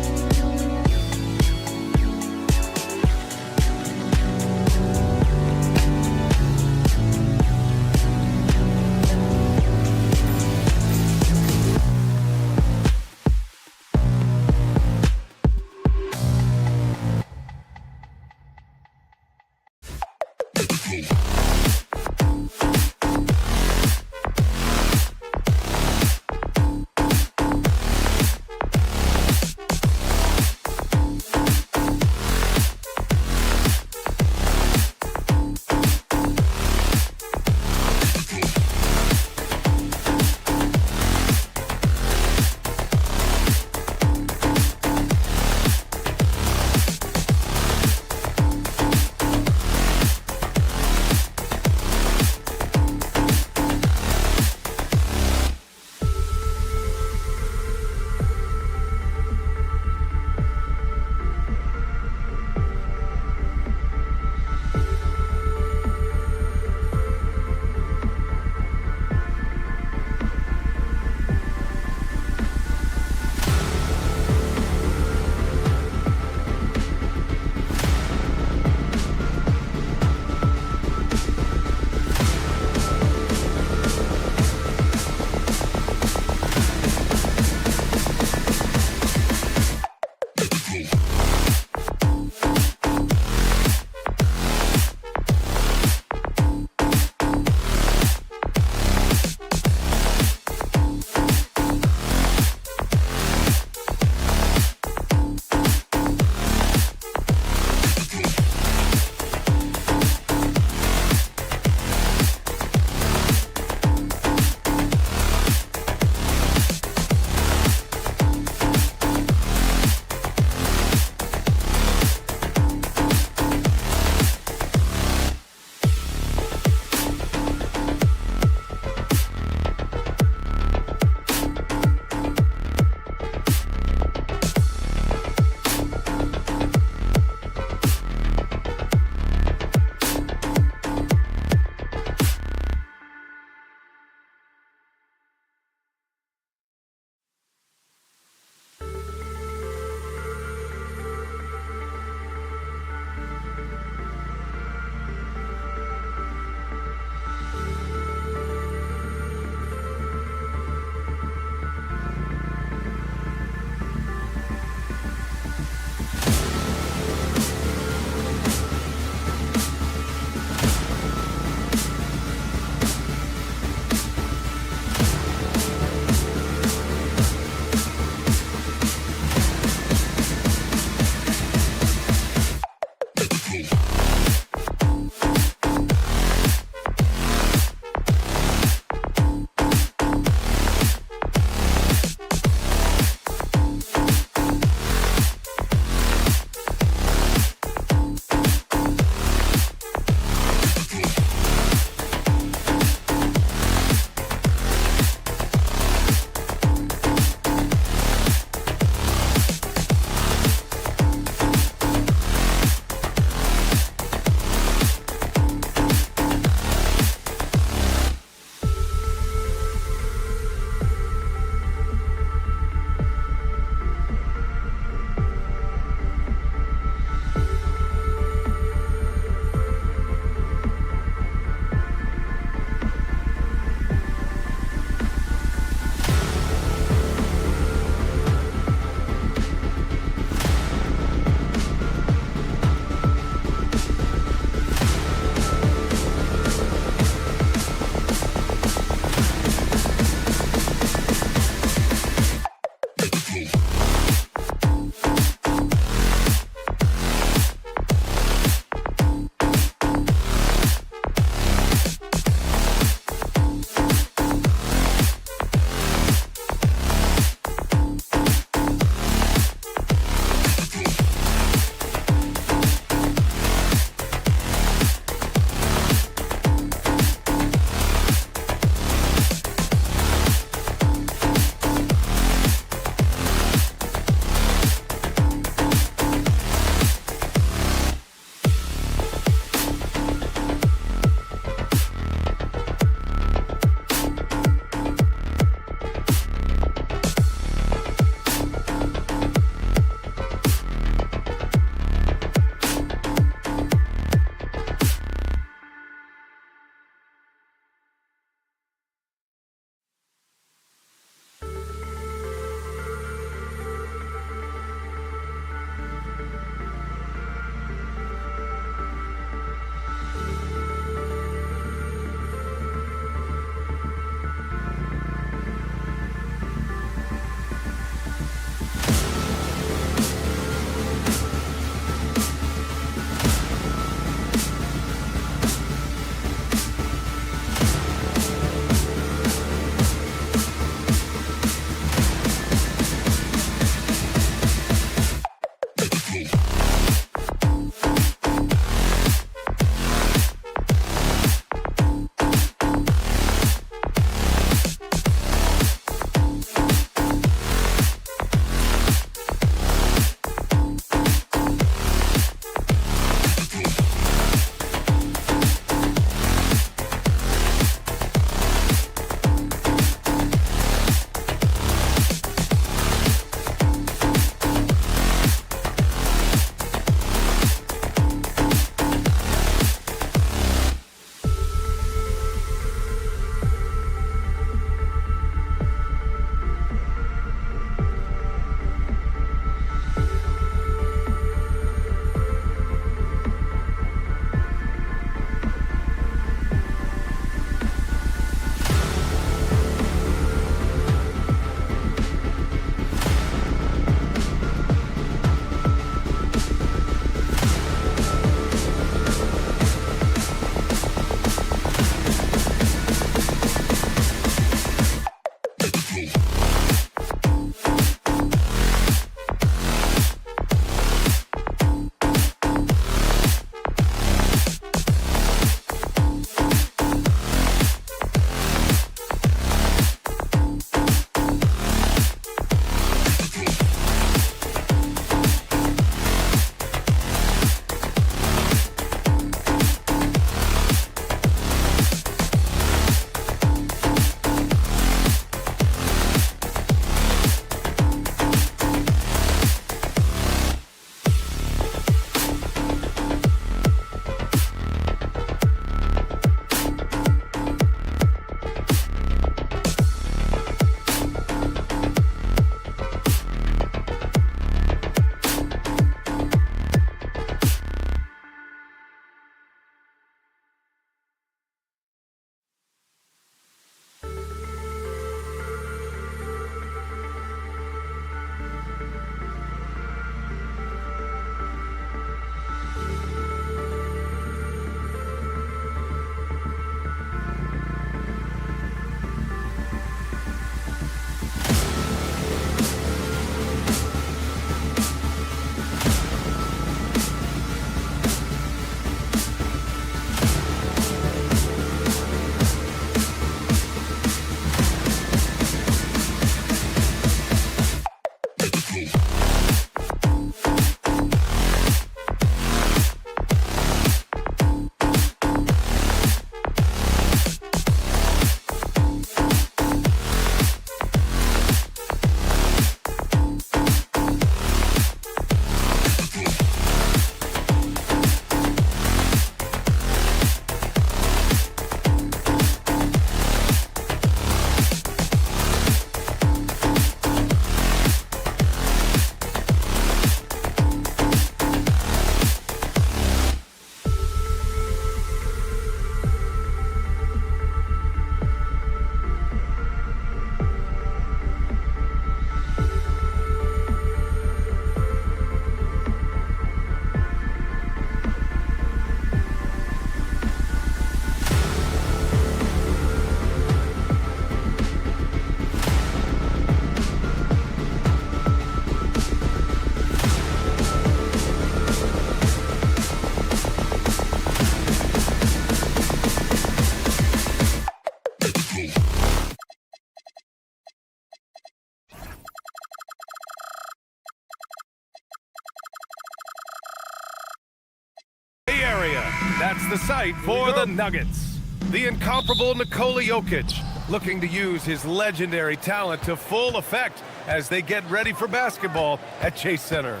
That's the site for the Nuggets. The incomparable Nikola Jokic looking to use his legendary talent to full effect as they get ready for basketball at Chase Center.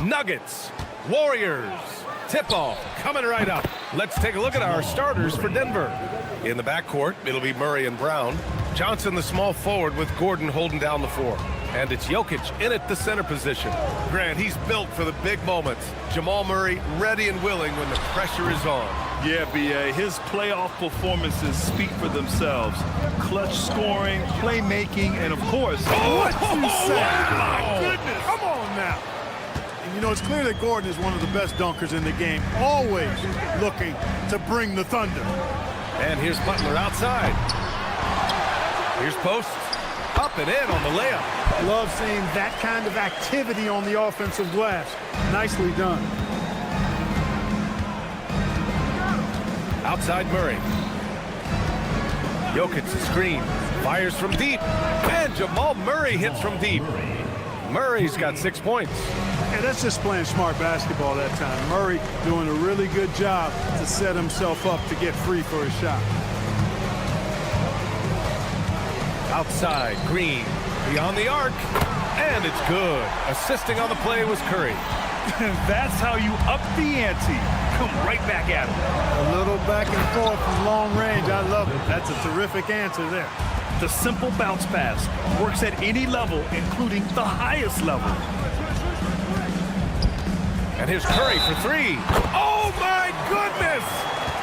Nuggets, Warriors, tip-off coming right up. Let's take a look at our starters for Denver. In the backcourt, it'll be Murray and Brown. Johnson, the small forward, with Gordon holding down the four. And it's Jokic in at the center position. Grant, he's built for the big moments. Jamal Murray ready and willing when the pressure is on. Yeah, B.A., his playoff performances speak for themselves. Clutch scoring, playmaking, and of course, what you say? Wow. My goodness. Come on now. And you know, it's clear that Gordon is one of the best dunkers in the game, always looking to bring the thunder. And here's Butler outside. Here's Post. Up and in on the layup. Love seeing that kind of activity on the offensive glass. Nicely done. Outside Murray. Jokic screen. Fires from deep. And Jamal Murray hits from deep. Murray's got 6 points. And that's just playing smart basketball that time. Murray doing a really good job to set himself up to get free for his shot. Outside, Green, beyond the arc, and it's good. Assisting on the play was Curry. That's how you up the ante. Come right back at him. A little back and forth from long range. I love it. That's a terrific answer there. The simple bounce pass works at any level, including the highest level. And here's Curry for three. Oh, my goodness!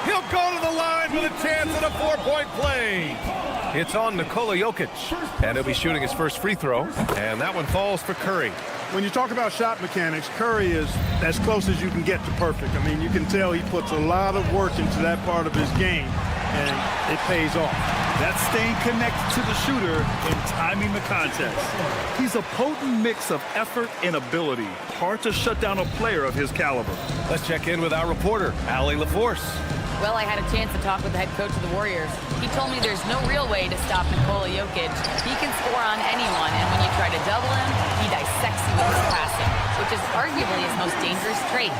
He'll go to the line with a chance at a four-point play. It's on Nikola Jokic, and he'll be shooting his first free throw, and that one falls for Curry. When you talk about shot mechanics, Curry is as close as you can get to perfect. I mean, you can tell he puts a lot of work into that part of his game. and it pays off. That's staying connected to the shooter and timing the contest. He's a potent mix of effort and ability. Hard to shut down a player of his caliber. Let's check in with our reporter, Allie LaForce. Well, I had a chance to talk with the head coach of the Warriors. He told me there's no real way to stop Nikola Jokic. He can score on anyone, and when you try to double him, he dissects you with his passing, which is arguably his most dangerous trait.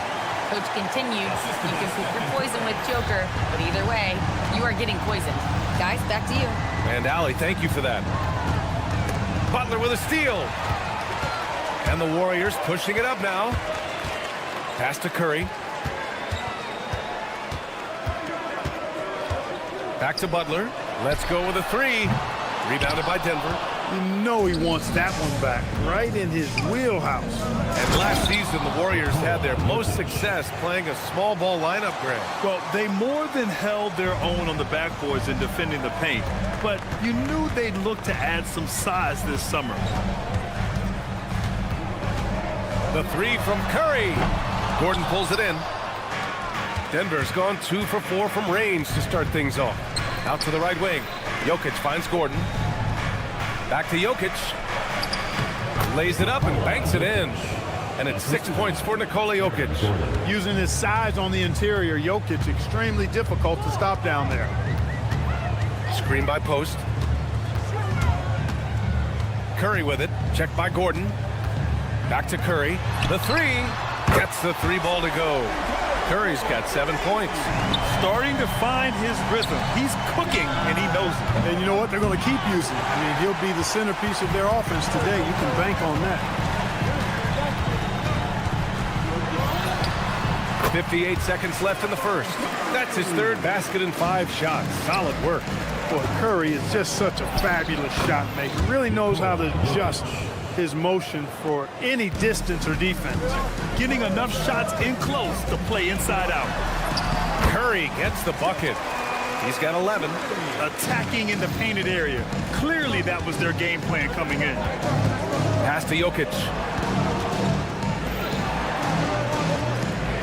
Coach continued, you can pick your poison with Joker, but either way, you are getting poisoned. Guys, back to you. And Allie, thank you for that. Butler with a steal. And the Warriors pushing it up now. Pass to Curry. Back to Butler. Let's go with a three. Rebounded by Denver. You know he wants that one back, right in his wheelhouse. And last season, the Warriors had their most success playing a small ball lineup, Greg. Well, they more than held their own on the backboards in defending the paint, but you knew they'd look to add some size this summer. The three from Curry. Gordon pulls it in. Denver's gone 2 for 4 from range to start things off. Out to the right wing. Jokic finds Gordon. Back to Jokic. Lays it up and banks it in. And it's 6 points for Nikola Jokic. Using his size on the interior, Jokic extremely difficult to stop down there. Screen by Post. Curry with it. Checked by Gordon. Back to Curry. The three. Gets the three ball to go. Curry's got 7 points. Starting to find his rhythm. He's cooking, and he knows it. And you know what? They're going to keep using it. I mean, he'll be the centerpiece of their offense today. You can bank on that. 58 seconds left in the first. That's his third basket in 5 shots. Solid work. Boy, Curry is just such a fabulous shot maker. Really knows how to adjust his motion for any distance or defense. Getting enough shots in close to play inside out. Curry gets the bucket. He's got 11. Attacking in the painted area. Clearly that was their game plan coming in. Pass to Jokic.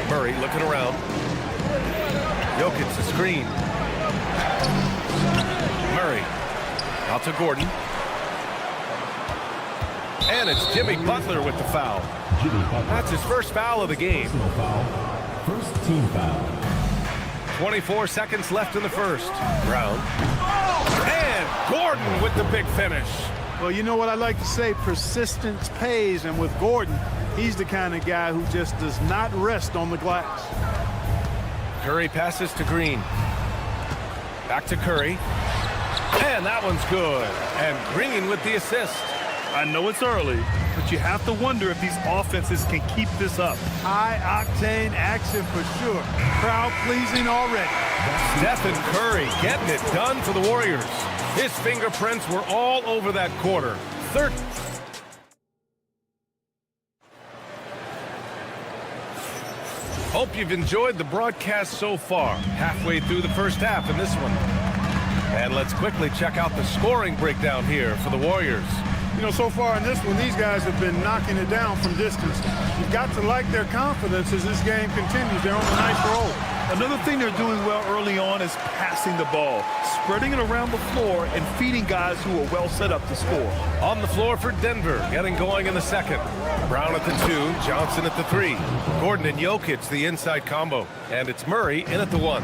Murray looking around. Jokic the screen. Murray out to Gordon. And it's Jimmy Butler with the foul. That's his first foul of the game. First team foul. 24 seconds left in the first. Brown. And Gordon with the big finish. Well, you know what I like to say? Persistence pays. And with Gordon, he's the kind of guy who just does not rest on the glass. Curry passes to Green. Back to Curry. And that one's good. And Green with the assist. I know it's early, but you have to wonder if these offenses can keep this up. High-octane action for sure. Crowd-pleasing already. Stephen Curry getting it done for the Warriors. His fingerprints were all over that quarter. Hope you've enjoyed the broadcast so far. Halfway through the first half in this one. And let's quickly check out the scoring breakdown here for the Warriors. You know, so far in this one, these guys have been knocking it down from distance. You've got to like their confidence as this game continues. They're on a nice roll. Another thing they're doing well early on is passing the ball, spreading it around the floor and feeding guys who are well set up to score. On the floor for Denver, getting going in the second. Brown at the 2, Johnson at the 3. Gordon and Jokic the inside combo. And it's Murray in at the 1.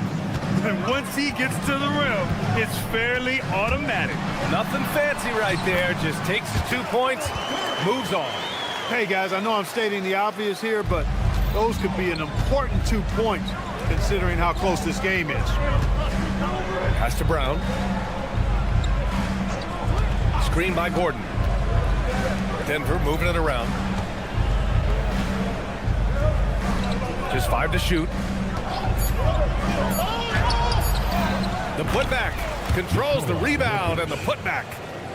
And once he gets to the rim, it's fairly automatic. Nothing fancy right there. Just takes his 2 points, moves on. Hey, guys, I know I'm stating the obvious here, but those could be an important 2 points considering how close this game is. Pass to Brown. Screen by Gordon. Denver moving it around. Just 5 to shoot. The putback controls the rebound and the putback.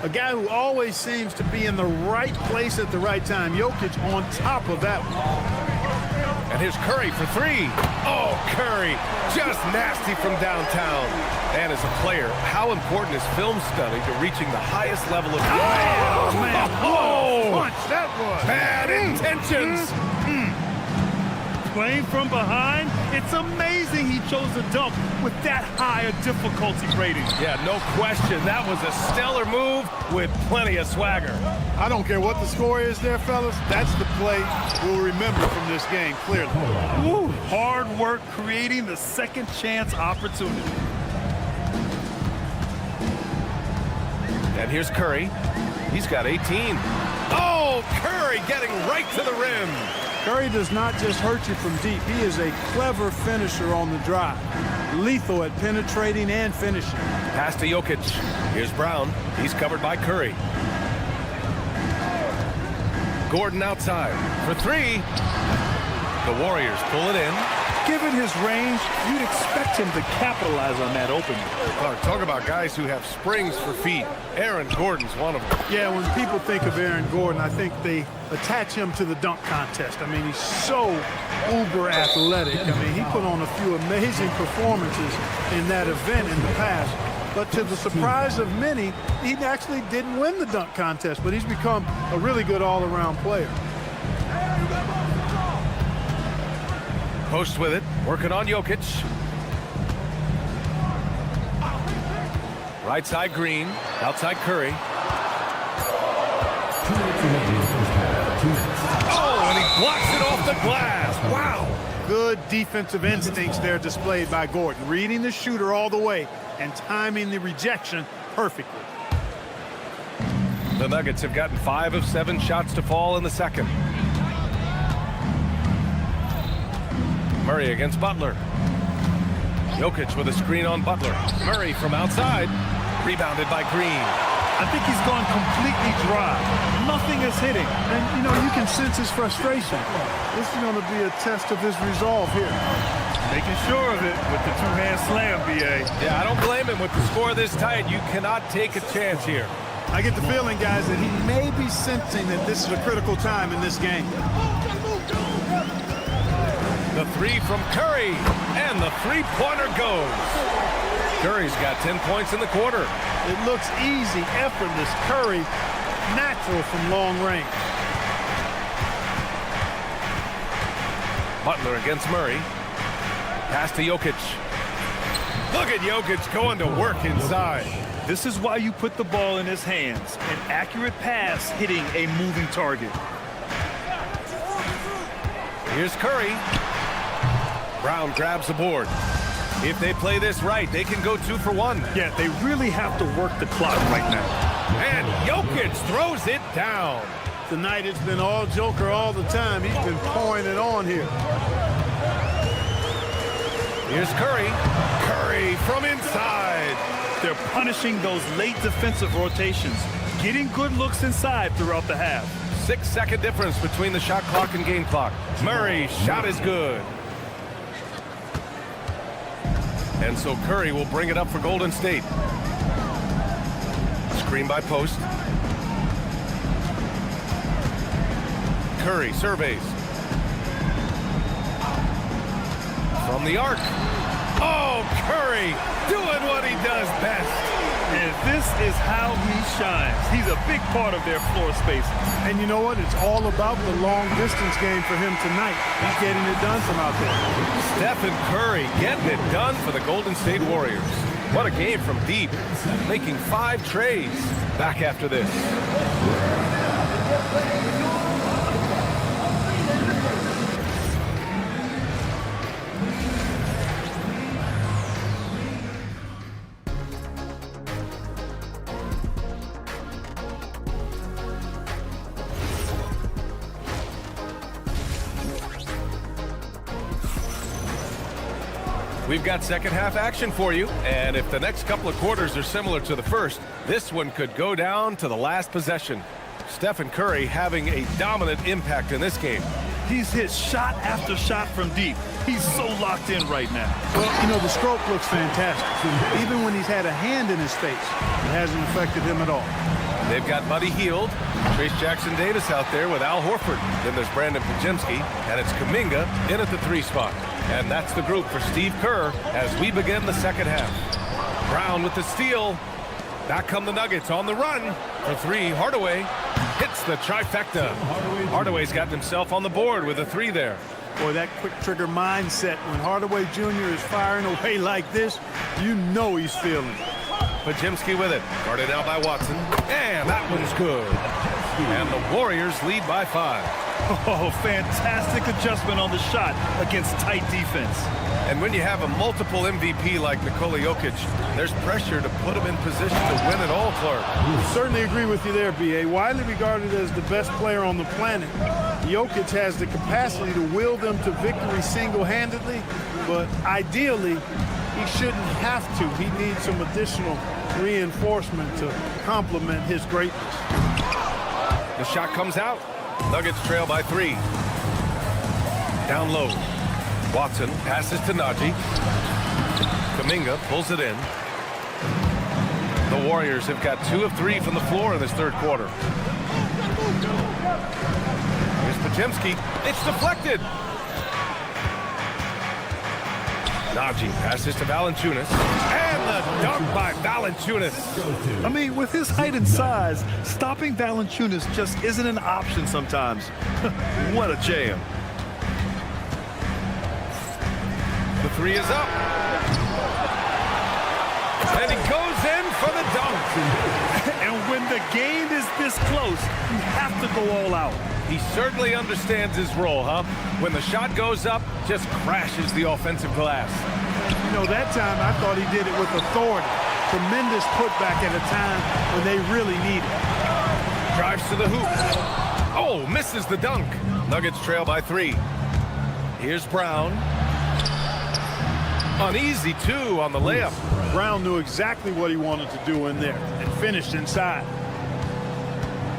A guy who always seems to be in the right place at the right time. Jokic on top of that one. And here's Curry for 3. Oh, Curry, just nasty from downtown. And as a player, how important is film study to reaching the highest level of... Oh, man, what a punch that was. Bad intentions. playing from behind. It's amazing he chose to dunk with that high a difficulty rating. Yeah, no question. That was a stellar move with plenty of swagger. I don't care what the score is there, fellas. That's the play we'll remember from this game, clearly. Woo, hard work creating the second chance opportunity. And here's Curry. He's got 18. Oh, Curry getting right to the rim. Curry does not just hurt you from deep. He is a clever finisher on the drive. Lethal at penetrating and finishing. Pass to Jokic. Here's Brown. He's covered by Curry. Gordon outside for three. The Warriors pull it in. Given his range, you'd expect him to capitalize on that opening. Talk about guys who have springs for feet. Aaron Gordon's one of them. Yeah, when people think of Aaron Gordon, I think they attach him to the dunk contest. I mean, he's so uber athletic. I mean, he put on a few amazing performances in that event in the past. But to the surprise of many, he actually didn't win the dunk contest, but he's become a really good all-around player. Post with it, working on Jokic. Right side Green, outside Curry. Oh, and he blocks it off the glass. Wow. Good defensive instincts there displayed by Gordon, reading the shooter all the way and timing the rejection perfectly. The Nuggets have gotten 5 of 7 shots to fall in the second. Murray against Butler. Jokic with a screen on Butler. Murray from outside. Rebounded by Green. I think he's gone completely dry. Nothing is hitting. And, you know, you can sense his frustration. This is going to be a test of his resolve here. Making sure of it with the two-hand slam, B.A. Yeah, I don't blame him with the score this tight. You cannot take a chance here. I get the feeling, guys, that he may be sensing that this is a critical time in this game. The three from Curry, and the three-pointer goes. Curry's got 10 points in the quarter. It looks easy, effortless. Curry, natural from long range. Butler against Murray. Pass to Jokic. Look at Jokic going to work inside. This is why you put the ball in his hands. An accurate pass hitting a moving target. Here's Curry. Brown grabs the board. If they play this right, they can go 2 for 1. Yeah, they really have to work the clock right now. And Jokic throws it down. Tonight it's been all Joker all the time. He's been pouring it on here. Here's Curry. Curry from inside. They're punishing those late defensive rotations, getting good looks inside throughout the half. 6-second difference between the shot clock and game clock. Murray's shot is good. And so Curry will bring it up for Golden State. Screen by Post. Curry surveys. From the arc. Oh, Curry doing what he does best. And this is how he shines. He's a big part of their floor space. And you know what? It's all about the long distance game for him tonight. He's getting it done from out there. Stephen Curry getting it done for the Golden State Warriors. What a game from deep, making 5 trays. Back after this. We've got second half action for you, and if the next couple of quarters are similar to the first, this one could go down to the last possession. Stephen Curry having a dominant impact in this game. He's hit shot after shot from deep. He's so locked in right now. Well, you know, the stroke looks fantastic. Even when he's had a hand in his face, it hasn't affected him at all. They've got Buddy Hield, Trace Jackson-Davis out there with Al Horford. Then there's Brandon Pajemski, and it's Kuminga in at the 3 spot. And that's the group for Steve Kerr as we begin the second half. Brown with the steal. Back come the Nuggets on the run for 3. Hardaway hits the trifecta. Hardaway's got himself on the board with a 3 there. Boy, that quick trigger mindset, when Hardaway Jr. is firing away like this, you know he's feeling it. Pajemski with it. Guarded out by Watson. And that one's good. And the Warriors lead by 5. Oh, fantastic adjustment on the shot against tight defense. And when you have a multiple MVP like Nikola Jokic, there's pressure to put him in position to win it all, Clark. Certainly agree with you there, B.A. Widely regarded as the best player on the planet, Jokic has the capacity to will them to victory single-handedly, but ideally, he shouldn't have to. He needs some additional reinforcement to complement his greatness. The shot comes out. Nuggets trail by 3. Down low. Watson passes to Najee. Kuminga pulls it in. The Warriors have got 2 of 3 from the floor in this third quarter. Here's Pajemski. It's deflected. Najee passes to Valanciunas. And the dunk by Valanciunas. I mean, with his height and size, stopping Valanciunas just isn't an option sometimes. What a jam. The 3 is up. And he goes in for the dunk. And when the game is this close, you have to go all out. He certainly understands his role, huh? When the shot goes up, just crashes the offensive glass. You know, that time I thought he did it with authority. Tremendous putback at a time when they really need it. Drives to the hoop. Oh, misses the dunk. Nuggets trail by 3. Here's Brown. Uneasy, too, on the layup. Brown knew exactly what he wanted to do in there and finished inside.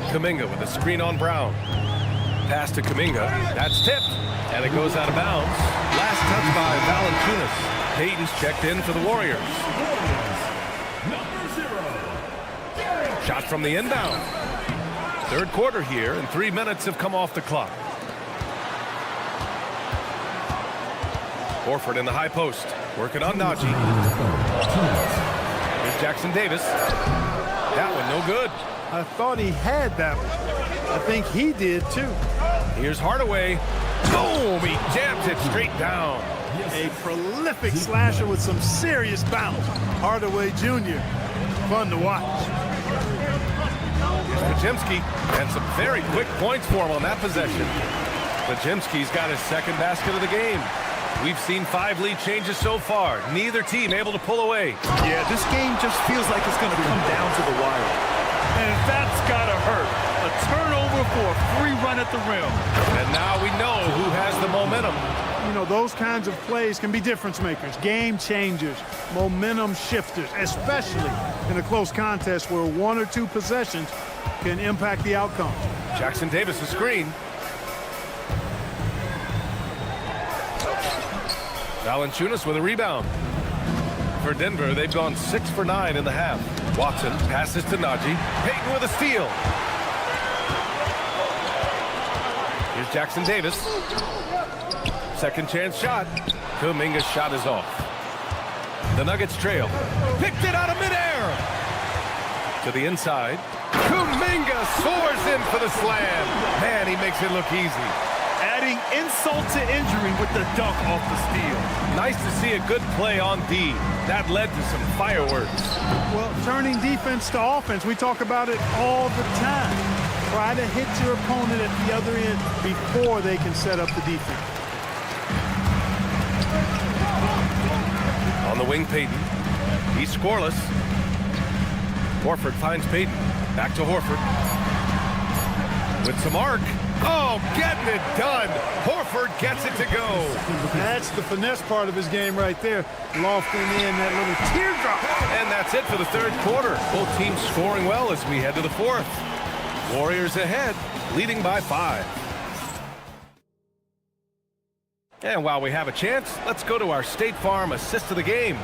Kuminga with a screen on Brown. Pass to Kuminga. That's tipped. And it goes out of bounds. Last touch by Valanciunas. Payton's checked in for the Warriors. Shot from the inbound. Third quarter here, and 3 minutes have come off the clock. Horford in the high post. Working on Najee. Here's Jackson Davis. That one no good. I thought he had that one. I think he did, too. Here's Hardaway. Boom! He jams it straight down. A prolific slasher with some serious bounce. Hardaway Jr. Fun to watch. Here's Pajemski. And some very quick points for him on that possession. Pajemski's got his second basket of the game. We've seen 5 lead changes so far. Neither team able to pull away. Yeah, this game just feels like it's going to come down to the wire. And that's got to hurt. A turnover for a free run at the rim. And now we know who has the momentum. You know, those kinds of plays can be difference makers, game changers, momentum shifters, especially in a close contest where 1 or 2 possessions can impact the outcome. Jackson Davis, a screen. Valanciunas with a rebound. For Denver, they've gone 6 for 9 in the half. Watson passes to Najee. Payton with a steal. Here's Jackson Davis. Second chance shot. Kuminga's shot is off. The Nuggets trail. Picked it out of midair. To the inside. Kuminga soars in for the slam. Man, he makes it look easy. Adding insult to injury with the dunk off the steal. Nice to see a good play on D. That led to some fireworks. Well, turning defense to offense, we talk about it all the time. Try to hit your opponent at the other end before they can set up the defense. On the wing, Payton. He's scoreless. Horford finds Payton. Back to Horford. With some arc. Oh, getting it done. Horford gets it to go. That's the finesse part of his game right there. Lofting in that little teardrop. And that's it for the third quarter. Both teams scoring well as we head to the fourth. Warriors ahead, leading by 5. And while we have a chance, let's go to our State Farm assist of the game.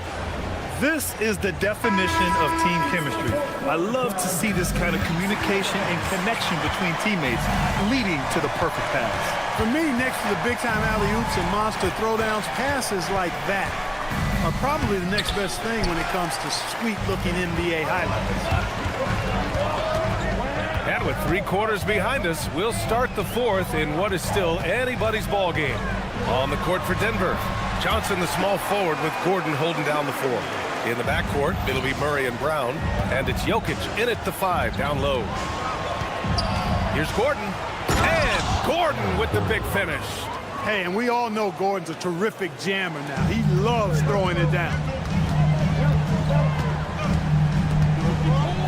This is the definition of team chemistry. I love to see this kind of communication and connection between teammates leading to the perfect pass. For me, next to the big-time alley-oops and monster throwdowns, passes like that are probably the next best thing when it comes to sweet-looking NBA highlights. And with 3 quarters behind us, we'll start the fourth in what is still anybody's ball game. On the court for Denver. Johnson, the small forward, with Gordon holding down the 4. In the backcourt, it'll be Murray and Brown. And it's Jokic in at the 5, down low. Here's Gordon. And Gordon with the big finish. Hey, and we all know Gordon's a terrific jammer now. He loves throwing it down.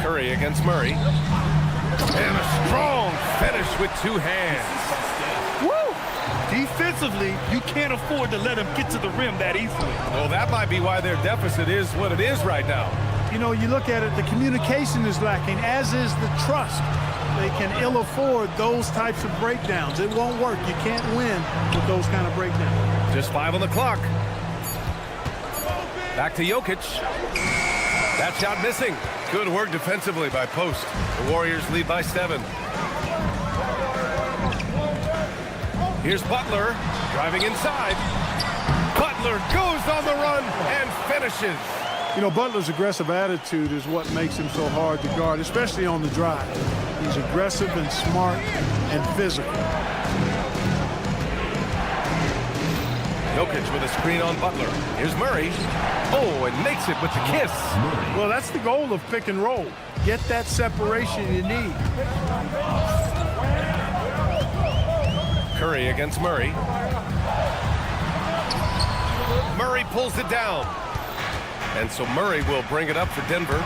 Curry against Murray. And a strong finish with 2 hands. Woo! Defensively, you can't afford to let him get to the rim that easily. Well, that might be why their deficit is what it is right now. You know, you look at it, the communication is lacking, as is the trust. They can ill afford those types of breakdowns. It won't work. You can't win with those kind of breakdowns. Just 5 on the clock. Back to Jokic. That shot missing. Good work defensively by Post. The Warriors lead by 7. Here's Butler driving inside. Butler goes on the run and finishes. You know, Butler's aggressive attitude is what makes him so hard to guard, especially on the drive. He's aggressive and smart and physical. Jokic with a screen on Butler. Here's Murray. Oh, and makes it with the kiss. Well, that's the goal of pick and roll. Get that separation you need. Curry against Murray. Murray pulls it down. And so Murray will bring it up for Denver.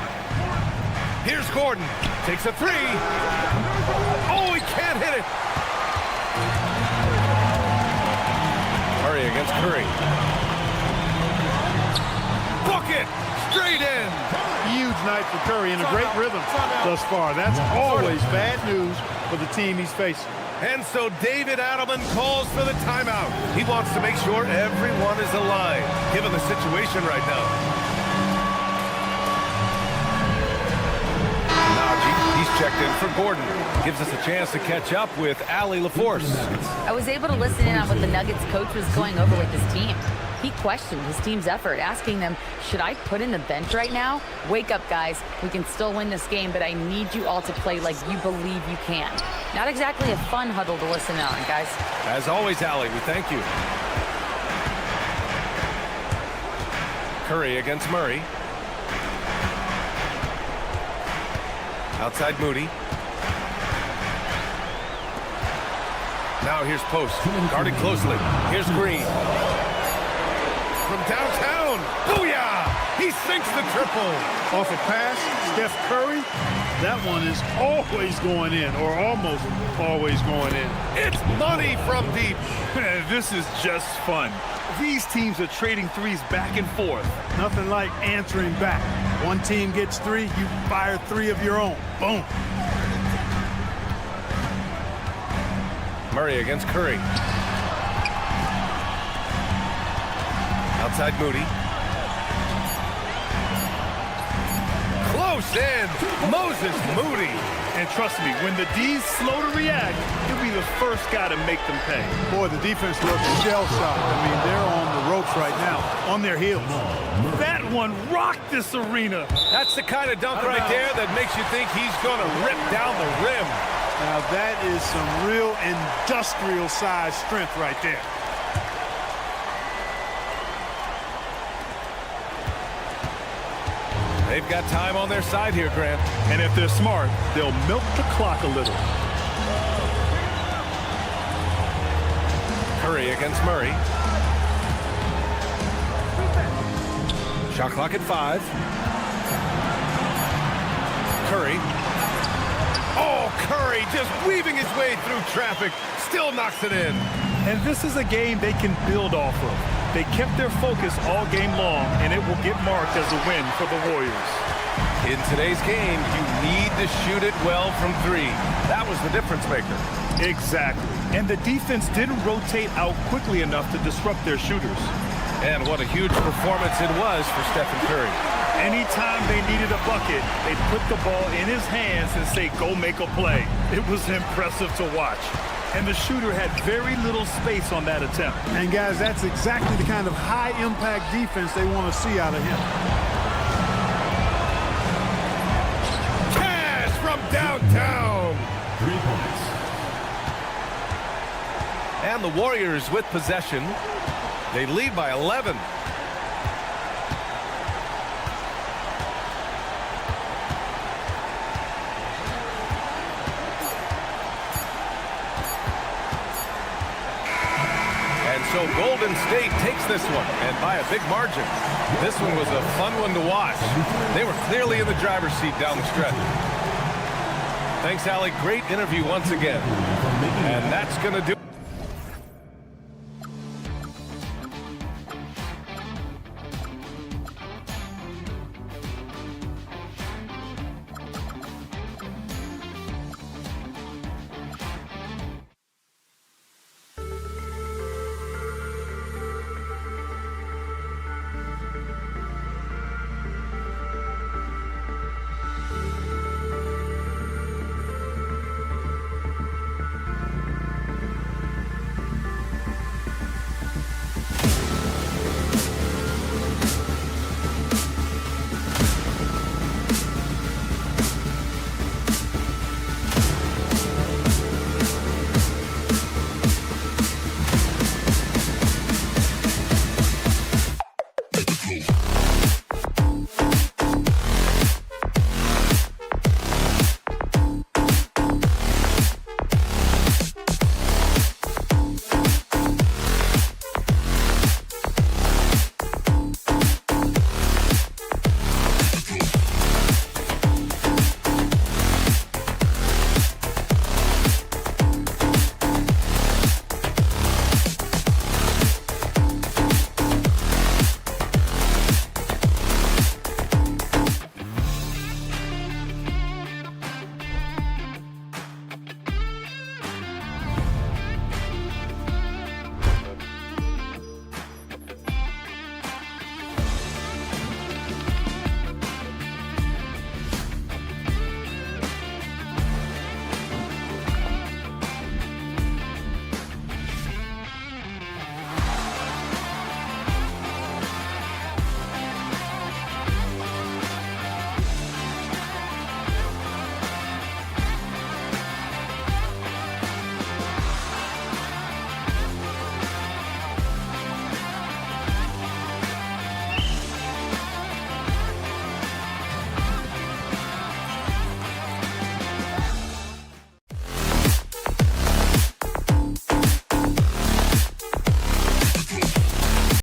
Here's Gordon. Takes a 3. Oh, he can't hit it. Murray against Curry. Bucket! Straight in. Huge night for Curry and a great rhythm thus far. That's always bad news for the team he's facing. And so David Adelman calls for the timeout. He wants to make sure everyone is aligned, given the situation right now. He's checked in for Gordon. Gives us a chance to catch up with Allie LaForce. I was able to listen in on what the Nuggets coach was going over with his team. He questioned his team's effort, asking them, should I put in the bench right now? Wake up, guys. We can still win this game, but I need you all to play like you believe you can. Not exactly a fun huddle to listen in on, guys. As always, Allie, we thank you. Curry against Murray. Outside Moody. Now here's Post, guarded closely. Here's Green. From downtown, booyah! He sinks the triple. Off a pass, Steph Curry, that one is always going in, or almost always going in. It's money from deep. This is just fun. These teams are trading threes back and forth. Nothing like answering back. One team gets 3, you fire 3 of your own. Boom. Murray against Curry. Outside Moody. Close in. Moses Moody. And trust me, when the D's slow to react, he'll be the first guy to make them pay. Boy, the defense looks shell-shocked. I mean, they're on the ropes right now, on their heels. That one rocked this arena. That's the kind of dunk right there that makes you think he's going to rip down the rim. Now, that is some real industrial-sized strength right there. They've got time on their side here, Grant. And if they're smart, they'll milk the clock a little. Curry against Murray. Shot clock at 5. Curry. Oh, Curry just weaving his way through traffic. Still knocks it in. And this is a game they can build off of. They kept their focus all game long, and it will get marked as a win for the Warriors. In today's game, you need to shoot it well from 3. That was the difference maker. Exactly. And the defense didn't rotate out quickly enough to disrupt their shooters. And what a huge performance it was for Stephen Curry. Anytime they needed a bucket, they'd put the ball in his hands and say, go make a play. It was impressive to watch. And the shooter had very little space on that attempt. And guys, that's exactly the kind of high-impact defense they want to see out of him. Cash from downtown. 3 points. And the Warriors with possession. They lead by 11. And so Golden State takes this one, and by a big margin. This one was a fun one to watch. They were clearly in the driver's seat down the stretch. Thanks, Allie. Great interview once again. And that's going to do it.